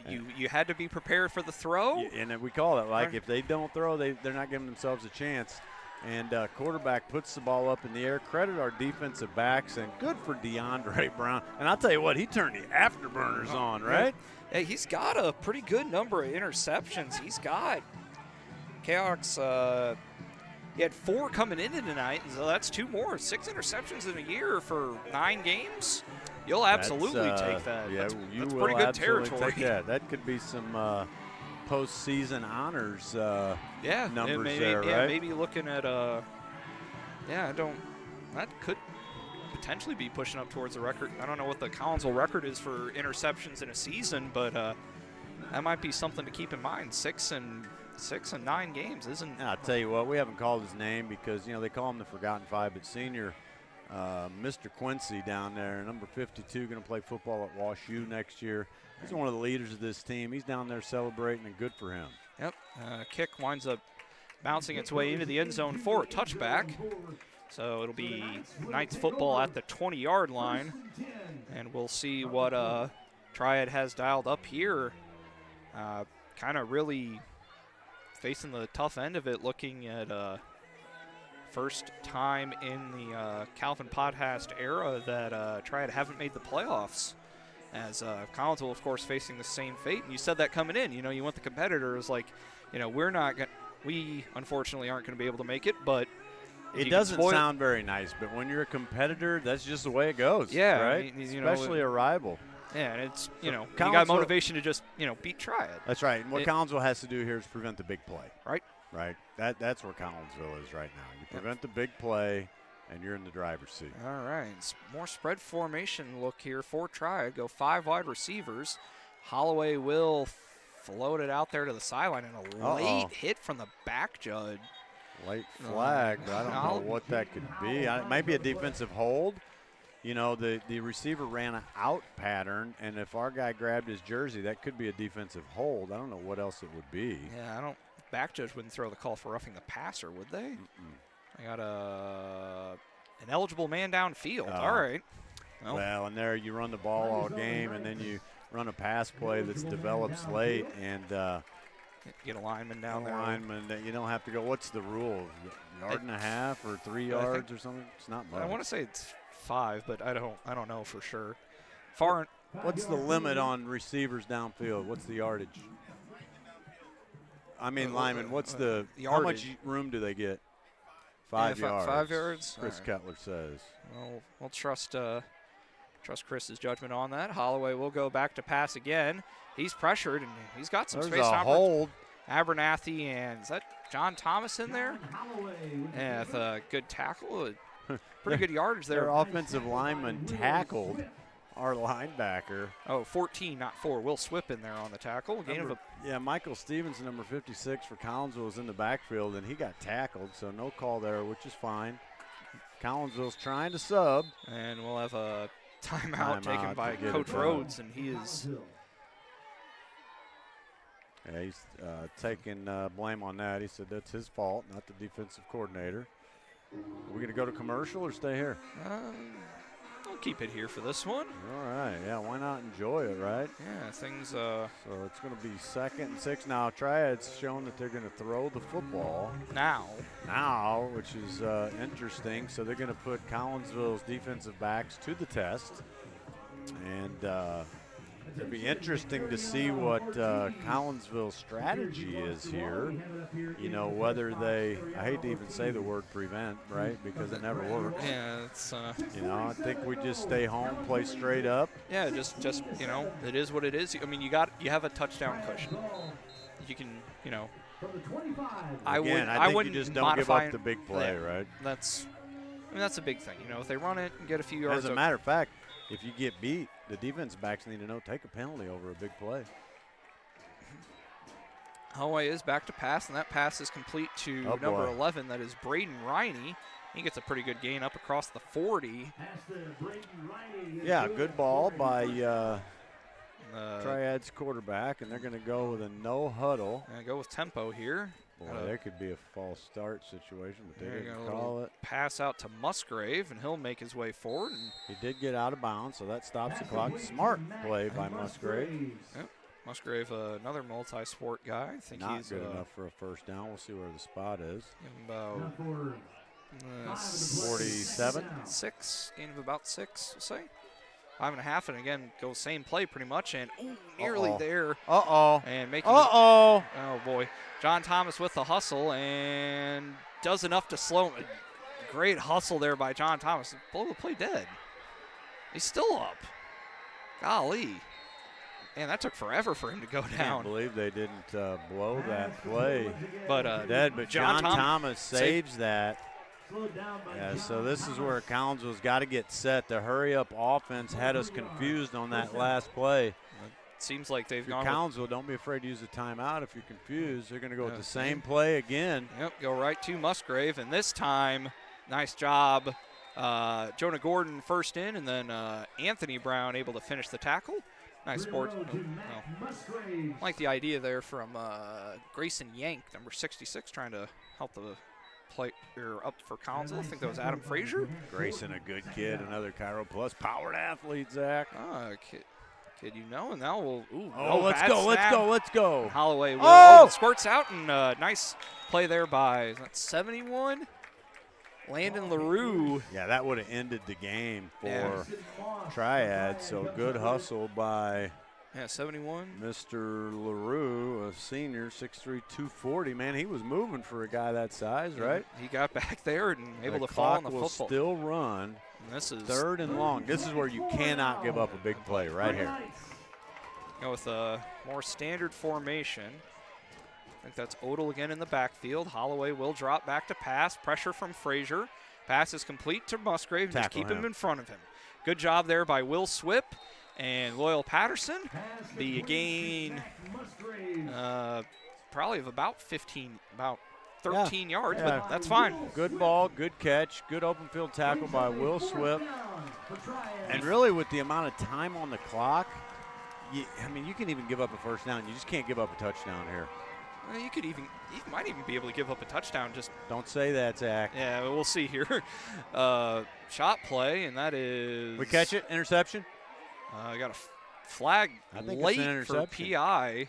You had to be prepared for the throw. And we call it like if they don't throw, they're not giving themselves a chance. And quarterback puts the ball up in the air. Credit our defensive backs, and good for DeAndre Brown. And I'll tell you what, he turned the afterburners on, right? Hey, he's got a pretty good number of interceptions. He's got Kahawks. He had 4 coming into tonight, so that's 2 more. 6 interceptions in a year for 9 games. You'll absolutely take that. Yeah, that's you will pretty good absolutely territory. Take that. That could be some postseason honors numbers maybe, there, right? Maybe looking at that could potentially be pushing up towards the record. I don't know what the Collinsville record is for interceptions in a season, but that might be something to keep in mind. 6 and 9 games isn't. I'll tell you what, we haven't called his name because they call him the Forgotten Five, but senior Mr. Quincy down there, number 52, going to play football at WashU next year. He's one of the leaders of this team. He's down there celebrating, and good for him. Yep. Kick winds up bouncing its way into the end zone for a touchback. So it'll be Knights football at the 20-yard line, and we'll see what Triad has dialed up here. Kind of really facing the tough end of it, looking at first time in the Calvin Podhast era that Triad haven't made the playoffs. As Collinsville, of course, facing the same fate. And you said that coming in. You want the competitors like, we unfortunately aren't going to be able to make it, but it doesn't sound very nice. But when you're a competitor, that's just the way it goes. Yeah, right. Especially a rival. Yeah, and it's you got motivation to just beat Triad. That's right. And what Collinsville has to do here is prevent the big play. Right. Right. That's where Collinsville is right now. You prevent the big play, and you're in the driver's seat. All right. It's more spread formation look here for Triad. Go 5 wide receivers. Holloway will float it out there to the sideline, and a late hit from the back judge. Late flag, but I don't know what that could be. It might be a defensive hold. The receiver ran an out pattern, and if our guy grabbed his jersey, that could be a defensive hold. I don't know what else it would be. Yeah, back judge wouldn't throw the call for roughing the passer, would they? I got an eligible man downfield. All right. Well, and there you run the ball all game, and then you run a pass play that's develops late, and get a lineman down there. Lineman, you don't have to go. What's the rule? Yard and a half or 3 yards or something? It's not much. I want to say it's 5, but I don't know for sure. What's the limit on receivers downfield? What's the yardage? I mean, lineman. What's the how much room do they get? 5 yards. 5 yards. Chris Kettler says. Well, we'll trust Chris's judgment on that. Holloway will go back to pass again. He's pressured, and he's got some space. There's a hold. Abernathy, and is that John Thomas in there? Yeah, with a good tackle. Pretty good yardage there. Their offensive lineman tackled our linebacker. Oh, 14, not 4. Will Swip in there on the tackle. Yeah, Michael Stevens, number 56 for Collinsville, was in the backfield, and he got tackled, so no call there, which is fine. Collinsville's trying to sub. And we'll have a timeout taken by Coach Rhodes, and he is. Yeah, he's taking blame on that. He said that's his fault, not the defensive coordinator. Are we going to go to commercial or stay here? I'll keep it here for this one. All right, yeah, why not enjoy it, right? Yeah, things. So it's going to be 2nd and 6 now. Triad's shown that they're going to throw the football now, which is interesting. So they're going to put Collinsville's defensive backs to the test, and it'll be interesting to see what Collinsville's strategy is here. You know, whether they, I hate to even say the word prevent, right, because it never works. Yeah, it's. You know, I think we just stay home, play straight up. Yeah, just you know, it is what it is. I mean, you have a touchdown cushion. You can, you know. I think wouldn't you just don't give modify up the big play, right? That's a big thing. You know, if they run it and get a few yards. As a matter of fact, if you get beat, the defense backs need to know, take a penalty over a big play. Holloway is back to pass, and that pass is complete to number 11. That is Braden Riney. He gets a pretty good gain up across the 40. Yeah, good ball by Triad's quarterback, and they're going to go with a no huddle. And go with tempo here. Boy, there could be a false start situation, but they didn't call it. Pass out to Musgrave, and he'll make his way forward. And he did get out of bounds, so that stops the clock. Smart play by Musgrave. Yep. Musgrave, another multi-sport guy. I think not he's good enough for a first down. We'll see where the spot is. About 47? 6, gain of about 6, we'll say. 5.5, and again, goes same play pretty much, and nearly there. And making oh boy. John Thomas with the hustle, and does enough to slow him. Great hustle there by John Thomas. Blow the play dead. He's still up. Golly. Man, that took forever for him to go down. I can't believe they didn't blow that play. But dead, but John Thomas saves that. Yeah, so this is where Collinsville's got to get set. The hurry-up offense had us confused on that last play. It seems like they've gone. Collinsville, don't be afraid to use a timeout if you're confused. They're going to go with the same play again. Yep, go right to Musgrave, and this time, nice job. Jonah Gordon first in, and then Anthony Brown able to finish the tackle. Nice sports. Like the idea there from Grayson Yank, number 66, trying to help the player up for Collinsville. I think that was Adam Frazier. Grayson, a good kid, another Cairo Plus powered athlete, Zach. Kid, you know, and now we'll. Let's go. Holloway squirts out, and nice play there by 71. Landon LaRue. Yeah, that would have ended the game for Triad. So good hustle by 71. Mr. LaRue, a senior, 6'3", 240. Man, he was moving for a guy that size, right? He got back there and able the to fall on the football. football. Still run. And this is 3rd and long. This is where you cannot give up a big play right here. Go with a more standard formation. I think that's Odell again in the backfield. Holloway will drop back to pass. Pressure from Frazier. Pass is complete to Musgrave. Just keep him in front of him. Good job there by Will Swip and Loyal Patterson. The gain probably of about 13 yards, but that's fine. Good ball, good catch, good open field tackle by Will Swip. And really with the amount of time on the clock, you can even give up a first down. You just can't give up a touchdown here. You might even be able to give up a touchdown. Just don't say that, Zach. Yeah, we'll see here. Shot play, and that is. We catch it. Interception. I got a flag late for PI.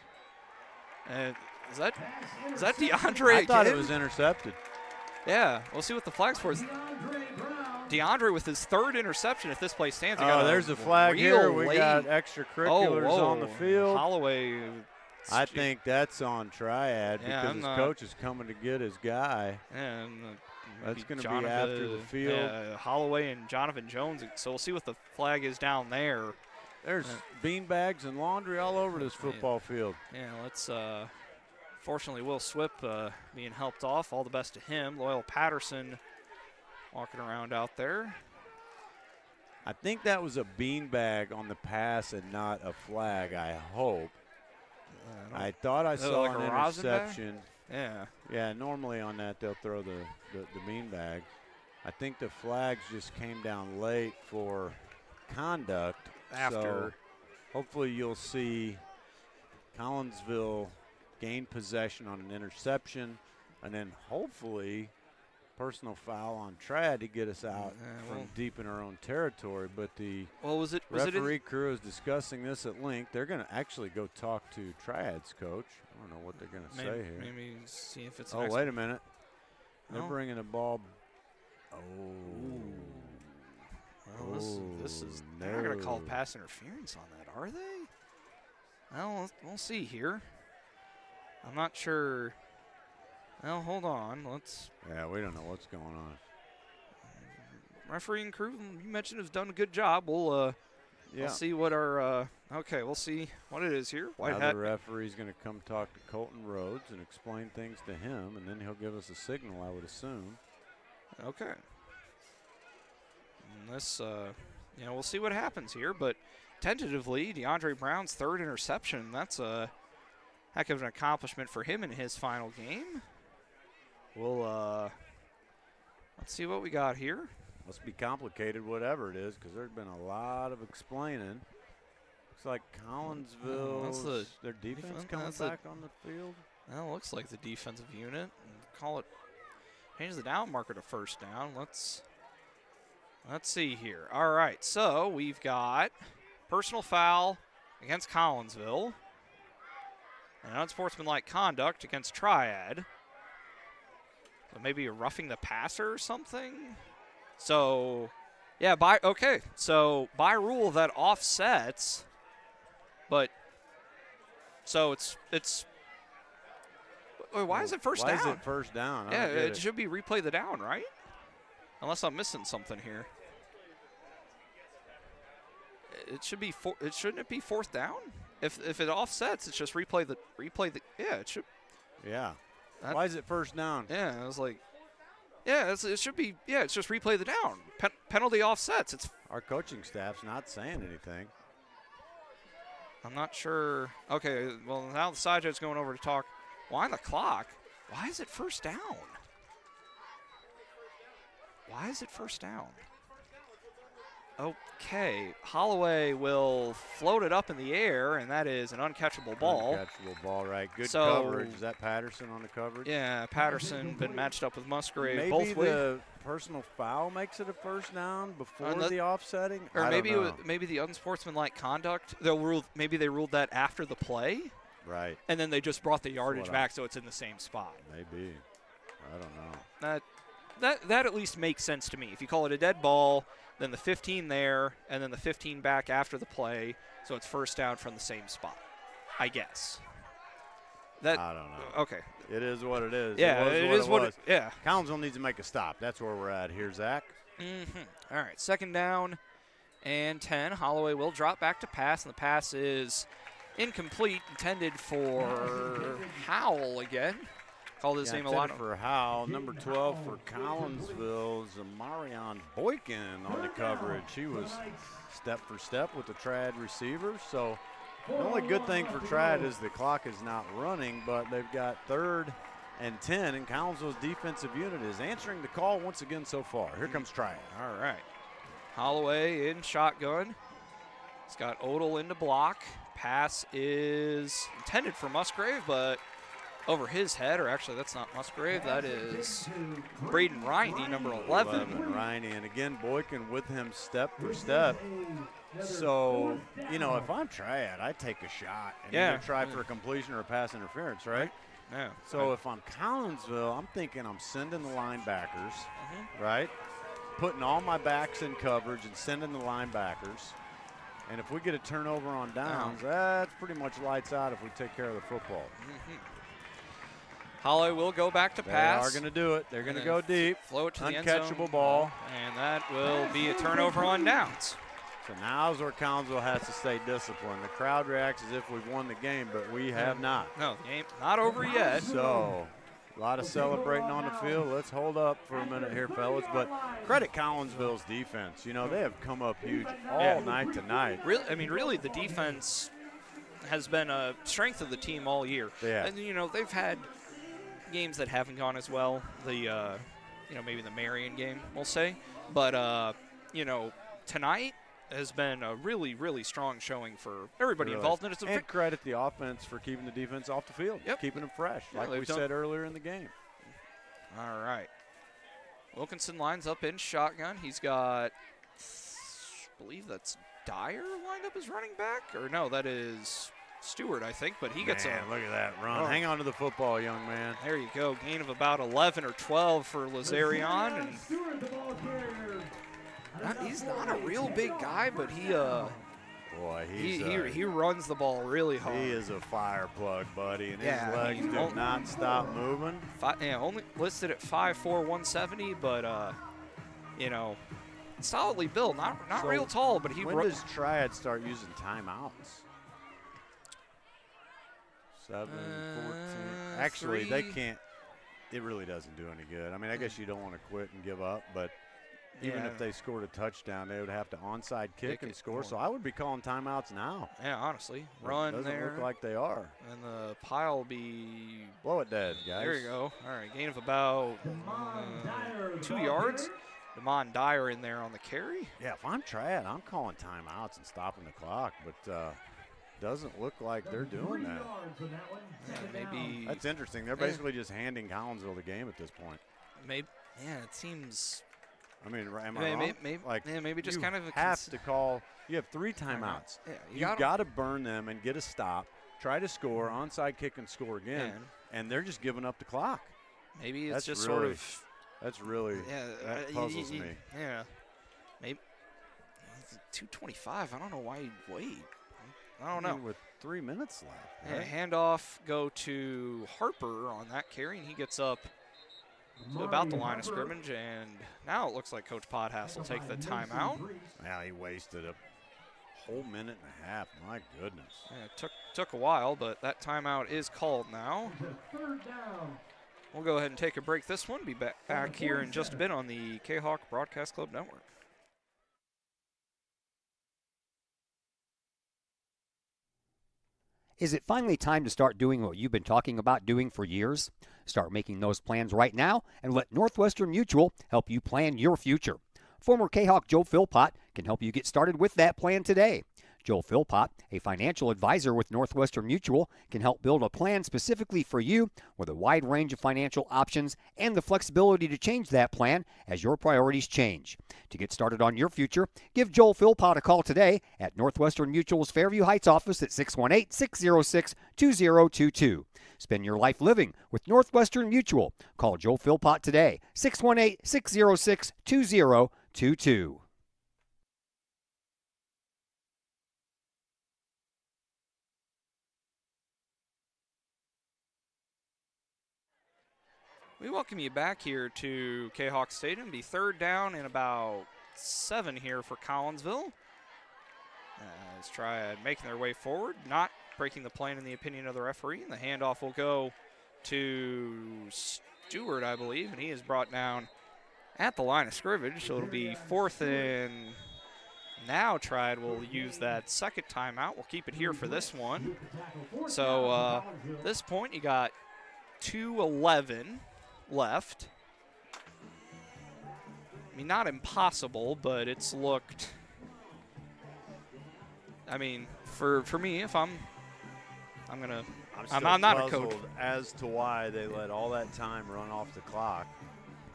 And is that DeAndre? I thought it was intercepted. Yeah, we'll see what the flag's for. DeAndre with his 3rd interception. If this play stands, there's a flag here. We got extracurriculars on the field. Holloway. I think that's on Triad because his coach is coming to get his guy. And that's going to be after the field. Holloway and Jonathan Jones. So we'll see what the flag is down there. There's bean bags and laundry all over this football field. Yeah, let's. Fortunately, Will Swip being helped off. All the best to him. Loyal Patterson walking around out there. I think that was a beanbag on the pass and not a flag, I hope. I thought I saw like an a rosin bag? interception. Yeah. Yeah, normally on that they'll throw the beanbag. I think the flags just came down late for conduct. After. So hopefully you'll see Collinsville gain possession on an interception, and then hopefully personal foul on Triad to get us out from deep in our own territory. But the referee crew is discussing this at length. They're going to actually go talk to Triad's coach. I don't know what they're going to say here. Maybe see if it's. Oh, wait a minute. They're bringing the ball. Oh. Well, this is. They're not going to call pass interference on that, are they? Well, we'll see here. I'm not sure. Well, hold on. Yeah, we don't know what's going on. Refereeing crew, you mentioned, has done a good job. We'll see what our. Okay, we'll see what it is here. Now the referee's going to come talk to Colton Rhodes and explain things to him, and then he'll give us a signal, I would assume. Okay. And this, we'll see what happens here, but tentatively, DeAndre Brown's third interception. That's a heck of an accomplishment for him in his final game. We'll let's see what we got here. Must be complicated, whatever it is, because there's been a lot of explaining. Looks like Collinsville, their defense coming back on the field. Well, looks like the defensive unit. Call it, change the down marker to first down. Let's see here. All right, so we've got personal foul against Collinsville and unsportsmanlike conduct against Triad. So maybe you're roughing the passer or something. So, yeah, by rule that offsets, but so it's. Why is it first down? Why is it first down? Yeah, it should be replay the down, right? Unless I'm missing something here. It should be shouldn't it be fourth down? If it offsets, it's just replay the yeah, it should. Yeah. Why is it first down? Yeah, I was like, yeah, it should be. Yeah, it's just replay the down. Penalty offsets. It's our coaching staff's not saying anything. I'm not sure. Okay, well now the side judge's going over to talk. Why the clock? Why is it first down? Why is it first down? Okay, Holloway will float it up in the air, and that is an uncatchable ball. Uncatchable ball, right. Good coverage. Is that Patterson on the coverage? Yeah, Patterson been matched up with Musgrave. Maybe both the personal foul makes it a first down before the offsetting? Or maybe the unsportsmanlike conduct. Maybe they ruled that after the play. Right. And then they just brought the yardage back so it's in the same spot. Maybe. I don't know. That at least makes sense to me. If you call it a dead ball, then the 15 there, and then the 15 back after the play, so it's first down from the same spot, I guess. I don't know. Okay. It is what it is. Yeah, it is what it was. Yeah. Collinsville needs to make a stop. That's where we're at here, Zach. All right, second down and 10. Holloway will drop back to pass, and the pass is incomplete, intended for Howell again. Called his name a lot. For Howell, number 12 for Collinsville, Zamarion Boykin on the coverage. He was step for step with the Triad receiver. So the only good thing for Triad is the clock is not running, but they've got 3rd and 10, and Collinsville's defensive unit is answering the call once again so far. Here comes Triad. All right. Holloway in shotgun. He's got Odell in to block. Pass is intended for Musgrave, but over his head, or actually that's not Musgrave, that is Braden Riney, number 11. Riney, and again, Boykin with him step for step. So, if I'm Triad, I take a shot and either try for a completion or a pass interference, right? Yeah. So if I'm Collinsville, I'm thinking I'm sending the linebackers, right? Putting all my backs in coverage and sending the linebackers. And if we get a turnover on downs, that's pretty much lights out if we take care of the football. Holloway will go back to pass. They are going to do it. They're going to go deep. Float to the end zone. Uncatchable ball. And that will be a turnover on downs. So now's where Collinsville has to stay disciplined. The crowd reacts as if we've won the game, but we have not. No, the game not over yet. So A lot of celebrating on the field. Let's hold up for a minute here, fellas. But credit Collinsville's defense. You know, they have come up huge all night tonight. Really, the defense has been a strength of the team all year. Yeah. And, you know, they've had games that haven't gone as well. Maybe the Marion game, we'll say. But, tonight has been a really, really strong showing for everybody involved. And credit the offense for keeping the defense off the field, keeping them fresh, like we said earlier in the game. All right. Wilkinson lines up in shotgun. He's got, I believe that's Dyer lined up as running back. Or no, that is Stewart, I think. But he gets look at that run. Hang on to the football, young man. There you go. Gain of about 11 or 12 for Lazarion. And he's not a real big guy, but he runs the ball really hard. He is a fire plug, buddy, and his legs do not stop moving. Only listed at 5'4", 170, but solidly built. Not real tall, but he. When does Triad start using timeouts? 7, 14. Actually, 3. they can't. It really doesn't do any good. I mean, I guess you don't want to quit and give up, but even if they scored a touchdown, they would have to onside kick and score. So I would be calling timeouts now. Yeah, honestly. Run doesn't there. Look like they are. And the pile will be. Blow it dead, guys. There you go. All right, gain of about 2 yards. Damon Dyer in there on the carry. Yeah, if I'm Triad, I'm calling timeouts and stopping the clock, but doesn't look like they're doing that. Maybe. That's interesting. They're basically just handing Collinsville the game at this point. Maybe. Yeah, it seems. I mean, am I wrong? Maybe just kind of. You have to call. You have 3 timeouts. Yeah, You've got to burn them and get a stop. Try to score, onside kick and score again, and they're just giving up the clock. Maybe it's just sort of. That's really that puzzles me. Yeah, maybe 2:25. I don't know why he'd wait. I don't know. With 3 minutes left. Right? Handoff go to Harper on that carry, and he gets up to about the line of scrimmage. And now it looks like Coach Podhass will take the timeout. Now he wasted a whole minute and a half. My goodness. Yeah, it took a while, but that timeout is called now. We'll go ahead and take a break this one. Be back here in just a bit on the Kahok Broadcast Club Network. Is it finally time to start doing what you've been talking about doing for years? Start making those plans right now and let Northwestern Mutual help you plan your future. Former Kahok Joe Philpott can help you get started with that plan today. Joel Philpott, a financial advisor with Northwestern Mutual, can help build a plan specifically for you with a wide range of financial options and the flexibility to change that plan as your priorities change. To get started on your future, give Joel Philpott a call today at Northwestern Mutual's Fairview Heights office at 618-606-2022. Spend your life living with Northwestern Mutual. Call Joel Philpott today, 618-606-2022. We welcome you back here to Kahok Stadium. Be third down and about 7 here for Collinsville. As Triad making their way forward, not breaking the plane in the opinion of the referee. And the handoff will go to Stewart, I believe, and he is brought down at the line of scrimmage. So it'll be 4th and now Triad will use that second timeout. We'll keep it here for this one. So this point you got 2:11 left. I mean, not impossible, but it's looked. I mean, for me, if I'm not a coach. As to why they let all that time run off the clock,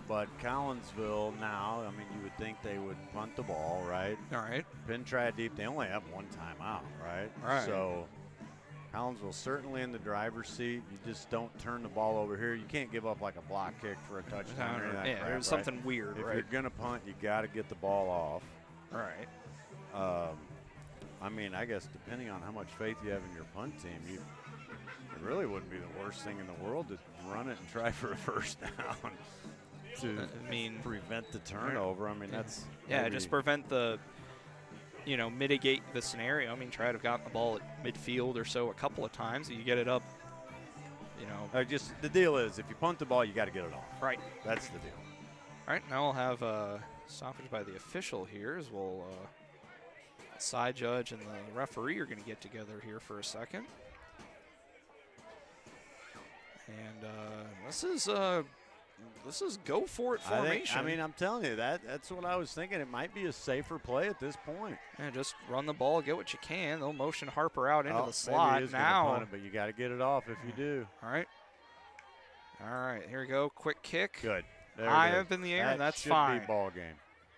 but Collinsville now, I mean, you would think they would punt the ball, right? All right. Pin Triad deep. They only have 1 timeout, right? Right. So Collinsville certainly in the driver's seat. You just don't turn the ball over here. You can't give up like a block kick for a touchdown. Or yeah, there's something weird, if right? you're going to punt, you got to get the ball off. All right. I mean, I guess depending on how much faith you have in your punt team, it really wouldn't be the worst thing in the world to run it and try for a first down to prevent the turnover. I mean, that's just prevent the. Mitigate the scenario. I mean, try to have gotten the ball at midfield or so a couple of times. You get it up you know. Just the deal is, if you punt the ball, you got to get it off. Right. That's the deal. All right, now we'll have stoppage by the official here as we'll side judge and the referee are going to get together here for a second. And this is go for it formation. I mean, I'm telling you that's what I was thinking. It might be a safer play at this point. And just run the ball, get what you can. They'll motion Harper out into the Maybe slot he is now. gonna punt it, but you got to get it off if you do. All right, here we go. Quick kick. Good. There High it is. up in the air, and that's should fine. Be ball game.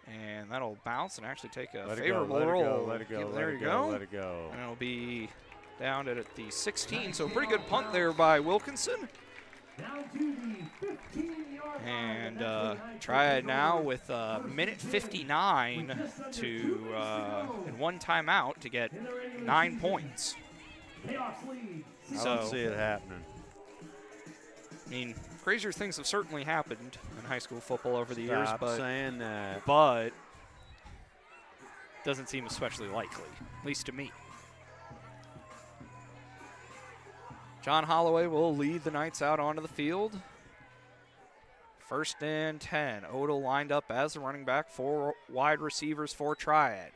And that'll bounce and actually take a Let it favorable go, let roll. It go, let it go, there let you it go. Let it go. And it'll be down at the 16. So pretty good punt there by Wilkinson. Down to the 15-yard line. And Triad now with minute 59 to and one timeout to get 9 points. Chaos lead. I don't see it happening. I mean, crazier things have certainly happened in high school football over the years, Stop saying that. but doesn't seem especially likely, at least to me. John Holloway will lead the Knights out onto the field. 1st and 10. Odell lined up as the running back, 4 wide receivers for Triad.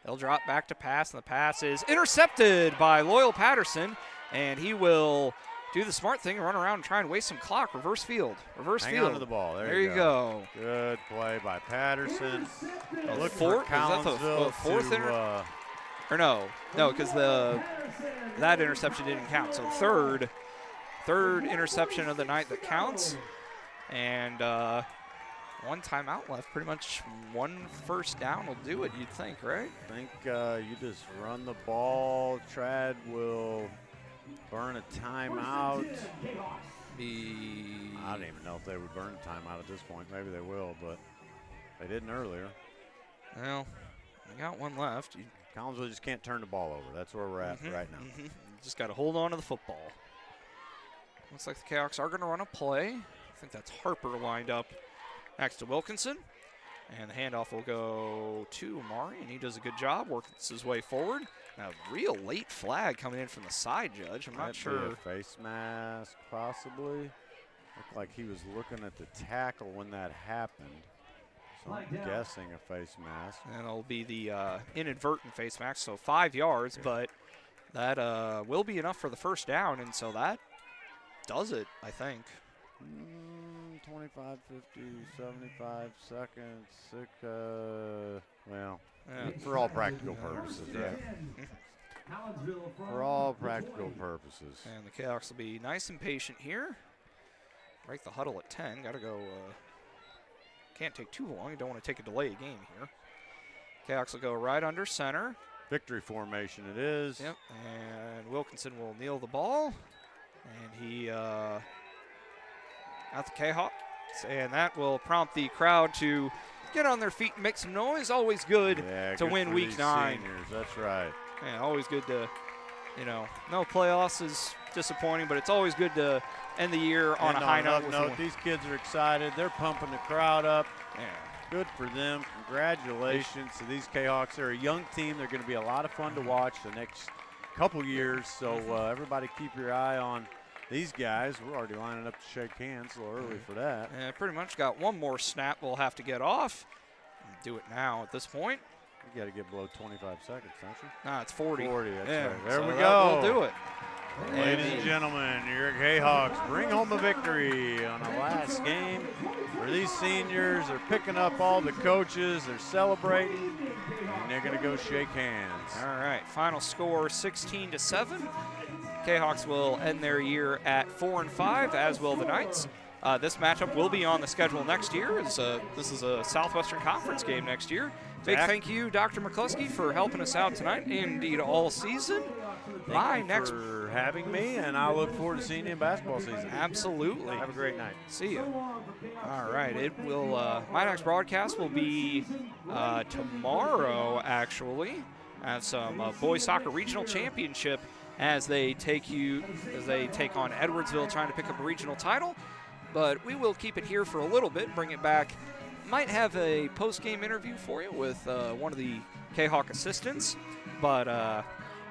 They'll drop back to pass, and the pass is intercepted by Loyal Patterson, and he will do the smart thing and run around and try and waste some clock. Reverse field. Hang on to the ball. There you go. Good play by Patterson. Look Fourth, for Collinsville fourth or no, because that interception didn't count. So third interception of the night that counts, and 1 timeout left. Pretty much 1 first down will do it. You'd think, right? I think you just run the ball. Trad will burn a timeout. I don't even know if they would burn a timeout at this point. Maybe they will, but they didn't earlier. Well, they got 1 left. Collinsville just can't turn the ball over. That's where we're at right now. Just got to hold on to the football. Looks like the Cahawks are going to run a play. I think that's Harper lined up next to Wilkinson. And the handoff will go to Amari, and he does a good job, working his way forward. Now, real late flag coming in from the side judge. I'm not sure. A face mask, possibly. Looked like he was looking at the tackle when that happened. So I'm guessing a face mask. And it'll be the inadvertent face mask, so 5 yards, but that will be enough for the first down, and so that does it, I think. 25, 50, 75 seconds. Well, for all practical purposes, right? For all practical purposes. And the Cahawks will be nice and patient here. Break the huddle at 10. Got to go. Can't take too long. You don't want to take a delay game here. Cahawks will go right under center. Victory formation it is. Yep. And Wilkinson will kneel the ball. And he got the Cahawks. And that will prompt the crowd to get on their feet and make some noise. Always good to win week 9. Seniors. That's right. Yeah, always good to, no playoffs is disappointing, but it's always good to end the year on a high note. These kids are excited. They're pumping the crowd up. Yeah. Good for them. Congratulations to these Cahawks. They're a young team. They're going to be a lot of fun to watch the next couple years. So everybody keep your eye on these guys. We're already lining up to shake hands a little early for that. Yeah, pretty much got 1 more snap we'll have to get off. Do it now at this point. You got to get below 25 seconds, don't you? Nah, it's 40. 40, that's yeah, right. There so we go. We'll do it. Ladies and gentlemen, your Cahawks bring home a victory on the last game where these seniors are picking up all the coaches. They're celebrating, and they're going to go shake hands. All right, final score 16-7. Cahawks will end their year at 4-5, as will the Knights. This matchup will be on the schedule next year. This is a Southwestern Conference game next year. Big thank you, Dr. McCluskey, for helping us out tonight, indeed all season. Thank you for having me, and I look forward to seeing you in basketball season. Absolutely. Have a great night. See you. All right, it will. My next broadcast will be tomorrow, actually, at some boys soccer regional championship as they take on Edwardsville, trying to pick up a regional title. But we will keep it here for a little bit, bring it back. Might have a post-game interview for you with one of the Kahok assistants, but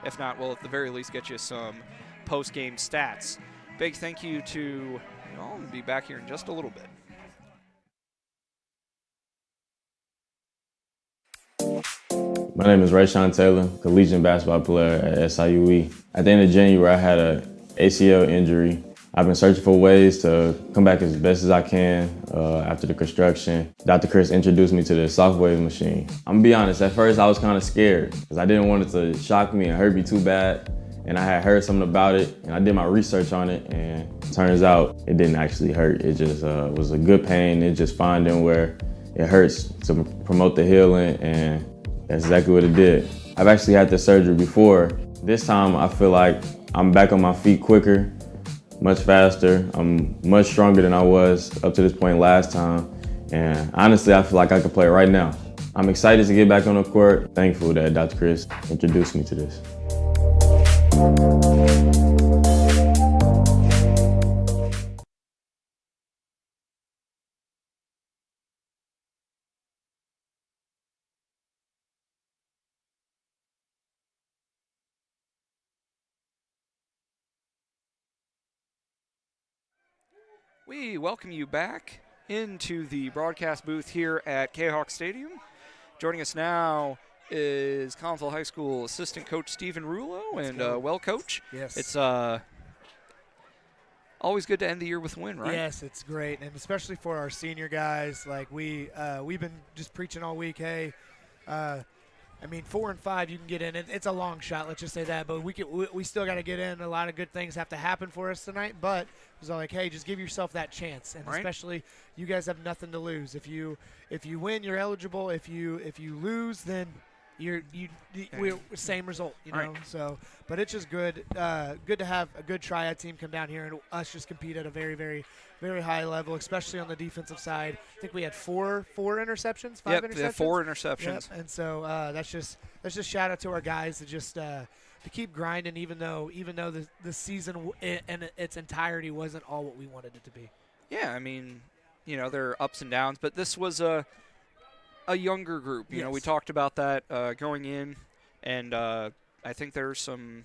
if not, we'll at the very least get you some post-game stats big thank you to, I'll be back here in just a little bit. My name is Rayshawn Taylor, collegiate basketball player at SIUE. At the end of January, I had an ACL injury. I've been searching for ways to come back as best as I can after the construction. Dr. Chris introduced me to the Sockwave machine. I'm gonna be honest, at first I was kind of scared because I didn't want it to shock me and hurt me too bad. And I had heard something about it and I did my research on it, and it turns out it didn't actually hurt. It just was a good pain. It's just finding where it hurts to promote the healing, and that's exactly what it did. I've actually had this surgery before. This time I feel like I'm back on my feet quicker, much faster. I'm much stronger than I was up to this point last time. And honestly, I feel like I could play right now. I'm excited to get back on the court. Thankful that Dr. Chris introduced me to this. We welcome you back into the broadcast booth here at Kahok Stadium. Joining us now is Collinsville High School assistant coach Stephen Rulo, and well, coach. Yes. It's always good to end the year with a win, right? Yes, it's great, and especially for our senior guys. Like we've been just preaching all week. Hey, 4 and 5, you can get in. It's a long shot, let's just say that, but we still got to get in. A lot of good things have to happen for us tonight, but it was all like, hey, just give yourself that chance, and right. Especially you guys have nothing to lose. If you win, you're eligible. If you lose, then we're same result, you know. Right. So, but it's just good to have a good Triad team come down here and us just compete at a very, very, very high level, especially on the defensive side. I think we had four interceptions, five interceptions. Yep, 4 interceptions. Yep. And so that's just shout out to our guys to just to keep grinding, even though the season in its entirety wasn't all what we wanted it to be. Yeah, I mean, there are ups and downs, but this was a younger group. You know, we talked about that going in, and I think there's some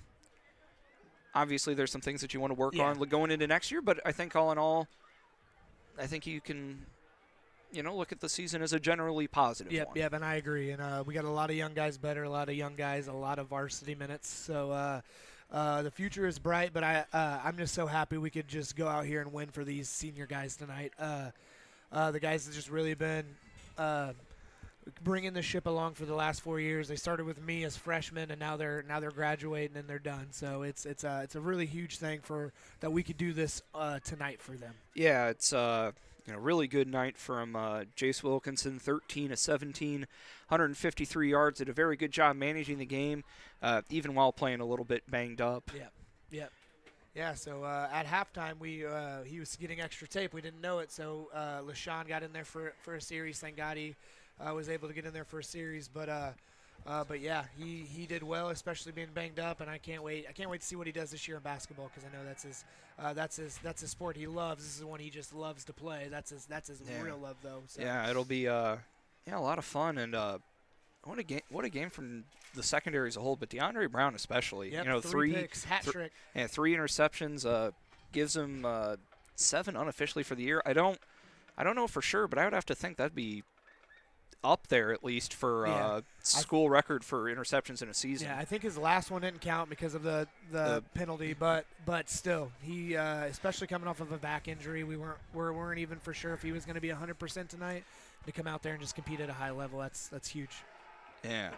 things that you want to work on going into next year, but I think all in all, I think you can, look at the season as a generally positive one. Yep, and I agree. And we got a lot of young guys better, a lot of young guys, a lot of varsity minutes. So the future is bright, but I'm just so happy we could just go out here and win for these senior guys tonight. The guys have just really been bringing the ship along for the last 4 years. They started with me as freshmen, and now they're graduating and they're done. So it's a really huge thing that we could do this tonight for them. Yeah, it's really good night from Jace Wilkinson, 13 of 17, 153 yards. Did a very good job managing the game, even while playing a little bit banged up. Yep. Yeah, so at halftime, he was getting extra tape. We didn't know it, so LaShawn got in there for a series. Thank God he was able to get in there for a series. But yeah, he did well, especially being banged up, and I can't wait to see what he does this year in basketball, because I know that's his sport he loves. This is one he just loves to play. That's his real love, though. So. Yeah, it'll be a lot of fun, and what a game from the secondary as a whole, but DeAndre Brown especially. Yep, 3 picks, hat trick. And 3 interceptions, gives him 7 unofficially for the year. I don't know for sure, but I would have to think that'd be up there at least for school record for interceptions in a season. Yeah, I think his last one didn't count because of the penalty, but still, he especially coming off of a back injury, we weren't even for sure if he was going to be 100% tonight. To come out there and just compete at a high level, that's huge. Yeah.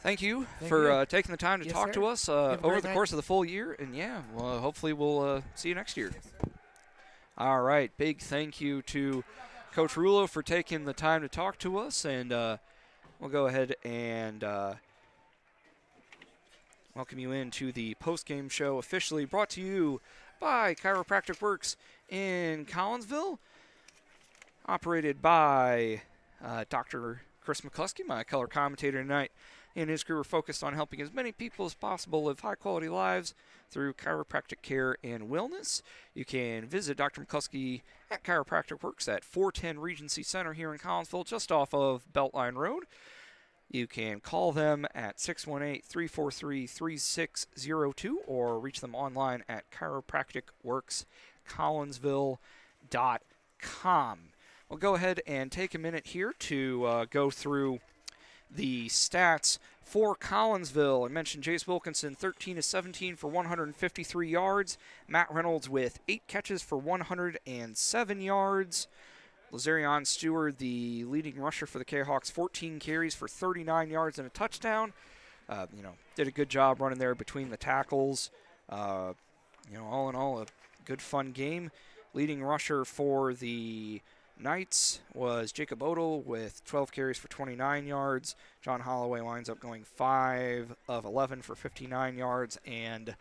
Thank you for taking the time to talk to us over the course of the full year, and hopefully we'll see you next year. All right, big thank you to Coach Rulo for taking the time to talk to us, and we'll go ahead and welcome you into the post-game show, officially brought to you by Chiropractic Works in Collinsville, operated by Dr. Chris McCluskey, my color commentator tonight. And his crew are focused on helping as many people as possible live high-quality lives through chiropractic care and wellness. You can visit Dr. McCluskey at Chiropractic Works at 410 Regency Center here in Collinsville, just off of Beltline Road. You can call them at 618-343-3602 or reach them online at chiropracticworkscollinsville.com. We'll go ahead and take a minute here to go through the stats for Collinsville. I mentioned Jace Wilkinson, 13 of 17 for 153 yards. Matt Reynolds with 8 catches for 107 yards. Lazarion Stewart, the leading rusher for the Kahawks, 14 carries for 39 yards and a touchdown. Did a good job running there between the tackles. All in all, a good, fun game. Leading rusher for the Knights was Jacob Odell with 12 carries for 29 yards. John Holloway winds up going 5 of 11 for 59 yards, and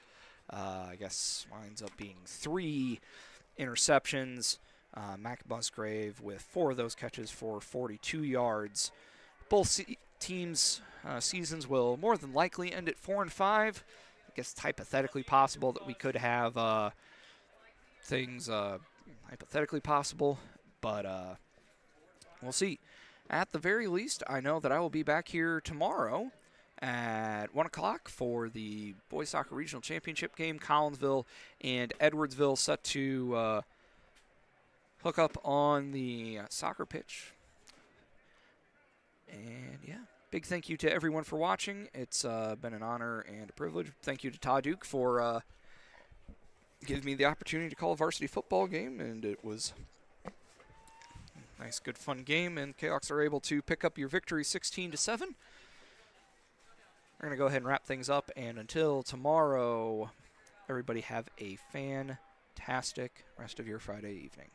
winds up being 3 interceptions. Mac Musgrave with 4 of those catches for 42 yards. Both teams' seasons will more than likely end at 4-5. I guess it's hypothetically possible that we could have things hypothetically possible, but we'll see. At the very least, I know that I will be back here tomorrow at 1 o'clock for the Boys Soccer Regional Championship game. Collinsville and Edwardsville set to hook up on the soccer pitch. And big thank you to everyone for watching. It's been an honor and a privilege. Thank you to Todd Duke for giving me the opportunity to call a varsity football game, and it was a nice, good, fun game, and Kahawks are able to pick up your victory 16-7. We're going to go ahead and wrap things up, and until tomorrow, everybody have a fantastic rest of your Friday evening.